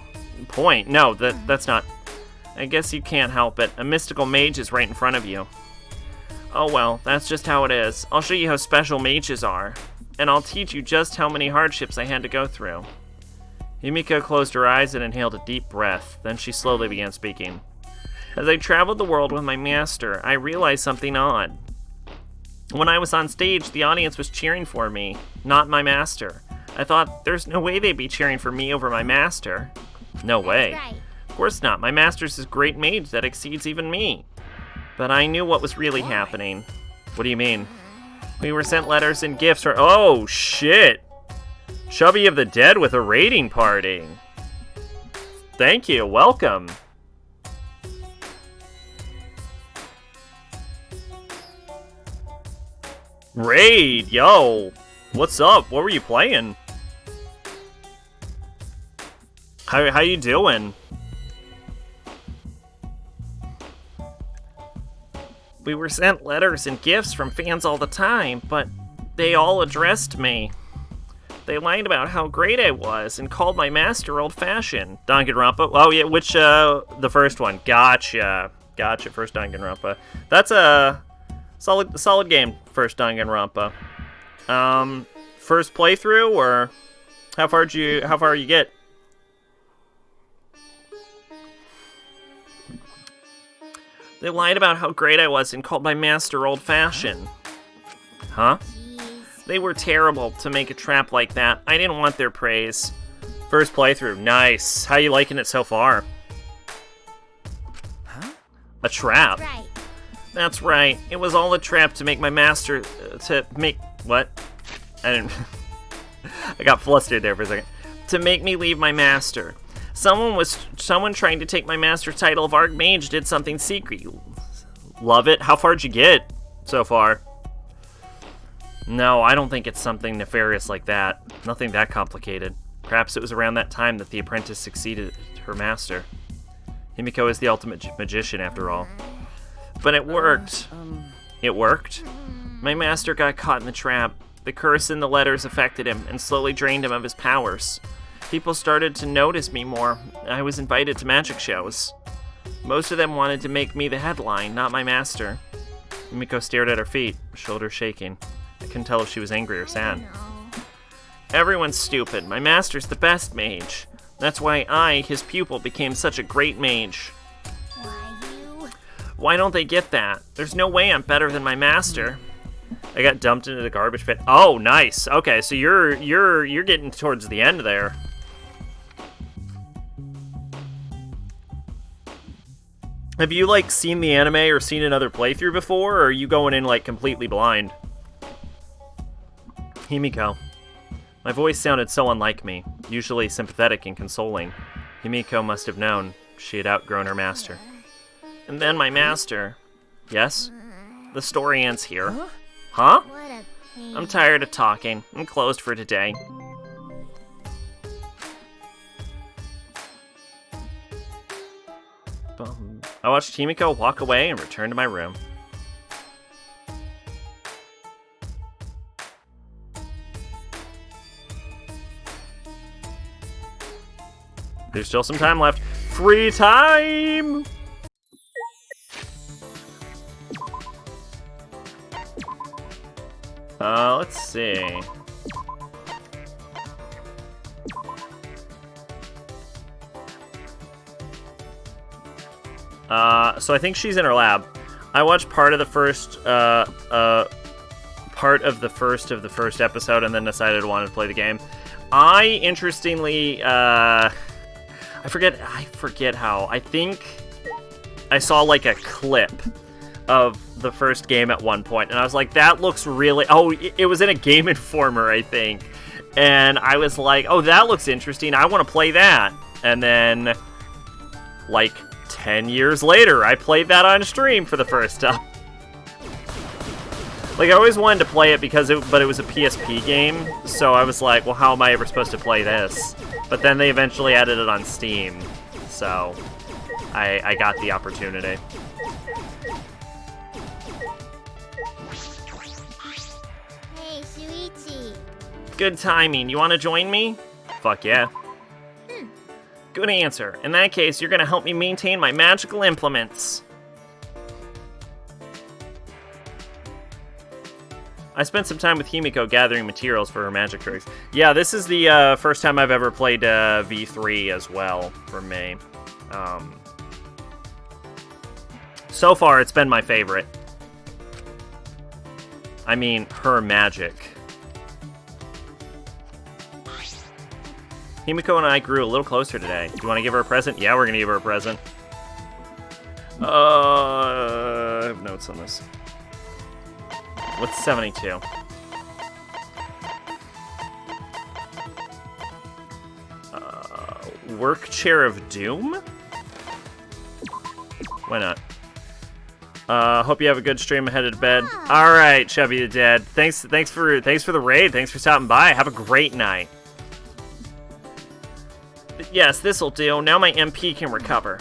Point? No, that's not... I guess you can't help it. A mystical mage is right in front of you. Oh well, that's just how it is. I'll show you how special mages are. And I'll teach you just how many hardships I had to go through. Himiko closed her eyes and inhaled a deep breath. Then she slowly began speaking. As I traveled the world with my master, I realized something odd. When I was on stage, the audience was cheering for me, not my master. I thought, there's no way they'd be cheering for me over my master. No way. Right. Of course not. My master's this great mage that exceeds even me. But I knew what was really happening. What do you mean? We were sent letters and gifts for— Oh, shit! Chubby of the Dead with a raiding party. Thank you. Welcome. Raid, yo. What's up? What were you playing? How you doing? We were sent letters and gifts from fans all the time, but they all addressed me. They lied about how great I was and called my master old-fashioned. Danganronpa? Oh yeah, which, the first one. Gotcha. Gotcha, first Danganronpa. That's a solid game, first Danganronpa. First playthrough, or how far you get? They lied about how great I was and called my master old-fashioned. Huh? Jeez. They were terrible to make a trap like that. I didn't want their praise. First playthrough, nice. How you liking it so far? A trap? Right. That's right. It was all a trap to make my master... what? I didn't... I got flustered there for a second. To make me leave my master. Someone trying to take my master's title of Archmage did something secret. Love it. How far'd you get so far? No, I don't think it's something nefarious like that. Nothing that complicated. Perhaps it was around that time that the apprentice succeeded her master. Himiko is the ultimate magician, after all. But it worked. It worked? My master got caught in the trap. The curse in the letters affected him and slowly drained him of his powers. People started to notice me more. I was invited to magic shows. Most of them wanted to make me the headline, not my master. Himiko stared at her feet, shoulders shaking. I couldn't tell if she was angry or sad. Everyone's stupid. My master's the best mage. That's why I, his pupil, became such a great mage. Why don't they get that? There's no way I'm better than my master. I got dumped into the garbage pit. Oh, nice. Okay, so you're getting towards the end there. Have you, like, seen the anime or seen another playthrough before, or are you going in, like, completely blind? Himiko. My voice sounded so unlike me, usually sympathetic and consoling. Himiko must have known she had outgrown her master. And then my master... Yes? The story ends here. Huh? What a pain. I'm tired of talking. I'm closed for today. I watched Himiko walk away and return to my room. There's still some time left. Free time! Let's see. So I think she's in her lab. I watched part of the first episode and then decided I wanted to play the game. I interestingly, I forget how. I think I saw like a clip of the first game at one point, and I was like, that looks really... Oh, it was in a Game Informer, I think. And I was like, oh, that looks interesting. I want to play that. And then, like, 10 years later, I played that on stream for the first time. Like, I always wanted to play it but it was a PSP game, so I was like, well, how am I ever supposed to play this? But then they eventually added it on Steam, so I got the opportunity. Hey, Shuichi. Good timing. You want to join me? Fuck yeah. Good answer. In that case, you're gonna help me maintain my magical implements. I spent some time with Himiko gathering materials for her magic tricks. Yeah, this is the first time I've ever played V3 as well, for me. So far, it's been my favorite. I mean, her magic. Himiko and I grew a little closer today. Do you want to give her a present? Yeah, we're going to give her a present. I have notes on this. What's 72? Work Chair of Doom? Why not? Hope you have a good stream ahead of bed. All right, Chubby the Dead. Thanks for the raid. Thanks for stopping by. Have a great night. Yes, this'll do. Now my MP can recover.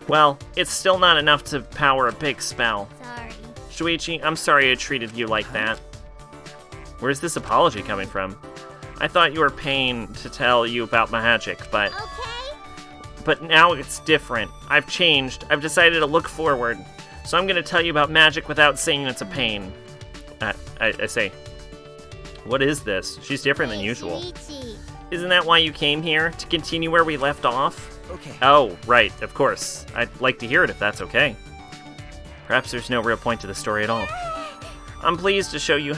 Well, it's still not enough to power a big spell. Sorry. Shuichi, I'm sorry I treated you like that. Where's this apology coming from? I thought you were paying to tell you about my magic, but... Okay. But now it's different. I've changed. I've decided to look forward. So I'm gonna tell you about magic without saying it's a pain. I say, what is this? She's different than usual. Shuichi. Isn't that why you came here? To continue where we left off? Okay. Oh, right, of course. I'd like to hear it if that's okay. Perhaps there's no real point to the story at all. I'm pleased to show you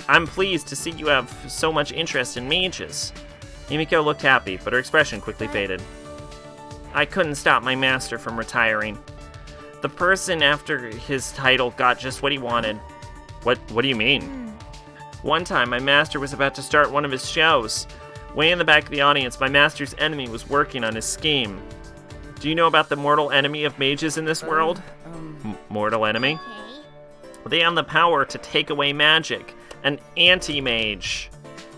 I'm pleased to see you have so much interest in mages. Himiko looked happy, but her expression quickly faded. I couldn't stop my master from retiring. The person after his title got just what he wanted. What do you mean? One time, my master was about to start one of his shows. Way in the back of the audience, my master's enemy was working on his scheme. Do you know about the mortal enemy of mages in this world? Mortal enemy? Okay. They have the power to take away magic. An anti-mage.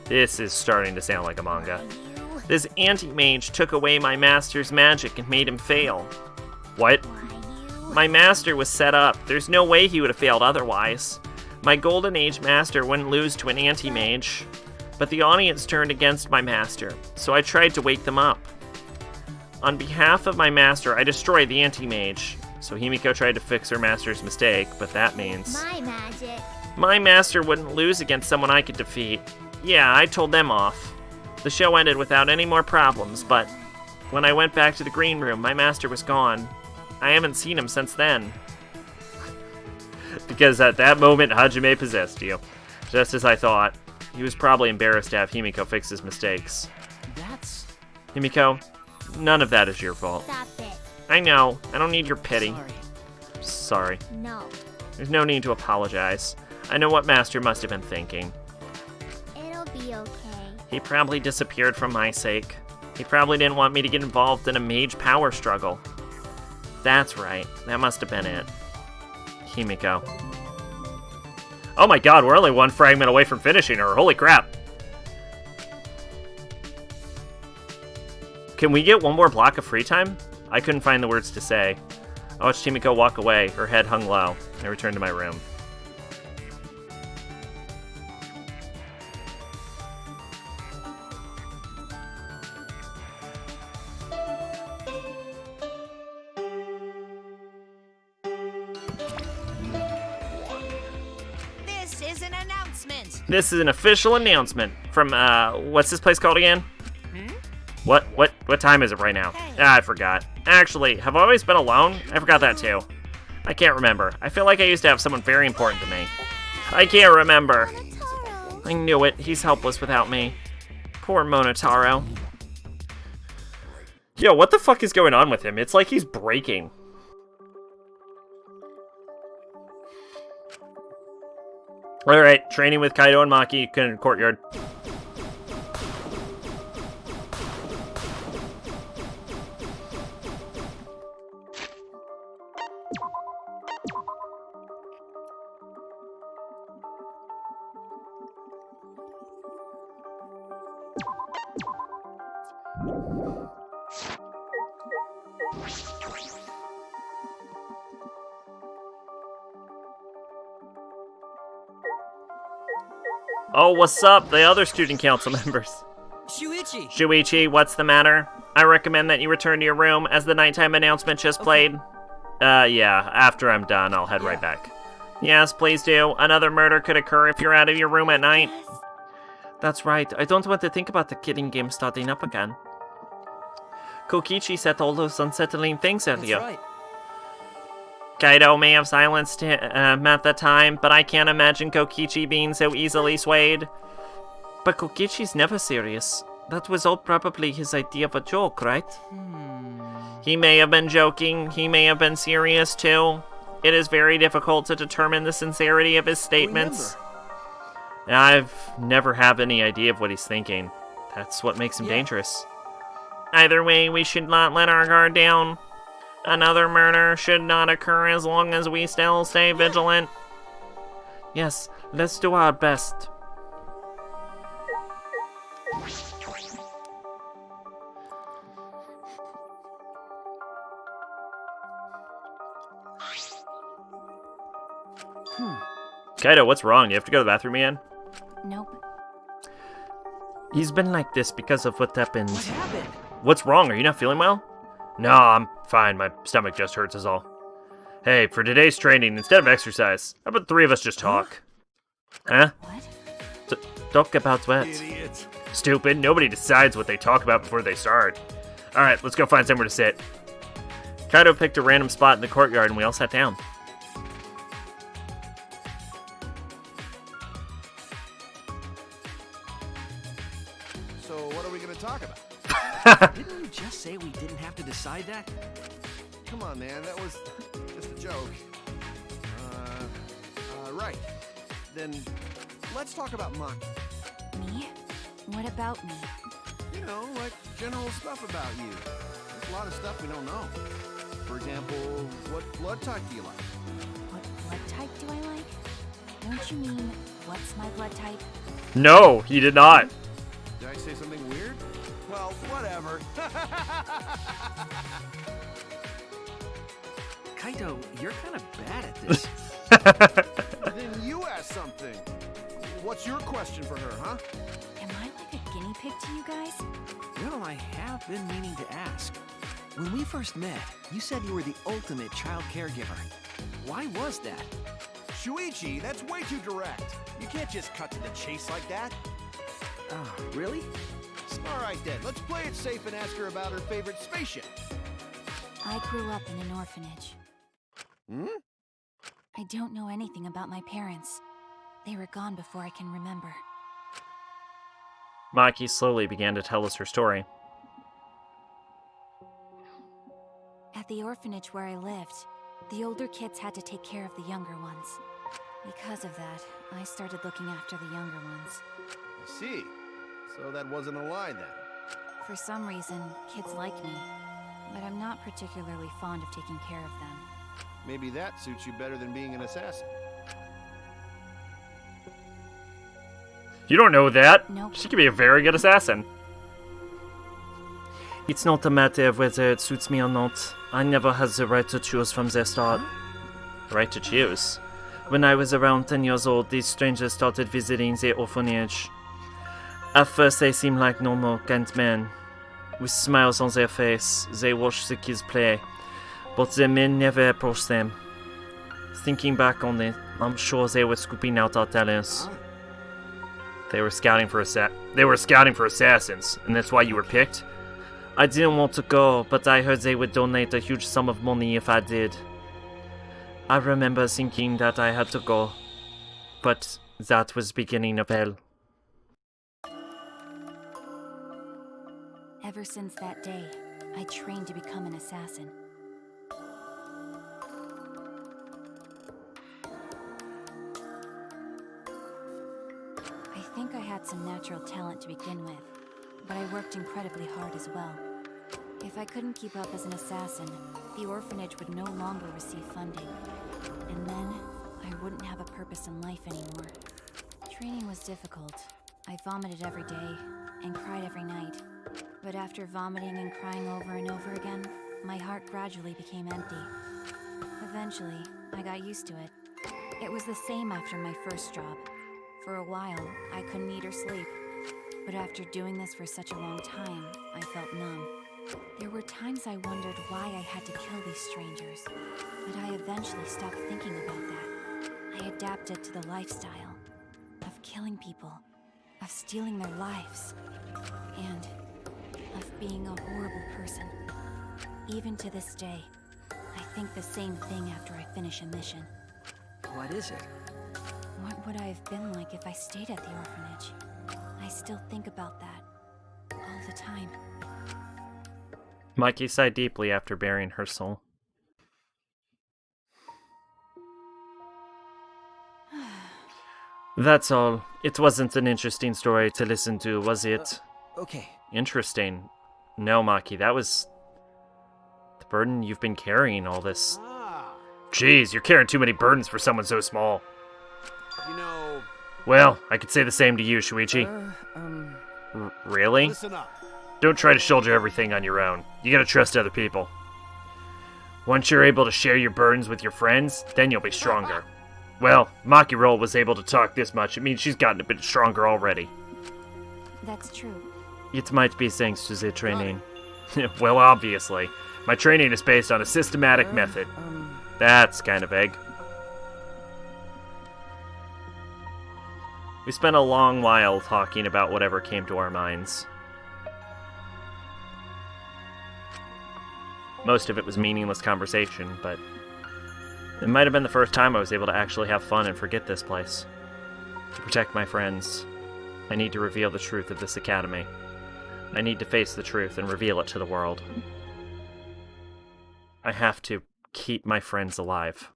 This is starting to sound like a manga. You. This anti-mage took away my master's magic and made him fail. What? Why you? My master was set up. There's no way he would have failed otherwise. My Golden Age master wouldn't lose to an anti-mage. But the audience turned against my master, so I tried to wake them up. On behalf of my master, I destroyed the anti-mage. So Himiko tried to fix her master's mistake, but that means... My magic. My master wouldn't lose against someone I could defeat. Yeah, I told them off. The show ended without any more problems, but when I went back to the green room, my master was gone. I haven't seen him since then. Because at that moment, Hajime possessed you. Just as I thought. He was probably embarrassed to have Himiko fix his mistakes. That's... Himiko, none of that is your fault. Stop it. I know, I don't need your pity. Sorry. Sorry. No. There's no need to apologize. I know what Master must have been thinking. It'll be okay. He probably disappeared for my sake. He probably didn't want me to get involved in a mage power struggle. That's right, that must have been it. Himiko. Oh my god, we're only one fragment away from finishing her. Holy crap. Can we get one more block of free time? I couldn't find the words to say. I watched Himiko walk away, her head hung low. I returned to my room. This is an announcement. This is an official announcement from, what's this place called again? What time is it right now? Hey. I forgot. Actually, have I always been alone? I forgot that too. I can't remember. I feel like I used to have someone very important to me. I can't remember. Monotaro. I knew it. He's helpless without me. Poor Monotaro. Yo, what the fuck is going on with him? It's like he's breaking. Alright, training with Kaido and Maki in the courtyard. Oh, what's up, the other student council members? Shuichi! Shuichi, what's the matter? I recommend that you return to your room as the nighttime announcement just played. Yeah, after I'm done, I'll head right back. Yes, please do. Another murder could occur if you're out of your room at night. That's right. I don't want to think about the kidding game starting up again. Kokichi said all those unsettling things That's earlier. right. Kaido may have silenced him at the time, but I can't imagine Kokichi being so easily swayed. But Kokichi's never serious. That was all probably his idea of a joke, right? He may have been joking, he may have been serious too. It is very difficult to determine the sincerity of his statements. I've never have any idea of what he's thinking. That's what makes him dangerous. Either way, we should not let our guard down. Another murder should not occur as long as we still stay vigilant. Yes, let's do our best. Kaido, what's wrong? You have to go to the bathroom again? Nope. He's been like this because of what happened. What happened? What's wrong? Are you not feeling well? No, I'm fine. My stomach just hurts is all. Hey, for today's training, instead of exercise, how about the three of us just talk? Huh? What? Talk about what? Idiot. Stupid. Nobody decides what they talk about before they start. Alright, let's go find somewhere to sit. Kaido picked a random spot in the courtyard and we all sat down. So what are we gonna talk about? Didn't you just say we didn't have to decide that? Come on, man, that was just a joke. Right. Then, let's talk about Maki. Me? What about me? You know, like general stuff about you. There's a lot of stuff we don't know. For example, what blood type do you like? What blood type do I like? Don't you mean, what's my blood type? No, he did not. Did I say something weird? Well, whatever. Kaito, you're kind of bad at this. Then you ask something. What's your question for her, huh? Am I like a guinea pig to you guys? Well, I have been meaning to ask. When we first met, you said you were the ultimate child caregiver. Why was that? Shuichi, that's way too direct. You can't just cut to the chase like that. Ah, really? All right then, let's play it safe and ask her about her favorite spaceship. I grew up in an orphanage. Hmm? I don't know anything about my parents. They were gone before I can remember. Maki slowly began to tell us her story. At the orphanage where I lived, the older kids had to take care of the younger ones. Because of that, I started looking after the younger ones. I see. So that wasn't a lie then. For some reason, kids like me, but I'm not particularly fond of taking care of them. Maybe that suits you better than being an assassin. You don't know that. Nope. She could be a very good assassin. It's not a matter of whether it suits me or not. I never had the right to choose from the start. Right to choose? When I was around 10 years old, these strangers started visiting the orphanage. At first they seemed like normal, kind men. With smiles on their face, they watched the kids play. But the men never approached them. Thinking back on it, I'm sure they were scooping out our talents. They were scouting for assassins, and that's why you were picked? I didn't want to go, but I heard they would donate a huge sum of money if I did. I remember thinking that I had to go, but that was the beginning of hell. Ever since that day, I trained to become an assassin. I think I had some natural talent to begin with, but I worked incredibly hard as well. If I couldn't keep up as an assassin, the orphanage would no longer receive funding. And then, I wouldn't have a purpose in life anymore. Training was difficult. I vomited every day, and cried every night. But after vomiting and crying over and over again, my heart gradually became empty. Eventually, I got used to it. It was the same after my first job. For a while, I couldn't eat or sleep. But after doing this for such a long time, I felt numb. There were times I wondered why I had to kill these strangers, but I eventually stopped thinking about that. I adapted to the lifestyle of killing people, of stealing their lives, and of being a horrible person. Even to this day, I think the same thing after I finish a mission. What is it? What would I have been like if I stayed at the orphanage? I still think about that all the time. Maki sighed deeply after burying her soul. That's all. It wasn't an interesting story to listen to, was it? Okay. Interesting. No, Maki, that was the burden you've been carrying all this. Jeez, you're carrying too many burdens for someone so small. You know... Well, I could say the same to you, Shuichi. Really? Listen up. Don't try to shoulder everything on your own. You gotta trust other people. Once you're able to share your burdens with your friends, then you'll be stronger. Well, Makiro was able to talk this much. It means she's gotten a bit stronger already. That's true. It might be thanks to the training. Well, obviously. My training is based on a systematic method. That's kind of vague. We spent a long while talking about whatever came to our minds. Most of it was meaningless conversation, but it might have been the first time I was able to actually have fun and forget this place. To protect my friends, I need to reveal the truth of this academy. I need to face the truth and reveal it to the world. I have to keep my friends alive.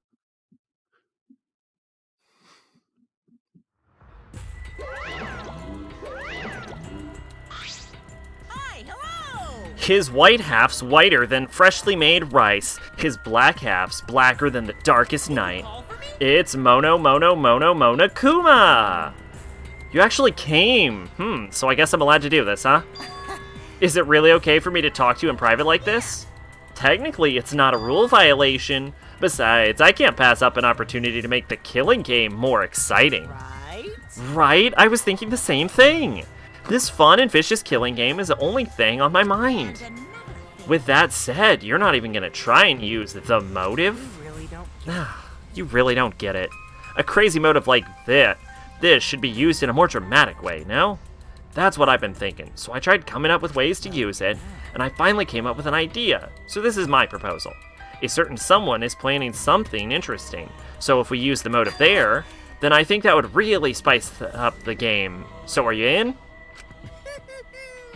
Hi, hello! His white half's whiter than freshly made rice. His black half's blacker than the darkest night. It's Mono Monokuma! You actually came. So I guess I'm allowed to do this, huh? Is it really okay for me to talk to you in private like this? Technically, it's not a rule violation. Besides, I can't pass up an opportunity to make the killing game more exciting. Right? Right? I was thinking the same thing. This fun and vicious killing game is the only thing on my mind. And another thing. With that said, you're not even gonna try and use the motive? You really don't get You really don't get it. A crazy motive like this should be used in a more dramatic way, no? That's what I've been thinking, so I tried coming up with ways to use it, and I finally came up with an idea. So this is my proposal. A certain someone is planning something interesting, so if we use the motive there, then I think that would really spice up the game. So are you in?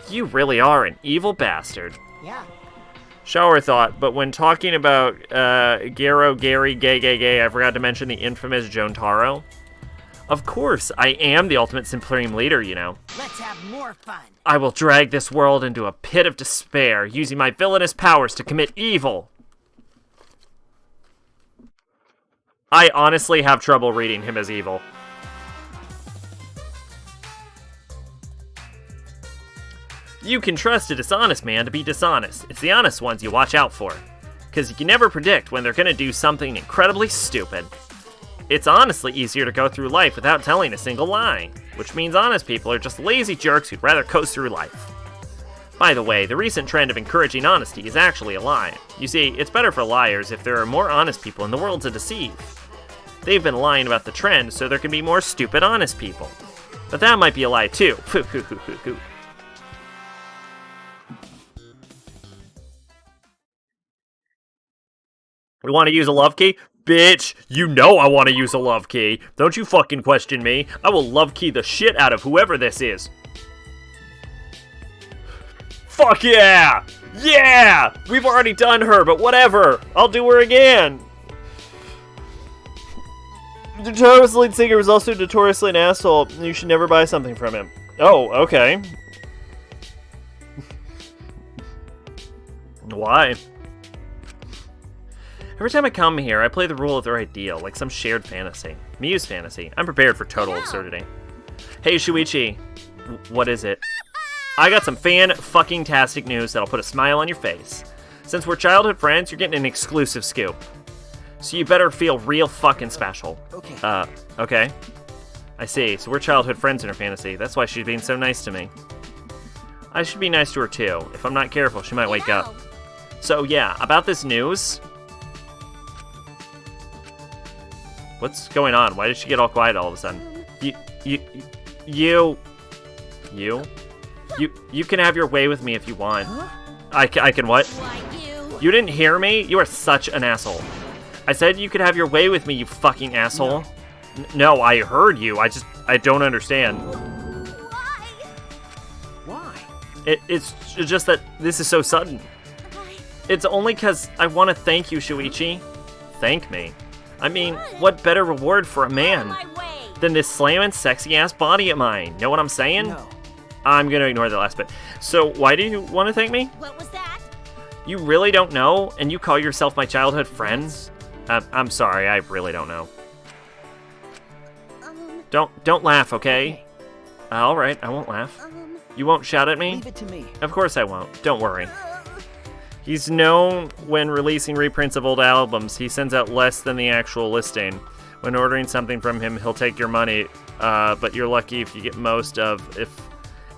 You really are an evil bastard. Yeah. Shower thought, but when talking about Gary, gay, I forgot to mention the infamous Jotaro. Of course, I am the ultimate Supreme Leader, you know. Let's have more fun. I will drag this world into a pit of despair, using my villainous powers to commit evil. I honestly have trouble reading him as evil. You can trust a dishonest man to be dishonest. It's the honest ones you watch out for. Because you can never predict when they're going to do something incredibly stupid. It's honestly easier to go through life without telling a single lie, which means honest people are just lazy jerks who'd rather coast through life. By the way, the recent trend of encouraging honesty is actually a lie. You see, it's better for liars if there are more honest people in the world to deceive. They've been lying about the trend so there can be more stupid honest people. But that might be a lie too. We want to use a love key? Bitch, you know I want to use a love key. Don't you fucking question me. I will love key the shit out of whoever this is. Fuck yeah! Yeah! We've already done her, but whatever. I'll do her again. Jotaro, lead singer, was also notoriously an asshole. You should never buy something from him. Oh, okay. Why? Every time I come here, I play the role of their ideal, like some shared fantasy. Muse fantasy. I'm prepared for total absurdity. Hey, Shuichi. What is it? I got some fan-fucking-tastic news that'll put a smile on your face. Since we're childhood friends, you're getting an exclusive scoop. So you better feel real fucking special. Okay. Okay. I see. So we're childhood friends in her fantasy. That's why she's being so nice to me. I should be nice to her too. If I'm not careful, she might wake up. So yeah, about this news... What's going on? Why did she get all quiet all of a sudden? You can have your way with me if you want. Huh? I can what? You didn't hear me? You are such an asshole. I said you could have your way with me, you fucking asshole. No, I heard you. I don't understand. Why? It's just that this is so sudden. It's only because I want to thank you, Shuichi. Thank me. I mean, what better reward for a man than this slamming sexy-ass body of mine? Know what I'm saying? No. I'm gonna ignore the last bit. So, why do you want to thank me? What was that? You really don't know, and you call yourself my childhood friend? I'm sorry, I really don't know. Don't laugh, okay? All right, I won't laugh. You won't shout at me? Leave it to me. Of course I won't. Don't worry. He's known when releasing reprints of old albums, he sends out less than the actual listing. When ordering something from him, he'll take your money, but you're lucky if you get most of, if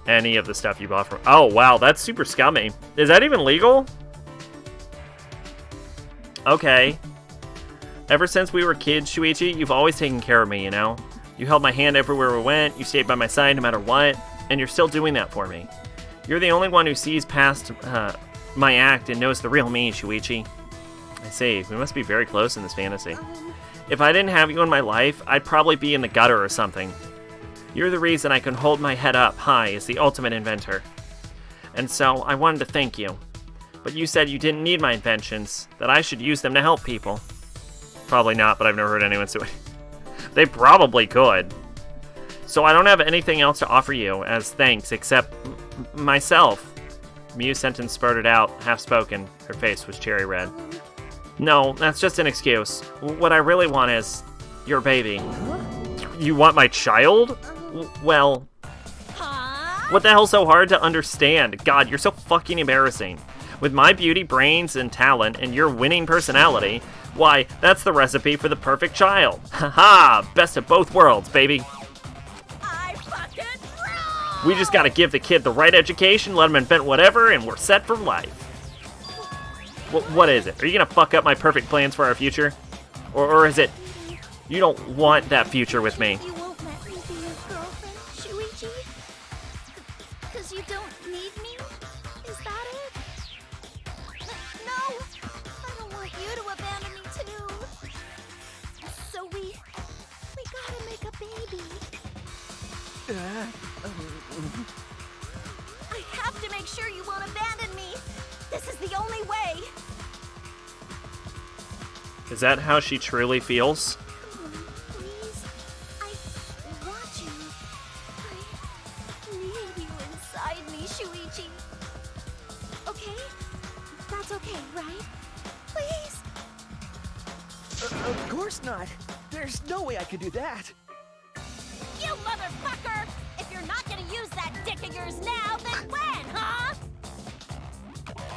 any of the stuff you bought from... Oh, wow, that's super scummy. Is that even legal? Okay. Ever since we were kids, Shuichi, you've always taken care of me, you know? You held my hand everywhere we went, you stayed by my side no matter what, and you're still doing that for me. You're the only one who sees past my act and knows the real me, Shuichi. I see, we must be very close in this fantasy. If I didn't have you in my life, I'd probably be in the gutter or something. You're the reason I can hold my head up high as the ultimate inventor. and so I wanted to thank you. But you said you didn't need my inventions, that I should use them to help people. Probably not, but I've never heard anyone say it. They probably could. So I don't have anything else to offer you as thanks except myself. Miu's sentence spurted out, half-spoken. Her face was cherry red. No, that's just an excuse. What I really want is your baby. You want my child? Well, what the hell's so hard to understand? God, you're so fucking embarrassing. With my beauty, brains, and talent, and your winning personality, why, that's the recipe for the perfect child. Haha, best of both worlds, baby. We just gotta give the kid the right education, let him invent whatever, and we're set for life. What is it? Are you gonna fuck up my perfect plans for our future? Or is it, you don't want that future with me? You won't let me be your girlfriend, Shuichi? Because you don't need me? Is that it? No! I don't want you to abandon me too. So we gotta make a baby. I have to make sure you won't abandon me. This is the only way. Is that how she truly feels? Come on, please. I want you. I need you inside me, Shuichi. Okay? That's okay, right? Please? Of course not. There's no way I could do that. You motherfucker! If you're not gonna use that dick of yours now, then when, huh?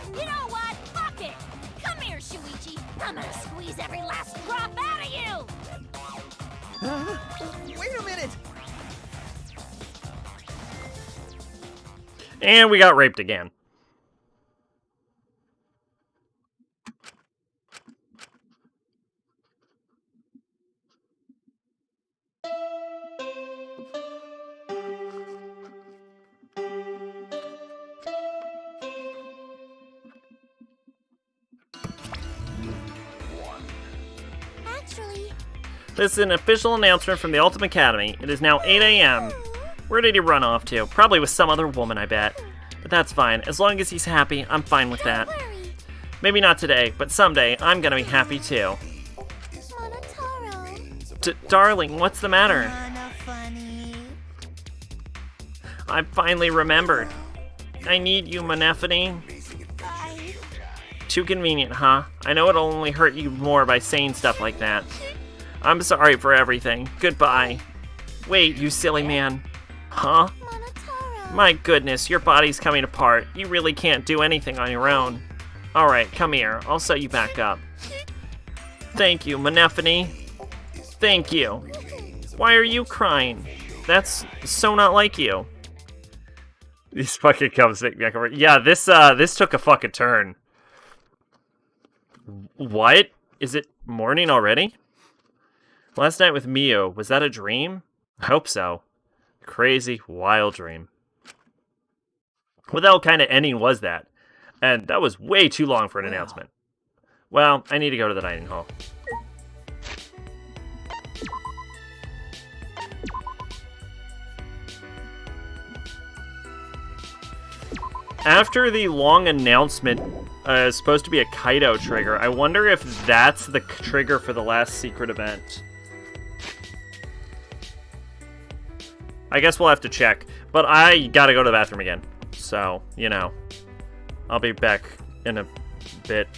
You know what? Fuck it! Come here, Shuichi! I'm gonna squeeze every last drop out of you! Wait a minute! And we got raped again. Actually, This is an official announcement from the Ultimate Academy. It is now 8 a.m. Where did he run off to? Probably with some other woman, I bet. But that's fine. As long as he's happy, I'm fine with that. don't worry, Maybe not today, but someday I'm gonna be happy too. Monotaro. Darling, what's the matter? Mono funny. I finally remembered. I need you, Monephony. Bye. Too convenient, huh? I know it'll only hurt you more by saying stuff like that. I'm sorry for everything. Goodbye. Wait, you silly man. Huh? Monotaro. My goodness, your body's coming apart. You really can't do anything on your own. Alright, come here. I'll set you back up. Thank you, Monephony. Thank you. Why are you crying? That's so not like you. These fucking comes back over. Yeah, this took a fucking turn. What? Is it morning already? Last night with Miu, was that a dream? I hope so. Crazy, wild dream. What the hell kind of ending was that? And that was way too long for an announcement. Well, I need to go to the dining hall. After the long announcement is supposed to be a Kaido trigger, I wonder if that's the trigger for the last secret event. I guess we'll have to check, but I gotta go to the bathroom again. So, you know, I'll be back in a bit.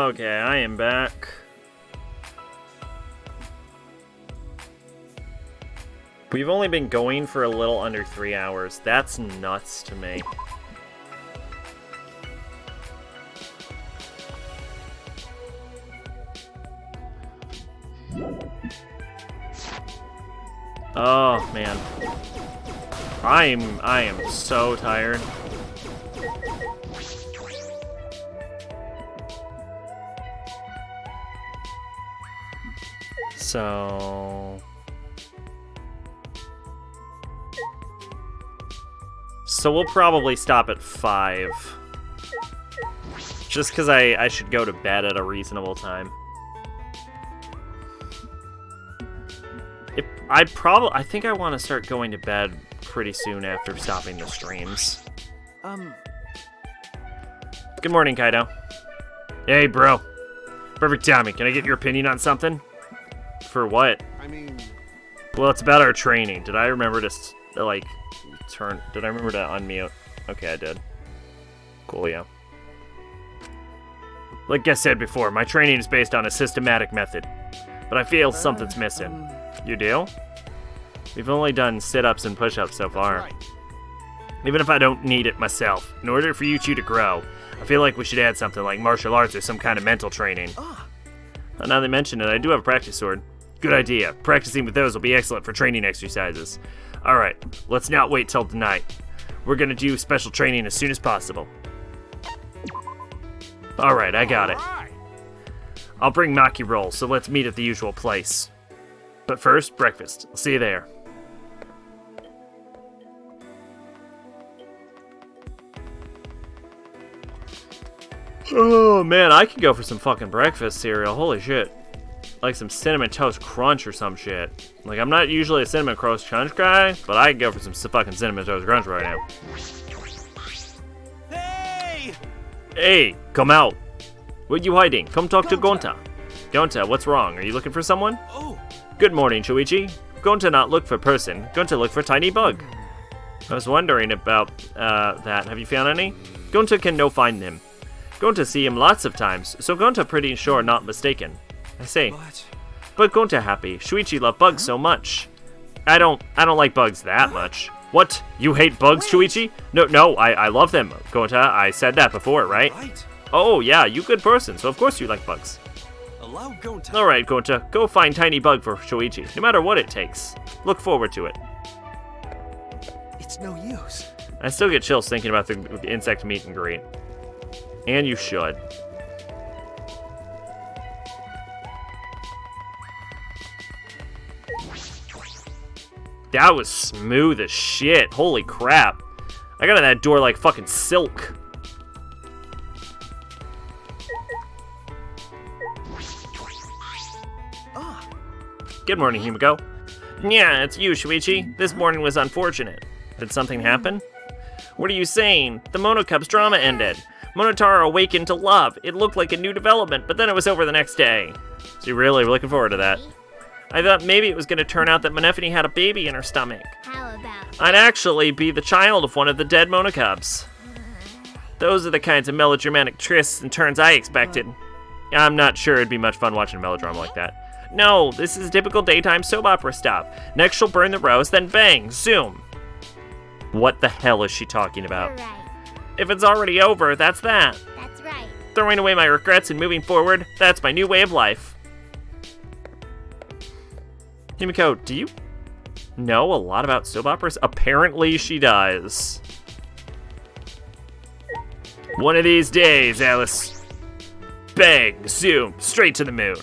Okay, I am back. We've only been going for a little under 3 hours. That's nuts to me. Oh, man. I am so tired. So we'll probably stop at 5. Just because I should go to bed at a reasonable time. I think I want to start going to bed pretty soon after stopping the streams. Good morning, Kaido. Hey, bro. Perfect timing. Can I get your opinion on something? For what? I mean... Well, it's about our training. Did I remember to, like, did I remember to unmute? Okay, I did. Cool, yeah. Like I said before, my training is based on a systematic method. But I feel something's missing. You do? We've only done sit-ups and push-ups so far. Right. Even if I don't need it myself, in order for you two to grow, I feel like we should add something like martial arts or some kind of mental training. Now they mention it, I do have a practice sword. Good idea. Practicing with those will be excellent for training exercises. Alright, let's not wait till tonight. We're gonna do special training as soon as possible. Alright, I got it. I'll bring Maki roll, so let's meet at the usual place. But first, breakfast. I'll see you there. Oh man, I could go for some fucking breakfast cereal. Holy shit. Like some Cinnamon Toast Crunch or some shit. Like, I'm not usually a Cinnamon Toast Crunch guy, but I could go for some fucking Cinnamon Toast Crunch right now. Hey! Hey, come out. What you hiding? Come talk to Gonta. Gonta, what's wrong? Are you looking for someone? Oh! Good morning, Shuichi. Gonta not look for person. Gonta look for tiny bug. I was wondering about that. Have you found any? Gonta can no find him. Gonta see him lots of times, so Gonta pretty sure not mistaken. I see. But Gonta happy. Shuichi love bugs so much. I don't like bugs that much. What? You hate bugs, Shuichi? No, I love them. Gonta, I said that before, right? Oh yeah, you good person, so of course you like bugs. Allow Gonta. Alright, Gonta, go find tiny bug for Shuichi, no matter what it takes. Look forward to it. It's no use. I still get chills thinking about the insect meet and greet. And you should. That was smooth as shit. Holy crap. I got in that door like fucking silk. Good morning, Himiko. Yeah, it's you, Shuichi. This morning was unfortunate. Did something happen? What are you saying? The Monocub's drama ended. Monotaro awakened to love. It looked like a new development, but then it was over the next day. So you're really looking forward to that. I thought maybe it was going to turn out that Monefone had a baby in her stomach. How about I'd actually be the child of one of the dead Monocubs. Those are the kinds of melodramatic twists and turns I expected. I'm not sure it'd be much fun watching a melodrama like that. No, this is a typical daytime soap opera stuff. Next she'll burn the rose, then bang, zoom. What the hell is she talking about? You're right. If it's already over, that's that. That's right. Throwing away my regrets and moving forward, that's my new way of life. Himiko, do you know a lot about soap operas? Apparently she does. One of these days, Alice. Bang, zoom, straight to the moon.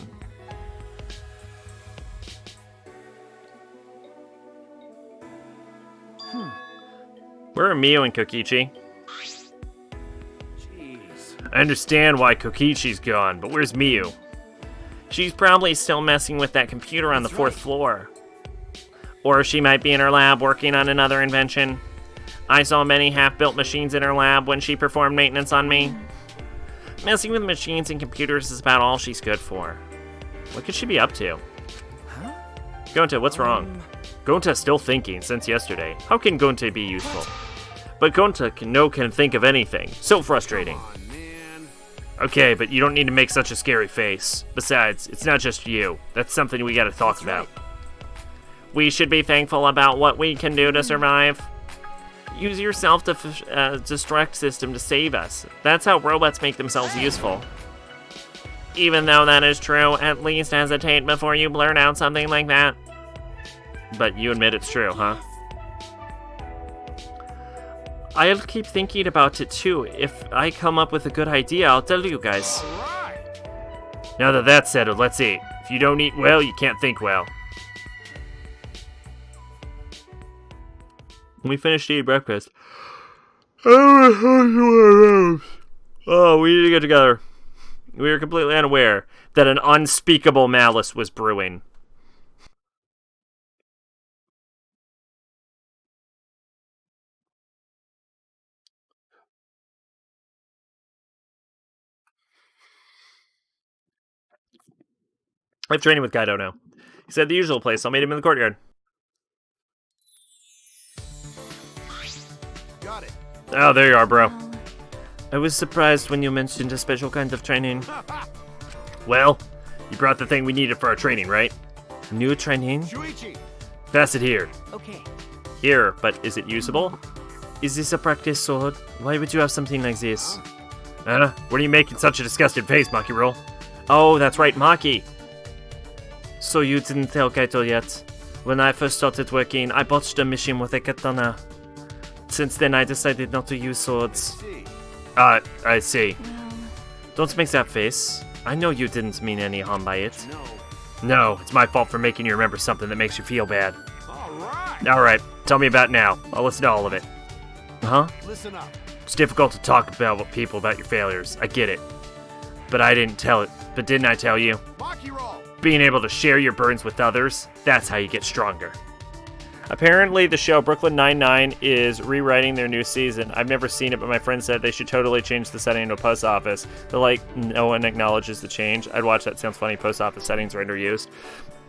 Where are Mio and Kokichi? I understand why Kokichi's gone, but where's Miu? She's probably still messing with that computer on the 4th floor. Or she might be in her lab working on another invention. I saw many half-built machines in her lab when she performed maintenance on me. Messing with machines and computers is about all she's good for. What could she be up to? Huh? Gonta, what's wrong? Gonta's still thinking since yesterday. How can Gonta be useful? But Gonta can think of anything. So frustrating. Come on, man. Okay, but you don't need to make such a scary face. Besides, it's not just you. That's something we gotta talk about. Right. We should be thankful about what we can do to survive. Use your self-destruct system to save us. That's how robots make themselves useful. Even though that is true, at least hesitate before you blurt out something like that. But you admit it's true, huh? I'll keep thinking about it too. If I come up with a good idea, I'll tell you guys. Now that that's settled, let's eat. If you don't eat well, you can't think well. We finished eating breakfast. Oh, we need to get together. We were completely unaware that an unspeakable malice was brewing. I have training with Kaido now. He said the usual place. I'll meet him in the courtyard. Got it. Oh, there you are, bro. I was surprised when you mentioned a special kind of training. Well, you brought the thing we needed for our training, right? New training? Shuichi. Pass it here. Okay. Here, but is it usable? Is this a practice sword? Why would you have something like this? What are you making such a disgusted face, Maki Roll? Oh, that's right, Maki. So you didn't tell Kaito yet. When I first started working, I botched a mission with a katana. Since then, I decided not to use swords. I see. Don't make that face. I know you didn't mean any harm by it. No, it's my fault for making you remember something that makes you feel bad. Alright, tell me about it now. I'll listen to all of it. Huh? Listen up. It's difficult to talk about with people about your failures. I get it. But I didn't tell it. But didn't I tell you? Maki roll. Being able to share your burdens with others, that's how you get stronger. Apparently, the show Brooklyn Nine-Nine is rewriting their new season. I've never seen it, but my friend said they should totally change the setting to a post office. They're like, no one acknowledges the change. I'd watch that. Sounds funny. Post office settings are underused.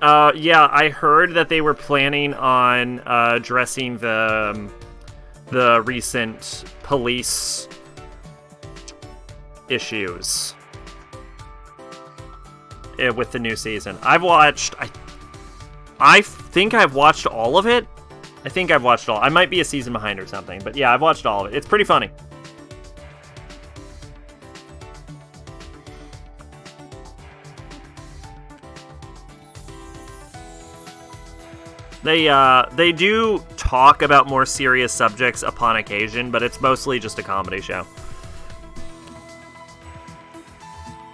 Yeah, I heard that they were planning on addressing the recent police issues with the new season. I think I've watched all of it. I think I've watched all. I might be a season behind or something, but yeah, I've watched all of it. It's pretty funny. They do talk about more serious subjects upon occasion, but it's mostly just a comedy show.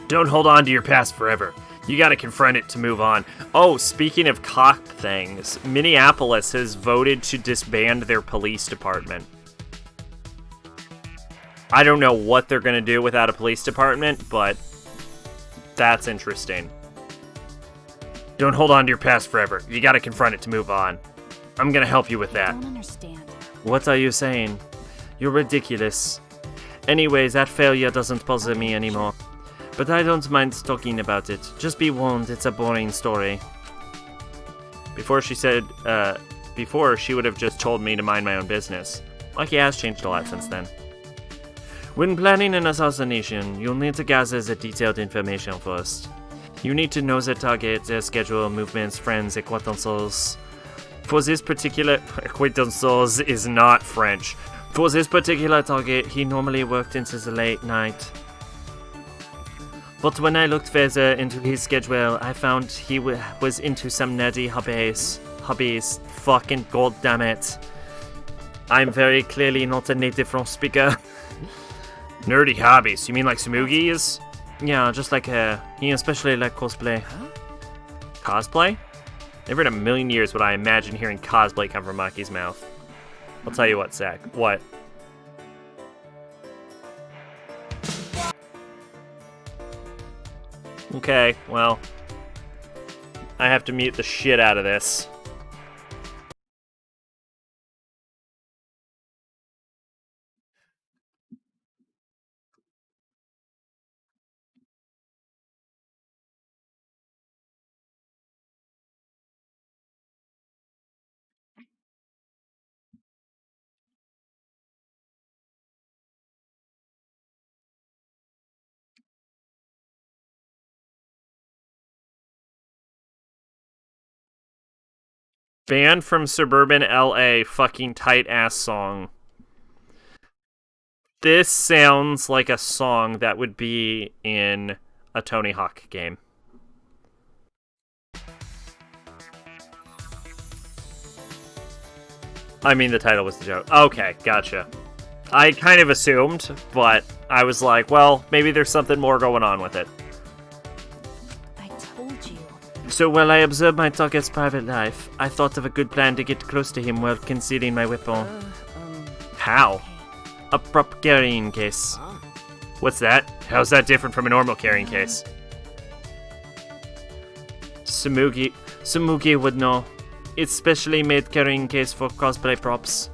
Don't hold on to your past forever. You gotta confront it to move on. Oh, speaking of cock things, Minneapolis has voted to disband their police department. I don't know what they're gonna do without a police department, but that's interesting. Don't hold on to your past forever. You gotta confront it to move on. I'm gonna help you with that. I don't understand. What are you saying? You're ridiculous. Anyways, that failure doesn't bother me anymore. But I don't mind talking about it. Just be warned, it's a boring story. Before she would have just told me to mind my own business. Lucky has changed a lot since then. When planning an assassination, you'll need to gather the detailed information first. You need to know the target, their schedule, movements, friends, acquaintances. For this particular... Acquaintances is not French. For this particular target, he normally worked into the late night. But when I looked further into his schedule, I found he was into some nerdy hobbies. Fucking goddammit. I'm very clearly not a native French speaker. Nerdy hobbies? You mean like Smoogies? Yeah, just like her. He especially liked cosplay. Huh? Cosplay? Never in a million years would I imagine hearing cosplay come from Maki's mouth. I'll tell you what, Zach. What? Okay, well, I have to mute the shit out of this. Band from suburban LA, fucking tight ass song. This sounds like a song that would be in a Tony Hawk game. I mean, the title was the joke. Okay, gotcha. I kind of assumed, but I was like, well, maybe there's something more going on with it. I told you. So while I observed my target's private life, I thought of a good plan to get close to him while concealing my weapon. How? A prop carrying case. What's that? How's that different from a normal carrying case? Samugi would know. It's specially made carrying case for cosplay props.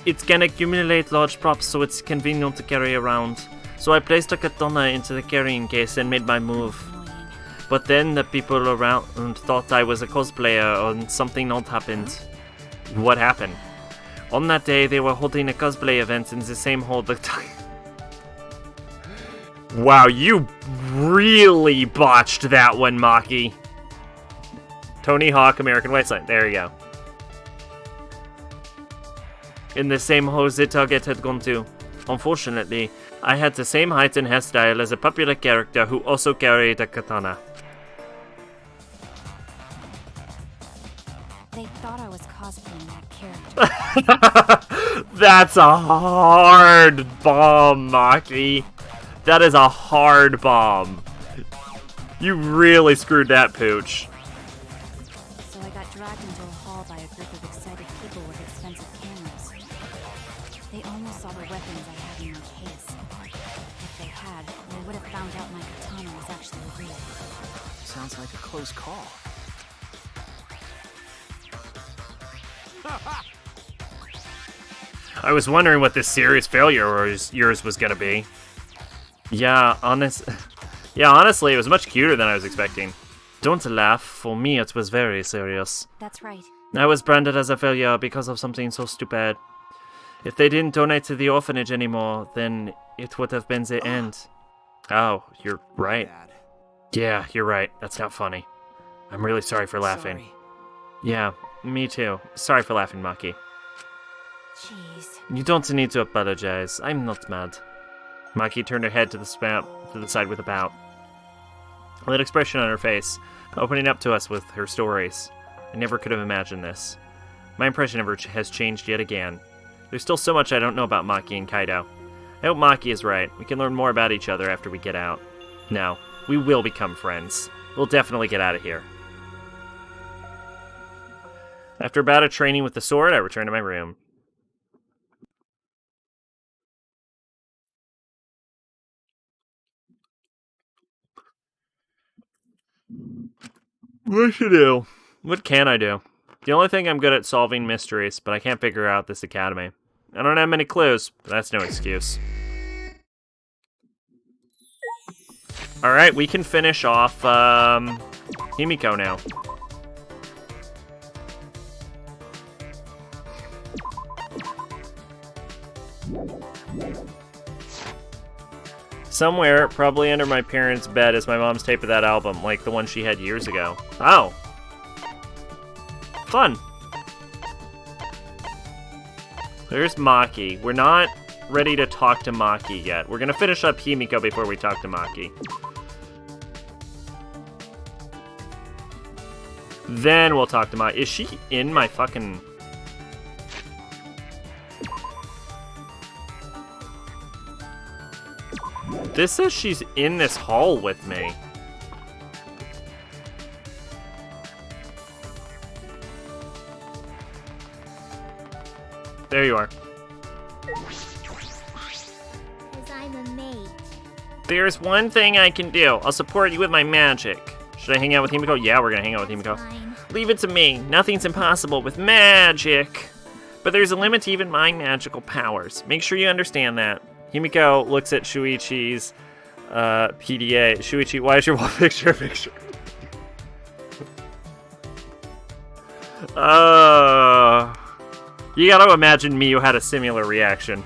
It can accumulate large props, so it's convenient to carry around. So I placed a katana into the carrying case and made my move. But then the people around thought I was a cosplayer and something odd happened. What happened? On that day, they were holding a cosplay event in the same hall the time. Wow, you really botched that one, Maki. Tony Hawk, American Wasteland. There you go. In the same hall the target had gone to. Unfortunately, I had the same height and hairstyle as a popular character who also carried a katana. They thought I was cosplaying that character. That's a hard bomb, Maki. That is a hard bomb. You really screwed that pooch. So I got dragged into a hall by a group of excited people with expensive cameras. They almost saw the weapons I had in my case. If they had, they would have found out my katana was actually real. Sounds like a close call. I was wondering what this serious failure of yours was gonna be. Yeah, honestly, it was much cuter than I was expecting. Don't laugh. For me, it was very serious. That's right. I was branded as a failure because of something so stupid. If they didn't donate to the orphanage anymore, then it would have been the end. Oh, you're right. Yeah, you're right. That's not funny. I'm really sorry for laughing. Sorry. Yeah, me too. Sorry for laughing, Maki. Jeez. You don't need to apologize. I'm not mad. Maki turned her head to the side with a pout. That expression on her face, opening up to us with her stories. I never could have imagined this. My impression of her has changed yet again. There's still so much I don't know about Maki and Kaido. I hope Maki is right. We can learn more about each other after we get out. No, we will become friends. We'll definitely get out of here. After a bout of training with the sword, I returned to my room. What should I do? What can I do? The only thing I'm good at solving mysteries, but I can't figure out this academy. I don't have many clues, but that's no excuse. Alright, we can finish off, Himiko now. Somewhere, probably under my parents' bed, is my mom's tape of that album, like the one she had years ago. Oh. Fun. There's Maki. We're not ready to talk to Maki yet. We're gonna finish up Himiko before we talk to Maki. Then we'll talk to Maki. Is she in my fucking... This says she's in this hall with me. There you are. Because I'm a mage. There's one thing I can do. I'll support you with my magic. Should I hang out with Himiko? Yeah, we're gonna hang out with Himiko. Fine. Leave it to me. Nothing's impossible with magic. But there's a limit to even my magical powers. Make sure you understand that. Himiko looks at Shuichi's PDA. Shuichi, why is your wall picture a picture? You gotta imagine Miyu had a similar reaction.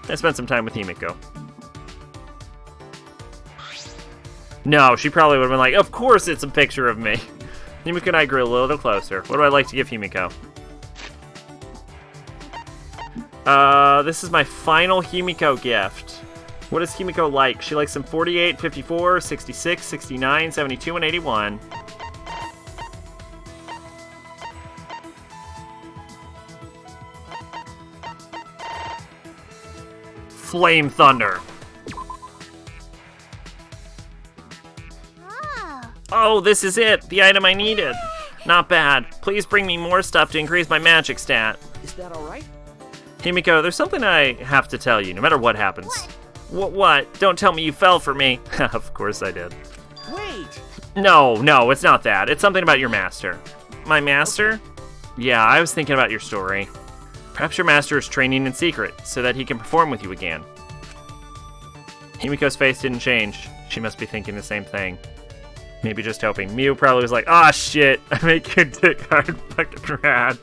I spent some time with Himiko. No, she probably would have been like, of course it's a picture of me. Himiko and I grew a little closer. What do I like to give Himiko? This is my final Himiko gift. What is Himiko like? She likes some 48, 54, 66, 69, 72, and 81. Flame Thunder. Oh. Oh, this is it. The item I needed. Not bad. Please bring me more stuff to increase my magic stat. Is that alright? Himiko, there's something I have to tell you, no matter what happens. What? Don't tell me you fell for me. Of course I did. Wait! No, it's not that. It's something about your master. My master? Yeah, I was thinking about your story. Perhaps your master is training in secret, so that he can perform with you again. Himiko's face didn't change. She must be thinking the same thing. Maybe just hoping. Miu probably was like, ah, shit, I make your dick hard fucking rad.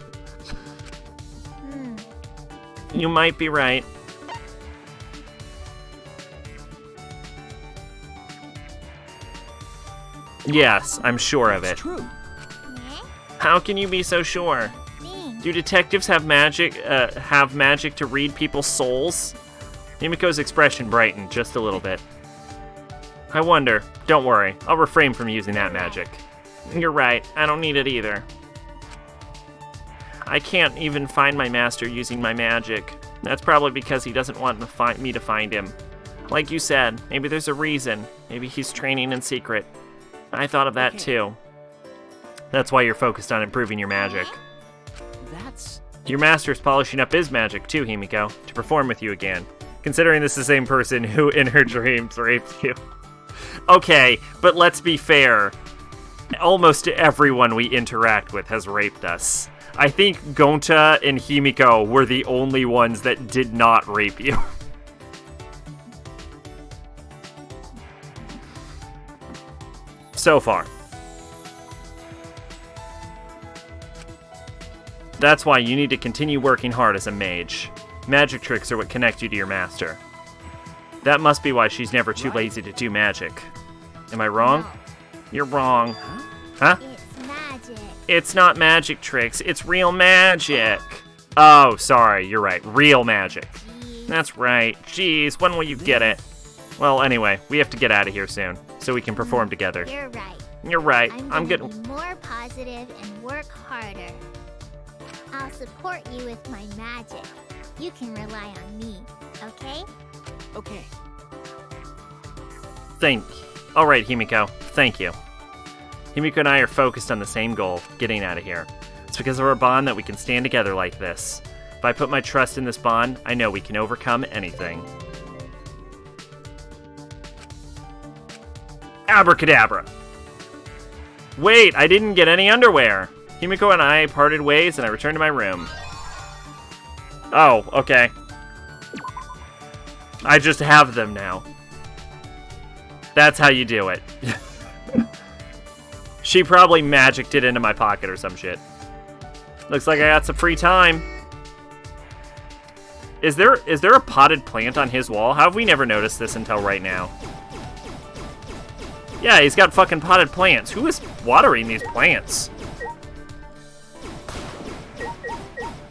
You might be right. Yes, I'm sure of it. True. How can you be so sure? Do detectives have magic to read people's souls? Himiko's expression brightened just a little bit. I wonder. Don't worry, I'll refrain from using that magic. You're right, I don't need it either. I can't even find my master using my magic. That's probably because he doesn't want me to find him. Like you said, maybe there's a reason. Maybe he's training in secret. I thought of that too. That's why you're focused on improving your magic. That's... Your master's polishing up his magic too, Himiko, to perform with you again. Considering this is the same person who, in her dreams, raped you. Okay, but let's be fair. Almost everyone we interact with has raped us. I think Gonta and Himiko were the only ones that did not rape you. So far. That's why you need to continue working hard as a mage. Magic tricks are what connect you to your master. That must be why she's never too lazy to do magic. Am I wrong? No. You're wrong. Huh? It's magic. It's not magic tricks, it's real magic. Oh, sorry, you're right. Real magic. That's right. Jeez, when will you get it? Well, anyway, we have to get out of here soon, so we can perform together. You're right. You're right. I'm good. gonna be more positive and work harder. I'll support you with my magic. You can rely on me, okay? Okay. All right, Himiko. Thank you. Himiko and I are focused on the same goal, getting out of here. It's because of our bond that we can stand together like this. If I put my trust in this bond, I know we can overcome anything. Abracadabra. Wait, I didn't get any underwear. Himiko and I parted ways and I returned to my room. Oh, okay. I just have them now. That's how you do it. She probably magicked it into my pocket or some shit. Looks like I got some free time. Is there a potted plant on his wall? How have we never noticed this until right now? Yeah, he's got fucking potted plants. Who is watering these plants?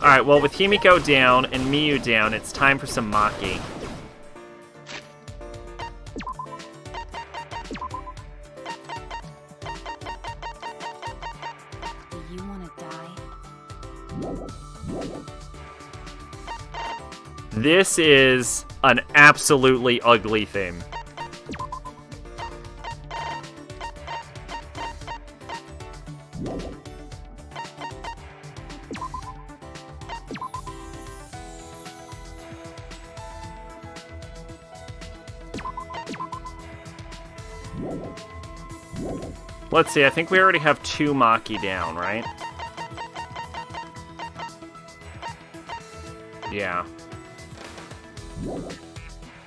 Alright, well, with Himiko down and Miu down, it's time for some Maki. Do you want to die? This is an absolutely ugly thing. Let's see, I think we already have 2 Maki down, right? Yeah.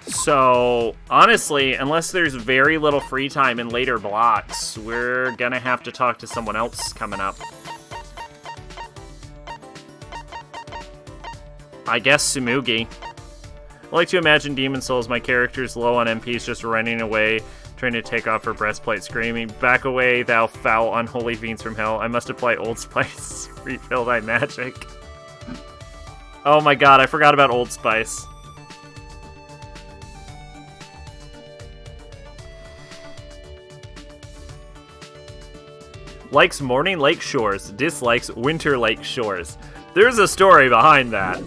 So, honestly, unless there's very little free time in later blocks, we're gonna have to talk to someone else coming up. I guess Tsumugi. I like to imagine Demon Souls, my character's low on MPs just running away trying to take off her breastplate, screaming, "Back away, thou foul unholy fiends from hell. I must apply Old Spice. Refill thy magic." Oh my god, I forgot about Old Spice. Likes morning lake shores, dislikes winter lake shores. There's a story behind that.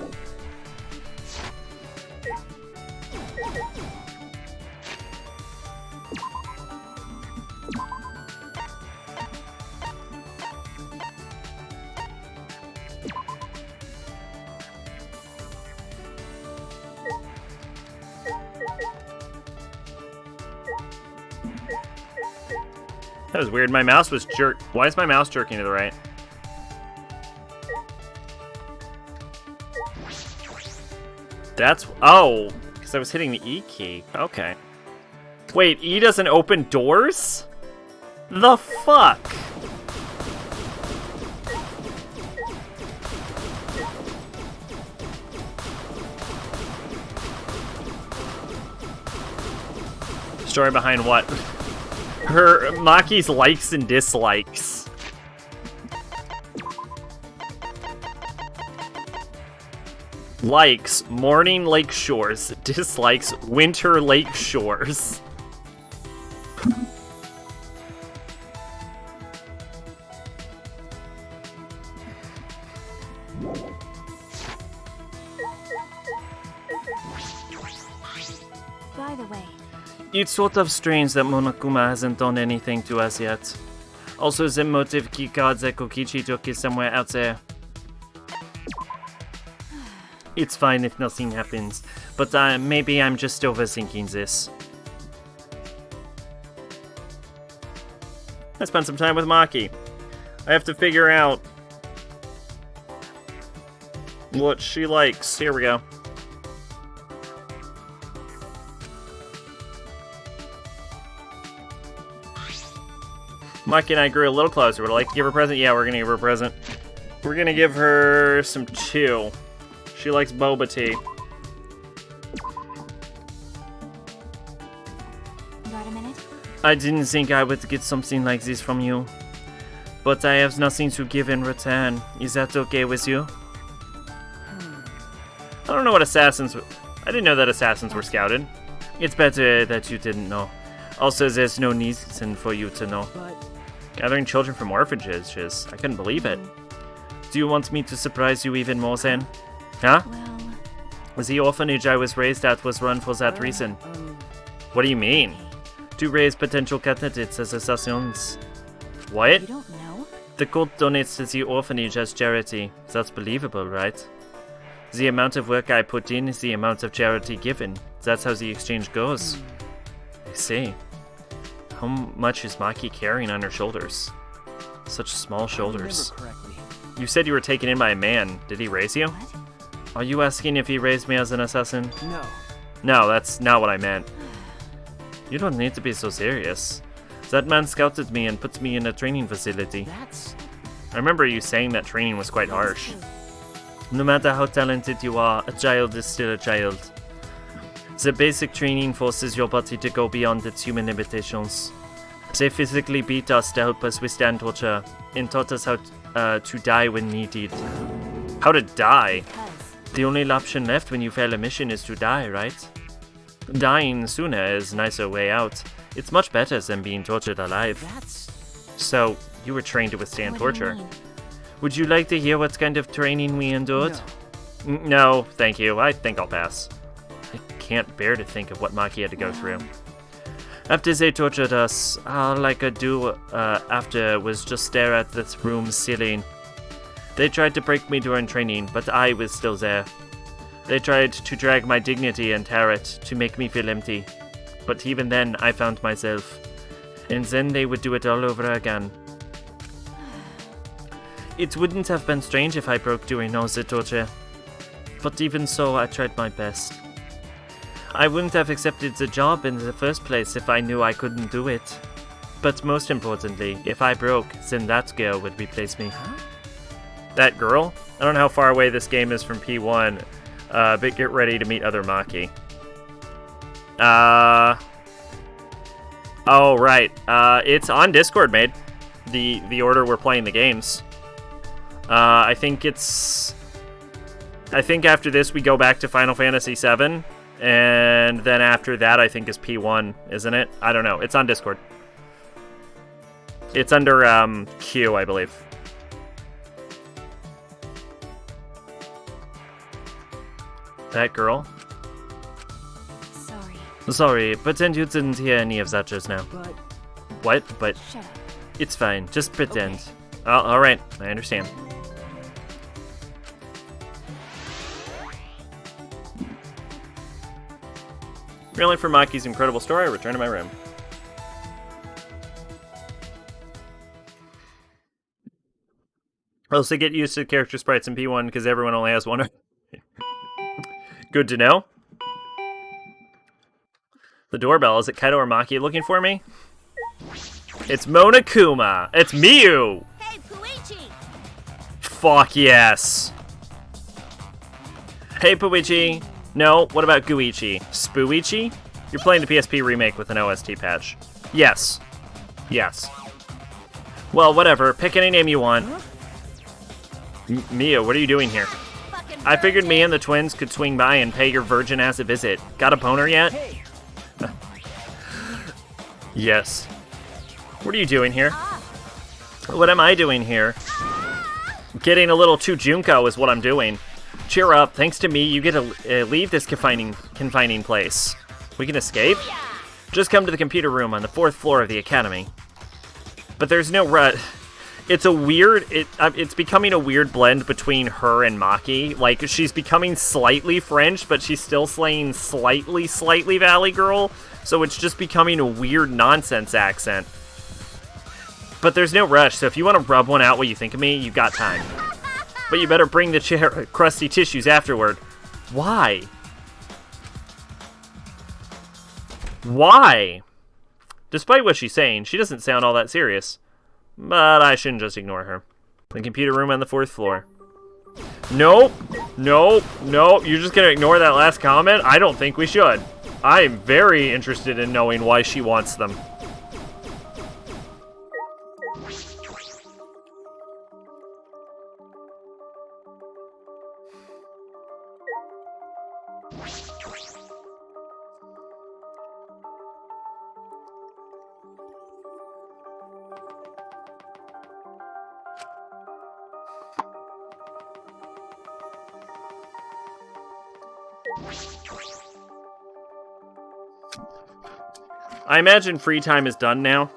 That was weird. My mouse was jerked. Why is my mouse jerking to the right? That's... Oh! Because I was hitting the E key. Okay. Wait, E doesn't open doors? The fuck? Story behind what? Her Maki's likes and dislikes. Likes morning lake shores, dislikes winter lake shores. By the way, It's sort of strange that Monokuma hasn't done anything to us yet. Also, the motive key card that Kokichi took is somewhere out there. It's fine if nothing happens, but maybe I'm just overthinking this. I spent some time with Maki. I have to figure out what she likes. Here we go. Maki and I grew a little closer. Would I like to give her a present? Yeah, we're gonna give her a present. We're gonna give her some chew. She likes boba tea. got a minute? I didn't think I would get something like this from you. But I have nothing to give in return. Is that okay with you? I don't know what assassins... I didn't know that assassins were scouted. It's better that you didn't know. Also, there's no reason for you to know. But Gathering children from orphanages. I couldn't believe it. Do you want me to surprise you even more then? Huh? Well, The orphanage I was raised at was run for that reason. What do you mean? To raise potential candidates as assassins. What? you don't know? The cult donates to the orphanage as charity. That's believable, right? The amount of work I put in is the amount of charity given. That's how the exchange goes. I see. How much is Maki carrying on her shoulders? Such small shoulders. remember correctly. You said you were taken in by a man. Did he raise you? What? Are you asking if he raised me as an assassin? No. No, that's not what I meant. You don't need to be so serious. That man scouted me and put me in a training facility. That's... I remember you saying that training was quite harsh. No matter how talented you are, a child is still a child. The basic training forces your body to go beyond its human limitations. They physically beat us to help us withstand torture, and taught us how to die when needed. How to die? Because The only option left when you fail a mission is to die, right? Dying sooner is a nicer way out. It's much better than being tortured alive. That's... So, you were trained to withstand what do you torture. mean? Would you like to hear what kind of training we endured? No. No, thank you. I think I'll pass. I can't bear to think of what Maki had to go through. After they tortured us, all I could do after was just stare at this room's ceiling. They tried to break me during training, but I was still there. They tried to drag my dignity and tear it, to make me feel empty. But even then, I found myself. And then they would do it all over again. It wouldn't have been strange if I broke during all the torture. But even so, I tried my best. I wouldn't have accepted the job in the first place if I knew I couldn't do it. But most importantly, if I broke, then that girl would replace me. That girl? I don't know how far away this game is from P1, but get ready to meet other Maki. Oh, right. It's on Discord, mate. The order we're playing the games. I think after this we go back to Final Fantasy VII, and then after that I think is P1, isn't it? I don't know. It's on Discord. It's under Q, I believe. That girl? Sorry, pretend you didn't hear any of that just now. But... What? But... Shut up. It's fine. Just pretend. Okay. Oh, alright. I understand. Really, for Maki's incredible story, I return to my room. Also, get used to character sprites in P1 because everyone only has one. Good to know. The doorbell. Is it Kaido or Maki looking for me? It's Monokuma. It's Miyu. Hey, Puichi! Fuck yes. Hey, Puichi. No, what about Guichi? Spuichi? You're playing the PSP remake with an OST patch. Yes. Yes. Well, whatever. Pick any name you want. Mia, what are you doing here? Fucking I figured virgin. me and the twins could swing by and pay your virgin ass a visit. Got a boner yet? Hey, Yes. What are you doing here? What am I doing here? Getting a little too Junko is what I'm doing. Cheer up. Thanks to me, you get to leave this confining place. We can escape? Just come to the computer room on the 4th floor of the academy. But there's no It's a weird... It's becoming a weird blend between her and Maki. Like, she's becoming slightly French, but she's still slaying slightly Valley Girl. So it's just becoming a weird nonsense accent. But there's no rush, so if you want to rub one out what you think of me, you got time. But you better bring the crusty tissues afterward. Why? Why? Despite what she's saying, she doesn't sound all that serious. But I shouldn't just ignore her. The computer room on the 4th floor. Nope. Nope. Nope. You're just gonna ignore that last comment? I don't think we should. I'm very interested in knowing why she wants them. I imagine free time is done now.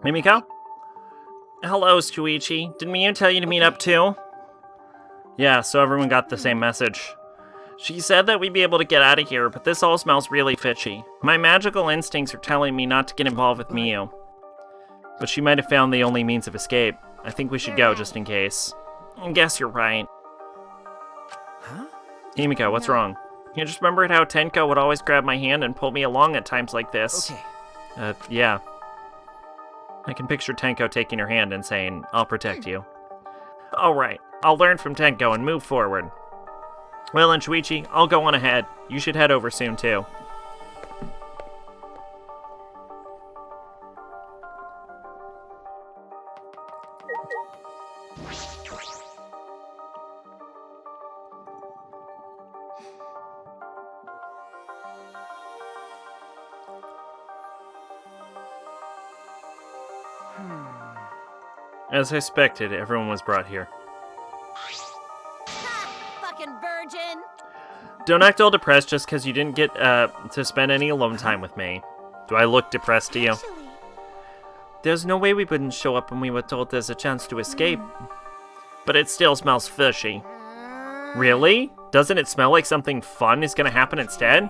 Mimiko? Hello, Shuichi. Didn't Miyu tell you to meet up too? Yeah, so everyone got the same message. She said that we'd be able to get out of here, but this all smells really fishy. My magical instincts are telling me not to get involved with Miyu. But she might have found the only means of escape. I think we should go just in case. I guess you're right. Huh? Himiko, what's wrong? You just remembered how Tenko would always grab my hand and pull me along at times like this? Okay. Yeah. I can picture Tenko taking her hand and saying, I'll protect you. Alright, I'll learn from Tenko and move forward. Well, and Shuichi, I'll go on ahead. You should head over soon, too. As I expected, everyone was brought here. Fucking virgin! Don't act all depressed just because you didn't get to spend any alone time with me. Do I look depressed to you? Actually, There's no way we wouldn't show up when we were told there's a chance to escape. But it still smells fishy. Really? Doesn't it smell like something fun is gonna happen instead?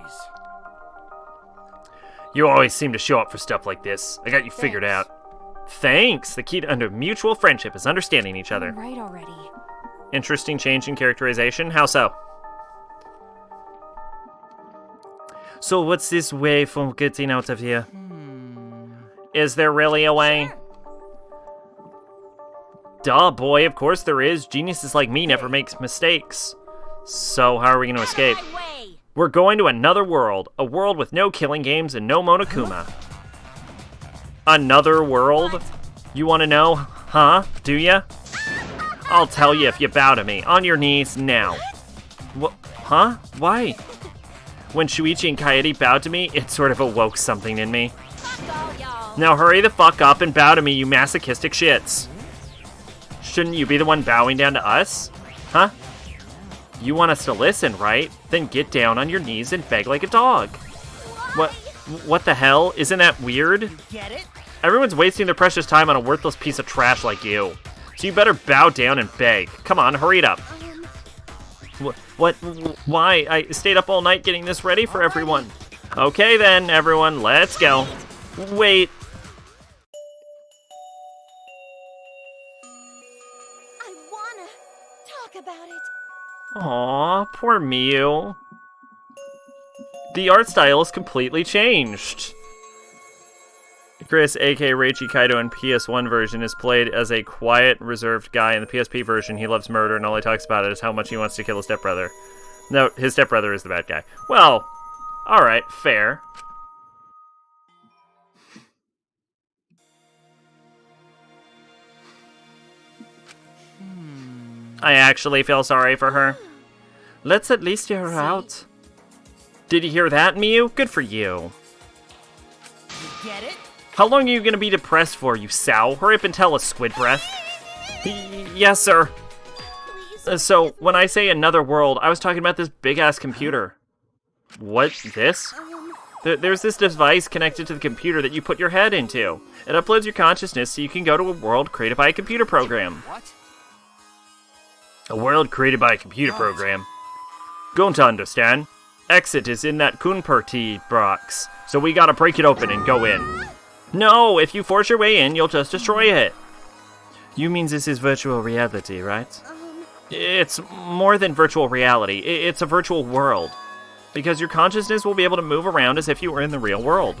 You always seem to show up for stuff like this. I got you figured out. Thanks! The key to mutual friendship is understanding each other. right already. Interesting change in characterization. How so? So what's this way for getting out of here? Is there really a way? Duh, boy, of course there is. Geniuses like me never make mistakes. So how are we going to escape? We're going to another world. A world with no killing games and no Monokuma. Another world? You want to know? Huh? Do ya? I'll tell you if you bow to me. On your knees, now. What? Huh? Why? When Shuichi and Kaede bowed to me, it sort of awoke something in me. Now hurry the fuck up and bow to me, you masochistic shits. Shouldn't you be the one bowing down to us? Huh? You want us to listen, right? Then get down on your knees and beg like a dog. What the hell? Isn't that weird? Get it? Everyone's wasting their precious time on a worthless piece of trash like you. So you better bow down and beg. Come on, hurry it up. What? Why? I stayed up all night getting this ready for everyone. Okay then, everyone, let's go. Wait. I wanna talk about it. Aw, poor Miu. The art style is completely changed. Chris, aka Reichi Kaido in PS1 version, is played as a quiet, reserved guy. In the PSP version, he loves murder, and all he talks about is how much he wants to kill his stepbrother. No, his stepbrother is the bad guy. Well, alright, fair. I actually feel sorry for her. Let's at least hear her out. Did you hear that, Miu? Good for you. You get it? How long are you gonna be depressed for, you sow? Hurry up and tell us, Squid Breath. Yes, sir. So, when I say another world, I was talking about this big-ass computer. What? This? There's this device connected to the computer that you put your head into. It uploads your consciousness so you can go to a world created by a computer program. What? A world created by a computer program. Going to understand. Exit is in that Kunperti box, so we gotta break it open and go in. No, if you force your way in, you'll just destroy it. You mean this is virtual reality, right? It's more than virtual reality. It's a virtual world. Because your consciousness will be able to move around as if you were in the real world.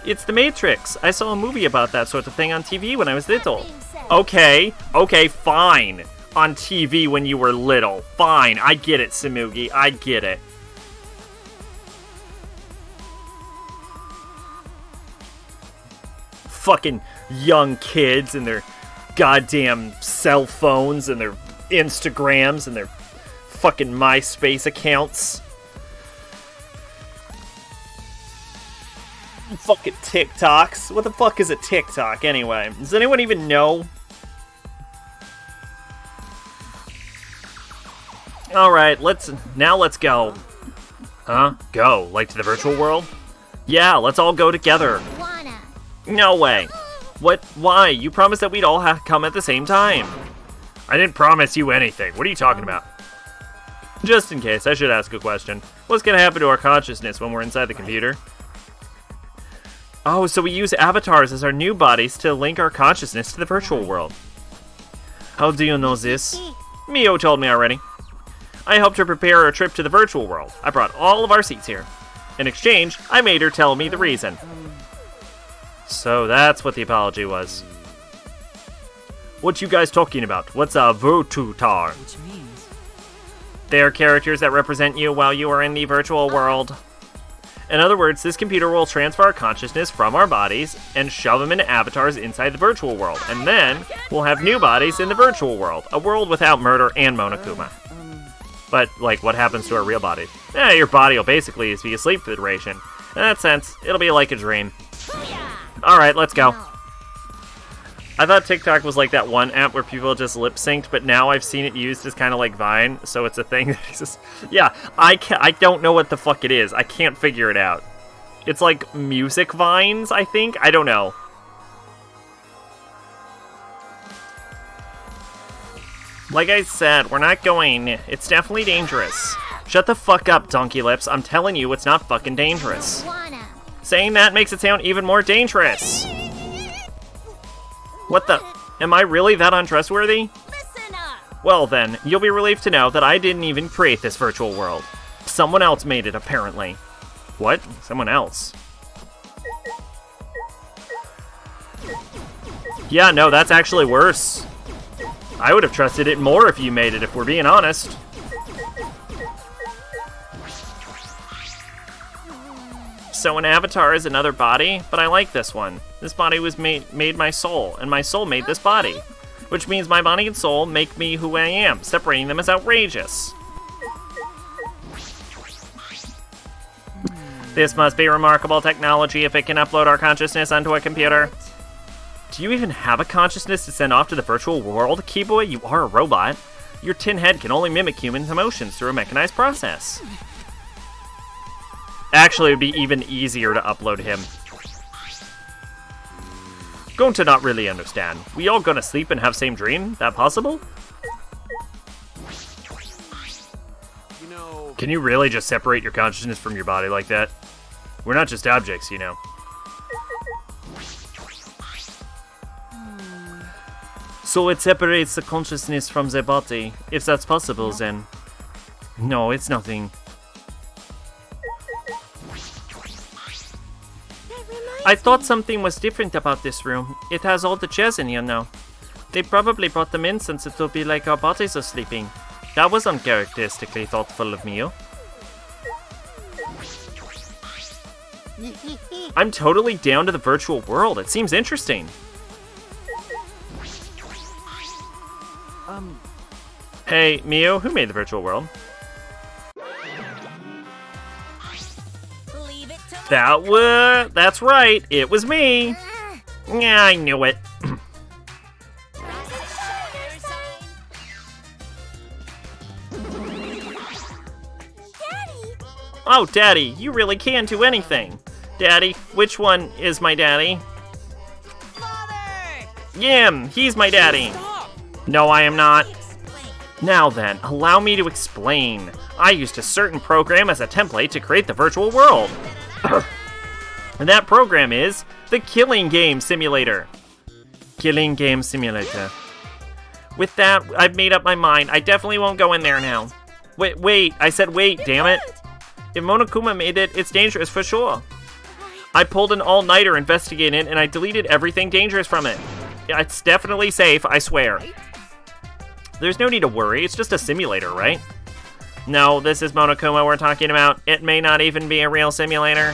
It's the Matrix. I saw a movie about that sort of thing on TV when I was little. Okay, fine. On TV when you were little. Fine, I get it, Samugi. I get it. Fucking young kids and their goddamn cell phones and their Instagrams and their fucking MySpace accounts. Fucking TikToks. What the fuck is a TikTok anyway? Does anyone even know? Alright, let's go. Huh? Go? Like to the virtual world? Yeah, let's all go together. Wanna. No way. What? Why? You promised that we'd all come at the same time. I didn't promise you anything. What are you talking about? Just in case, I should ask a question. What's gonna happen to our consciousness when we're inside the computer? Oh, so we use avatars as our new bodies to link our consciousness to the virtual world. How do you know this? Mio told me already. I helped her prepare her trip to the virtual world. I brought all of our seats here. In exchange, I made her tell me the reason. So that's what the apology was. What you guys talking about? What's a Votutar? Which means... They are characters that represent you while you are in the virtual world. In other words, this computer will transfer our consciousness from our bodies and shove them into avatars inside the virtual world. And then, we'll have new bodies in the virtual world. A world without murder and Monokuma. But, like, what happens to our real body? Your body will basically be asleep for the duration. In that sense, it'll be like a dream. Alright, let's go. I thought TikTok was like that one app where people just lip synced, but now I've seen it used as kind of like Vine, so it's a thing that exists. Yeah, I don't know what the fuck it is. I can't figure it out. It's like music vines, I think? I don't know. Like I said, we're not going. It's definitely dangerous. Shut the fuck up, Donkey Lips. I'm telling you, it's not fucking dangerous. Saying that makes it sound even more dangerous. What the? Am I really that untrustworthy? Well then, you'll be relieved to know that I didn't even create this virtual world. Someone else made it, apparently. What? Someone else? Yeah, no, that's actually worse. I would have trusted it more if you made it, if we're being honest. So an avatar is another body, but I like this one. This body was made my soul, and my soul made this body. Which means my body and soul make me who I am. Separating them is outrageous. This must be remarkable technology if it can upload our consciousness onto a computer. Do you even have a consciousness to send off to the virtual world? Keyboy, you are a robot. Your tin head can only mimic human emotions through a mechanized process. Actually, it would be even easier to upload him. Going to not really understand. We all gonna sleep and have same dream? That possible? You know... Can you really just separate your consciousness from your body like that? We're not just objects, you know. So it separates the consciousness from the body. If that's possible, then... No, it's nothing. I thought something was different about this room. It has all the chairs in here now. They probably brought them in since it will be like our bodies are sleeping. That was uncharacteristically thoughtful of me. I'm totally down to the virtual world. It seems interesting. Hey, Mio, who made the virtual world? That's right, it was me. Yeah, I knew it. Daddy! Oh, Daddy, you really can do anything. Daddy, which one is my daddy? Yim, he's my daddy. No, I am not. Now then, allow me to explain. I used a certain program as a template to create the virtual world. And that program is the Killing Game Simulator. Killing Game Simulator. With that, I've made up my mind. I definitely won't go in there now. Wait, I said wait, damn it. If Monokuma made it, it's dangerous for sure. I pulled an all-nighter investigating it, and I deleted everything dangerous from it. It's definitely safe, I swear. There's no need to worry, it's just a simulator, right? No, this is Monokuma we're talking about. It may not even be a real simulator.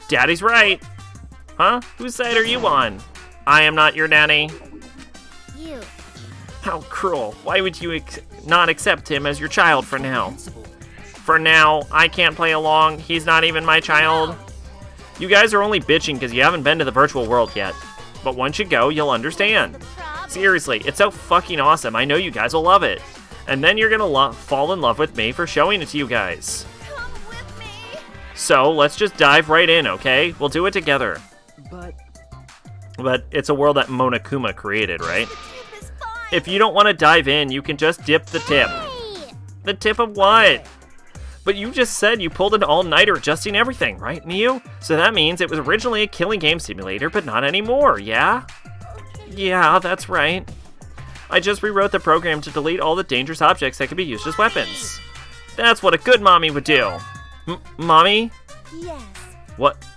Daddy's right. Huh? Whose side are you on? I am not your daddy. You. How cruel. Why would you not accept him as your child for now? For now, I can't play along. He's not even my child. You guys are only bitching because you haven't been to the virtual world yet. But once you go, you'll understand. Seriously, it's so fucking awesome. I know you guys will love it. And then you're gonna fall in love with me for showing it to you guys. Come with me. So, let's just dive right in, okay? We'll do it together. But it's a world that Monokuma created, right? The tip is fine. If you don't want to dive in, you can just dip the tip. Hey! The tip of what? But you just said you pulled an all-nighter adjusting everything, right, Miu? So that means it was originally a killing game simulator, but not anymore, yeah? Yeah, that's right. I just rewrote the program to delete all the dangerous objects that could be used as weapons. That's what a good mommy would do. Mommy? Yes.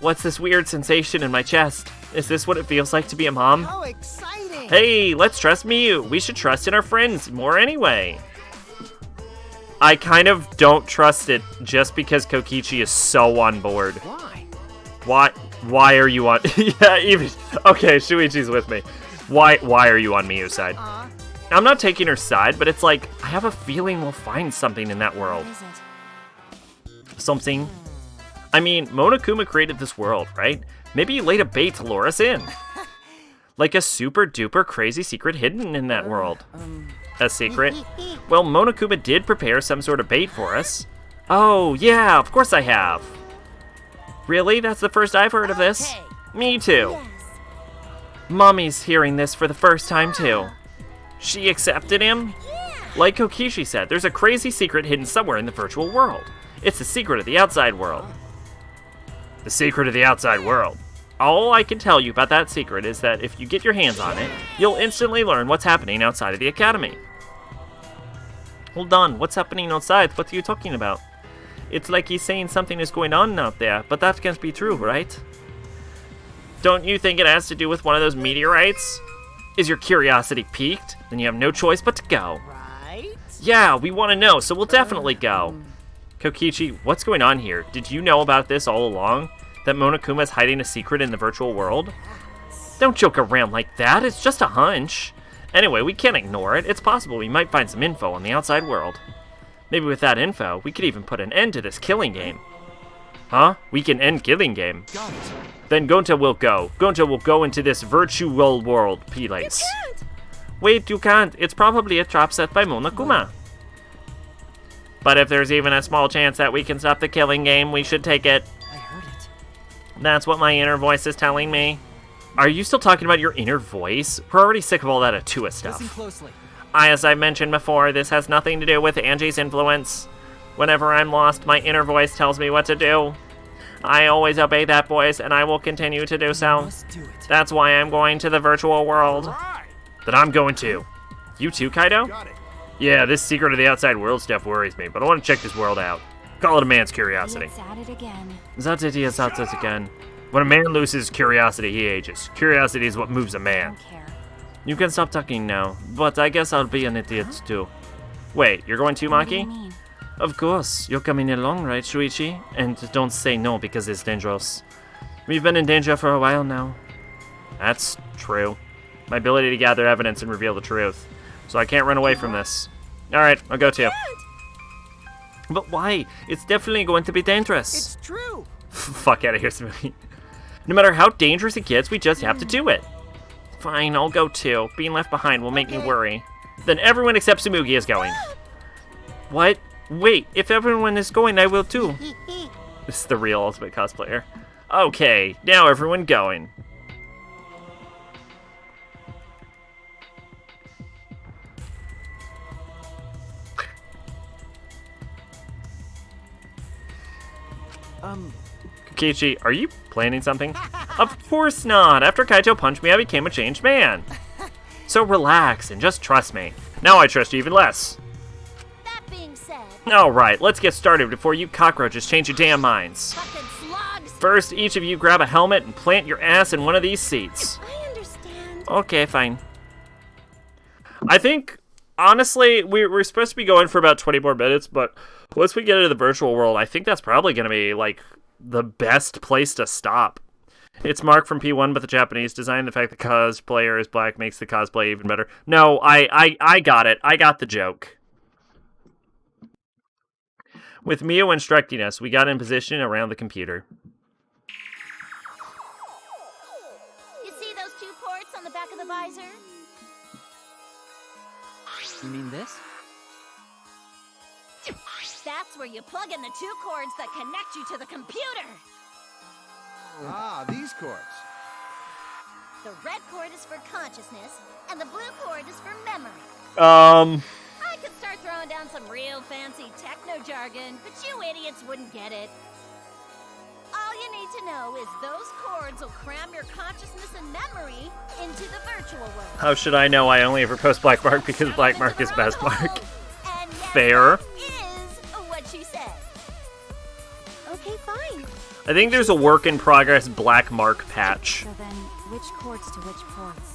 What's this weird sensation in my chest? Is this what it feels like to be a mom? How exciting! Hey, let's trust Miu. We should trust in our friends more anyway. I kind of don't trust it just because Kokichi is so on board. Why? Why are you on? Yeah, even okay. Shuichi's with me. Why are you on Miu's side? I'm not taking her side, but it's like I have a feeling we'll find something in that world. What is it? Something. I mean, Monokuma created this world, right? Maybe he laid a bait to lure us in. Like a super duper crazy secret hidden in that world. A secret? Well, Monokuma did prepare some sort of bait for us. Oh, yeah, of course I have. Really? That's the first I've heard of this? Okay. Me too. Yes. Mommy's hearing this for the first time too. She accepted him? Yeah. Like Kokishi said, there's a crazy secret hidden somewhere in the virtual world. It's the secret of the outside world. The secret of the outside world. All I can tell you about that secret is that if you get your hands on it, you'll instantly learn what's happening outside of the academy. Hold on, what's happening outside? What are you talking about? It's like he's saying something is going on out there, but that can't be true, right? Don't you think it has to do with one of those meteorites? Is your curiosity piqued? Then you have no choice but to go. Right? Yeah, we want to know, so we'll definitely go. Kokichi, what's going on here? Did you know about this all along? That Monokuma is hiding a secret in the virtual world? Don't joke around like that, it's just a hunch. Anyway, we can't ignore it. It's possible we might find some info on the outside world. Maybe with that info, we could even put an end to this killing game. Huh? We can end killing game? Got it. Then Gonta will go. Gonta will go into this virtual world place. Wait, you can't. It's probably a trap set by Monokuma. But if there's even a small chance that we can stop the killing game, we should take it. I heard it. That's what my inner voice is telling me. Are you still talking about your inner voice? We're already sick of all that Atua stuff. Listen closely. As I mentioned before, this has nothing to do with Angie's influence. Whenever I'm lost, my inner voice tells me what to do. I always obey that voice, and I will continue to do so. Must do it. That's why I'm going to the virtual world. Right. That I'm going to. You too, Kaido? Got it. Yeah, this secret of the outside world stuff worries me, but I want to check this world out. Call it a man's curiosity. It's at it again. That's it, yes, that's it again. When a man loses curiosity, he ages. Curiosity is what moves a I man. don't care. You can stop talking now, but I guess I'll be an idiot too. Wait, you're going too, What do you Maki? mean? Of course, you're coming along, right, Shuichi? And don't say no because it's dangerous. We've been in danger for a while now. That's true. My ability to gather evidence and reveal the truth. So I can't run away from this. Alright, I'll go too. But why? It's definitely going to be dangerous. It's true. Fuck out of here, Smoothie. No matter how dangerous it gets, we just have to do it. Fine, I'll go too. Being left behind will make me worry. Then everyone except Tsumugi is going. What? Wait, if everyone is going, I will too. This is the real Ultimate cosplayer. Okay, now everyone going. Kokichi, are you planning something? Of course not. After Kaito punched me, I became a changed man. So relax and just trust me. Now I trust you even less. That being said, Alright, let's get started before you cockroaches change your damn minds. fucking slugs. First, each of you grab a helmet and plant your ass in one of these seats. I understand. Okay, fine. I think, honestly, we're supposed to be going for about 20 more minutes, but once we get into the virtual world, I think that's probably going to be, like, the best place to stop. It's Mark from P1, but the Japanese design. The fact the cosplayer is black makes the cosplay even better. No, I got it. I got the joke. With Mio instructing us, we got in position around the computer. You see those two ports on the back of the visor? You mean this? That's where you plug in the two cords that connect you to the computer. Ah, these cords. The red cord is for consciousness, and the blue cord is for memory. Um, I could start throwing down some real real fancy techno jargon, but you idiots wouldn't get it. All you need to know is those chords will cram your consciousness and memory into the virtual world. How should I know? I only ever post Black Mark because Black Mark is best Mark. And yes, Fair. that is what she said. Okay, fine. I think there's a work in progress Black Mark patch. So then, which chords to which ports?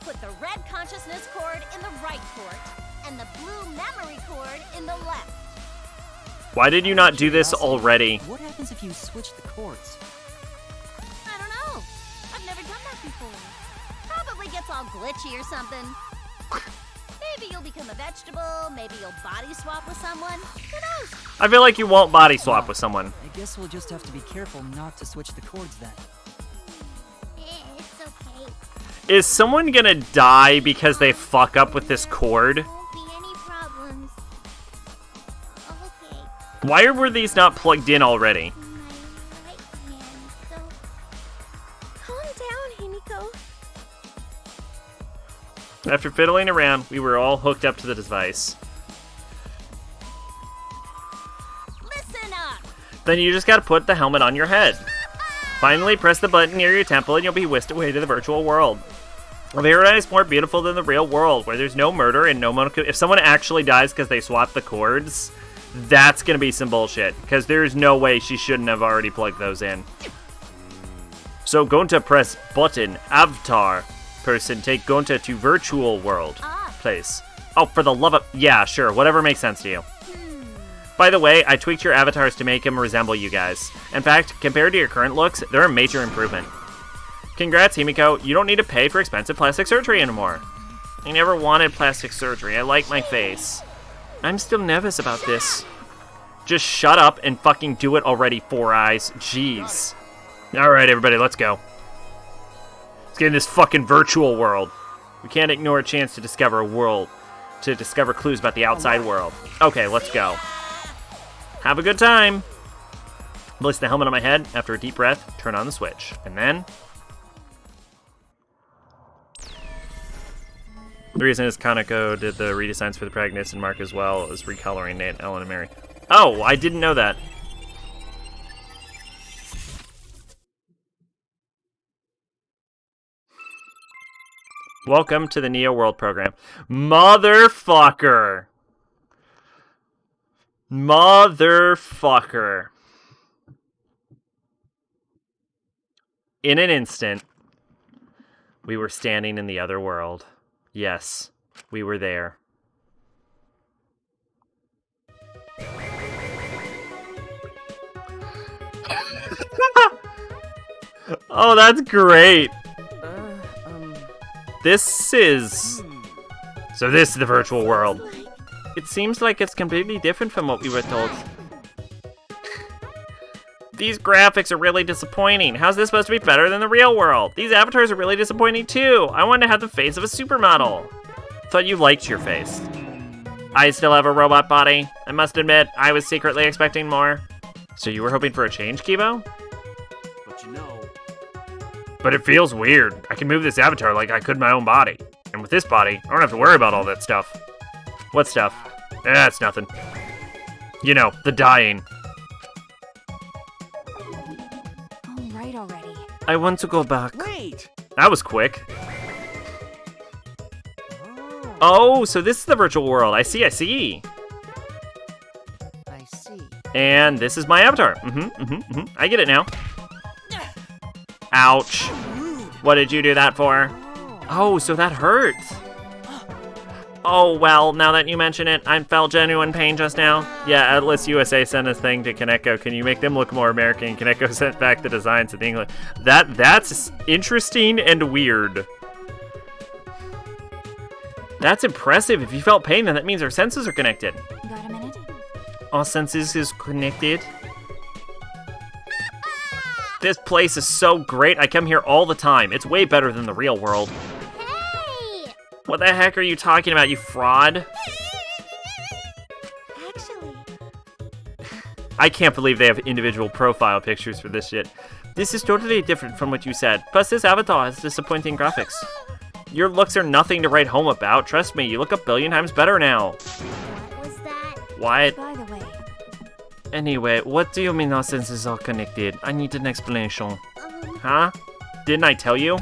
Put the red consciousness chord in the right port, and the blue memory chord in the left. Why did you not do this already? What happens if you switch the chords? I don't know. I've never done that before. Probably gets all glitchy or something. Maybe you'll become a vegetable, maybe you'll body swap with someone. Who knows? I feel like you won't body swap with someone. I guess we'll just have to be careful not to switch the chords then. It's okay. Is someone gonna die because they fuck up with this chord? Won't be any problems. Okay. Why were these not plugged in already? My right hand, so... Calm down, Himiko. After fiddling around, we were all hooked up to the device. Listen up! Then you just gotta put the helmet on your head. Finally, press the button near your temple and you'll be whisked away to the virtual world. A paradise more beautiful than the real world, where there's no murder and no if someone actually dies because they swapped the chords, that's gonna be some bullshit. Because there's no way she shouldn't have already plugged those in. So Gonta press button, avatar. Person take Gonta to virtual world place. Oh, for the love of... Yeah, sure, whatever makes sense to you. By the way, I tweaked your avatars to make him resemble you guys. In fact, compared to your current looks, they're a major improvement. Congrats, Himiko. You don't need to pay for expensive plastic surgery anymore. I never wanted plastic surgery. I like my face. I'm still nervous about this. Just shut up and fucking do it already, Four Eyes. Jeez. Alright, everybody, let's go. Let's get in this fucking virtual world. We can't ignore a chance to discover a world. To discover clues about the outside world. Okay, let's go. Have a good time. Place the helmet on my head. After a deep breath, turn on the switch. And then... The reason is Kaneko did the redesigns for the protagonist and Mark as well as recoloring Nate, Ellen, and Mary. Oh, I didn't know that. Welcome to the Neo World program. Motherfucker! Motherfucker. In an instant, we were standing in the other world. Yes, we were there. Oh, that's great. This is... So this is the virtual world. It seems like it's completely different from what we were told. These graphics are really disappointing. How's this supposed to be better than the real world? These avatars are really disappointing too. I wanted to have the face of a supermodel. Thought you liked your face. I still have a robot body. I must admit, I was secretly expecting more. So you were hoping for a change, Kibo? But you know... But it feels weird. I can move this avatar like I could my own body. And with this body, I don't have to worry about all that stuff. What stuff? It's nothing. You know, the dying. All right already. I want to go back. Wait! That was quick. Oh, so this is the virtual world. I see. I see. And this is my avatar. I get it now. Ouch. What did you do that for? Oh, so that hurts. Oh, well, now that you mention it, I felt genuine pain just now. Yeah, Atlas USA sent a thing to Kaneko. Can you make them look more American? Kaneko sent back the designs to the English. That's interesting and weird. That's impressive. If you felt pain, then that means our senses are connected. Got a minute? Our senses is connected. This place is so great. I come here all the time. It's way better than the real world. Hey! What the heck are you talking about, you fraud? Actually, I can't believe they have individual profile pictures for this shit. This is totally different from what you said. Plus, this avatar has disappointing graphics. Your looks are nothing to write home about. Trust me, you look a billion times better now. what was What? By the way, Anyway, what do you mean our senses are connected? I need an explanation. Huh? Didn't I tell you?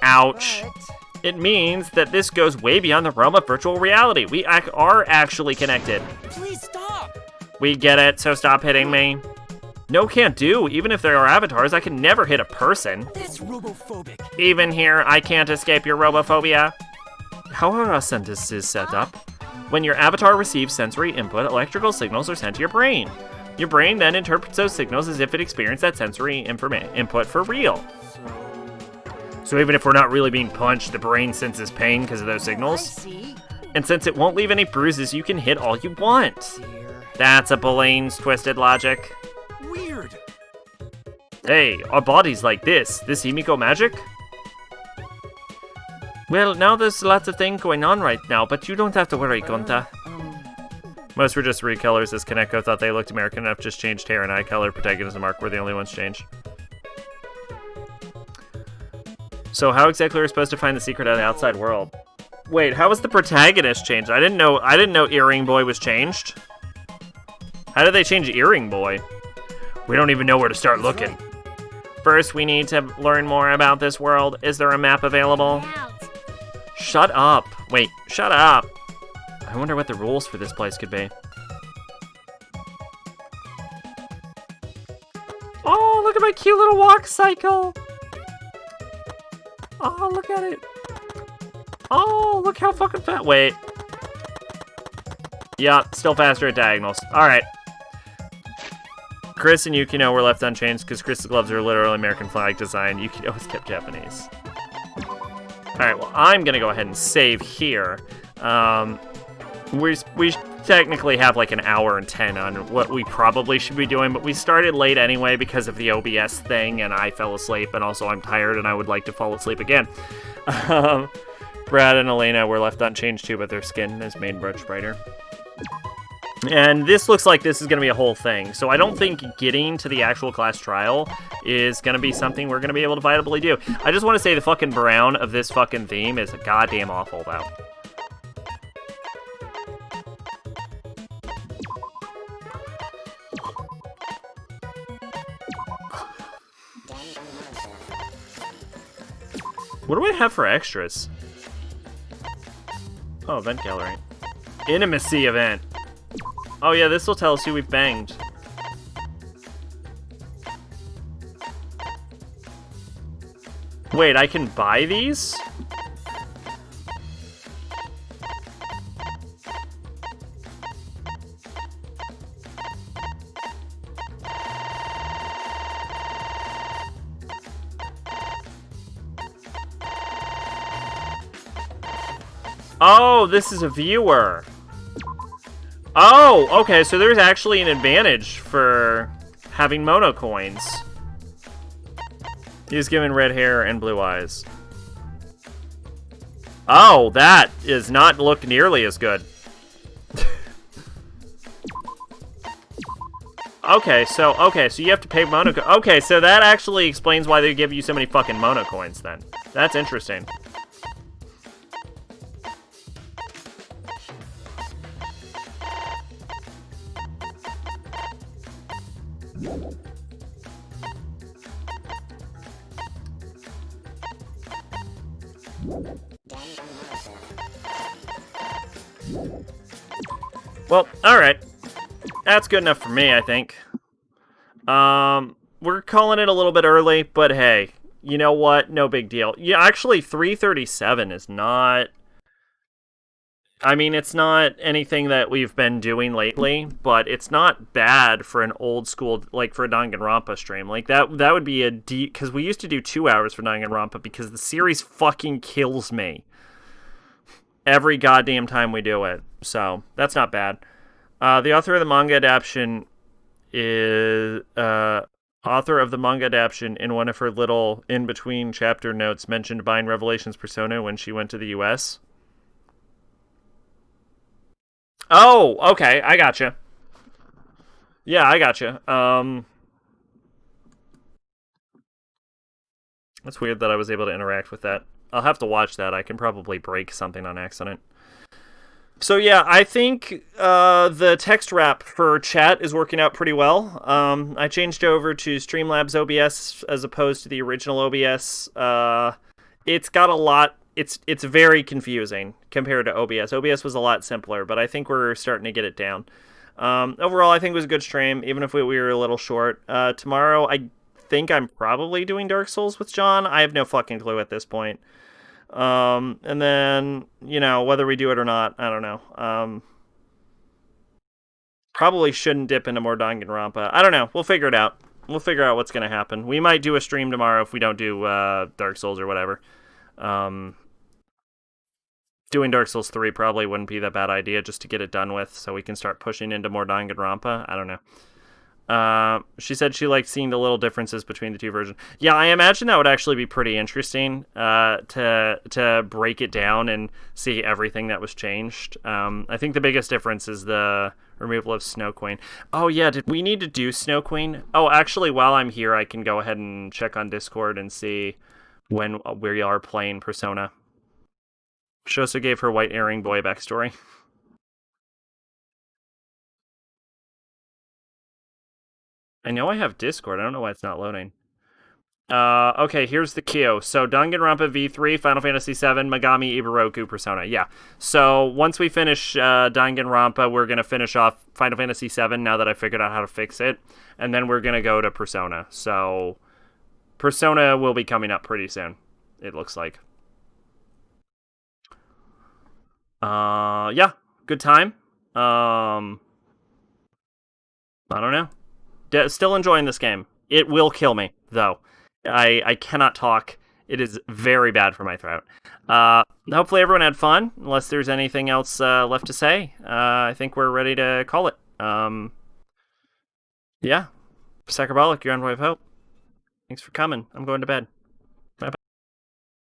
Ouch. but It means that this goes way beyond the realm of virtual reality. We are actually connected. Please stop! We get it, so stop hitting me. No, can't do. Even if there are avatars, I can never hit a person. That's robophobic. Even here, I can't escape your robophobia. How are our sentences set up? When your avatar receives sensory input, electrical signals are sent to your brain. Your brain then interprets those signals as if it experienced that sensory input for real. So even if we're not really being punched, the brain senses pain because of those I signals. see. And since it won't leave any bruises, you can hit all you want. Dear. That's a Belane's twisted logic. Weird. Hey, our body's like this. This Himiko magic? Well, now there's lots of things going on right now, but you don't have to worry, Gonta. Most were just recolors, as Kaneko thought they looked American enough, just changed hair and eye color. Protagonist and Mark were the only ones changed. So how exactly are we supposed to find the secret of the outside world? Wait, how was the protagonist changed? I didn't know Earring Boy was changed. How did they change Earring Boy? We don't even know where to start looking. First, we need to learn more about this world. Is there a map available? out. Shut up. Wait, shut up. I wonder what the rules for this place could be. Oh, look at my cute little walk cycle. Oh, look at it. Oh, look how fucking fat. Wait. Yeah, still faster at diagonals. Alright. Chris and Yukino were left unchanged because Chris's gloves are literally American flag design. Yukino was kept Japanese. Alright, well, I'm gonna go ahead and save here. We technically have like an hour and 10 on what we probably should be doing, but we started late anyway because of the OBS thing, and I fell asleep, and also I'm tired, and I would like to fall asleep again. Brad and Elena were left unchanged too, but their skin is made much brighter. And this looks like this is going to be a whole thing, so I don't think getting to the actual class trial is going to be something we're going to be able to viably do. I just want to say the fucking brown of this fucking theme is goddamn awful, though. What do I have for extras? Oh, event gallery. Intimacy event. Oh yeah, this will tell us who we've banged. Wait, I can buy these? Oh, this is a viewer. Oh, okay, so there's actually an advantage for having mono coins. He's given red hair and blue eyes. Oh, that does not look nearly as good. Okay, so you have to pay mono coins. Okay, so that actually explains why they give you so many fucking mono coins then. That's interesting. Well, alright. That's good enough for me, I think. We're calling it a little bit early, but hey, you know what? No big deal. Yeah, actually, 3:37 is not... I mean, it's not anything that we've been doing lately, but it's not bad for an old school, like, for a Danganronpa stream. Like, that would be a deep... Because we used to do 2 hours for Danganronpa because the series fucking kills me every goddamn time we do it. So, that's not bad. The author of the manga adaptation is... author of the manga adaptation in one of her little in-between chapter notes mentioned buying Revelations Persona when she went to the US. Oh, okay, I gotcha. Yeah, I gotcha. It's weird that I was able to interact with that. I'll have to watch that. I can probably break something on accident. So yeah, I think the text wrap for chat is working out pretty well. I changed over to Streamlabs OBS as opposed to the original OBS. It's got a lot. It's very confusing compared to OBS. OBS was a lot simpler, but I think we're starting to get it down. Overall, I think it was a good stream, even if we were a little short. Tomorrow, I think I'm probably doing Dark Souls with John. I have no fucking clue at this point. And then, whether we do it or not, I don't know. Probably shouldn't dip into more Danganronpa. I don't know. We'll figure it out. We'll figure out what's going to happen. We might do a stream tomorrow if we don't do Dark Souls or whatever. Doing Dark Souls 3 probably wouldn't be that bad idea just to get it done with so we can start pushing into more Danganronpa. I don't know. She said she liked seeing the little differences between the two versions. Yeah, I imagine that would actually be pretty interesting to break it down and see everything that was changed. I think the biggest difference is the removal of Snow Queen. Oh yeah, did we need to do Snow Queen? Oh, actually, while I'm here, I can go ahead and check on Discord and see when we are playing Persona. She also gave her white earring boy backstory. I know I have Discord. I don't know why it's not loading. Okay, here's the queue. So Danganronpa V3, Final Fantasy VII, Megami, Iburoku, Persona. Yeah. So once we finish Danganronpa, we're going to finish off Final Fantasy VII now that I figured out how to fix it. And then we're going to go to Persona. So Persona will be coming up pretty soon, it looks like. Yeah, good time. I don't know. Still enjoying this game. It will kill me, though. I cannot talk. It is very bad for my throat. Hopefully everyone had fun, unless there's anything else left to say. I think we're ready to call it. Yeah. Sacrabalic, you're on Way of Hope. Thanks for coming. I'm going to bed.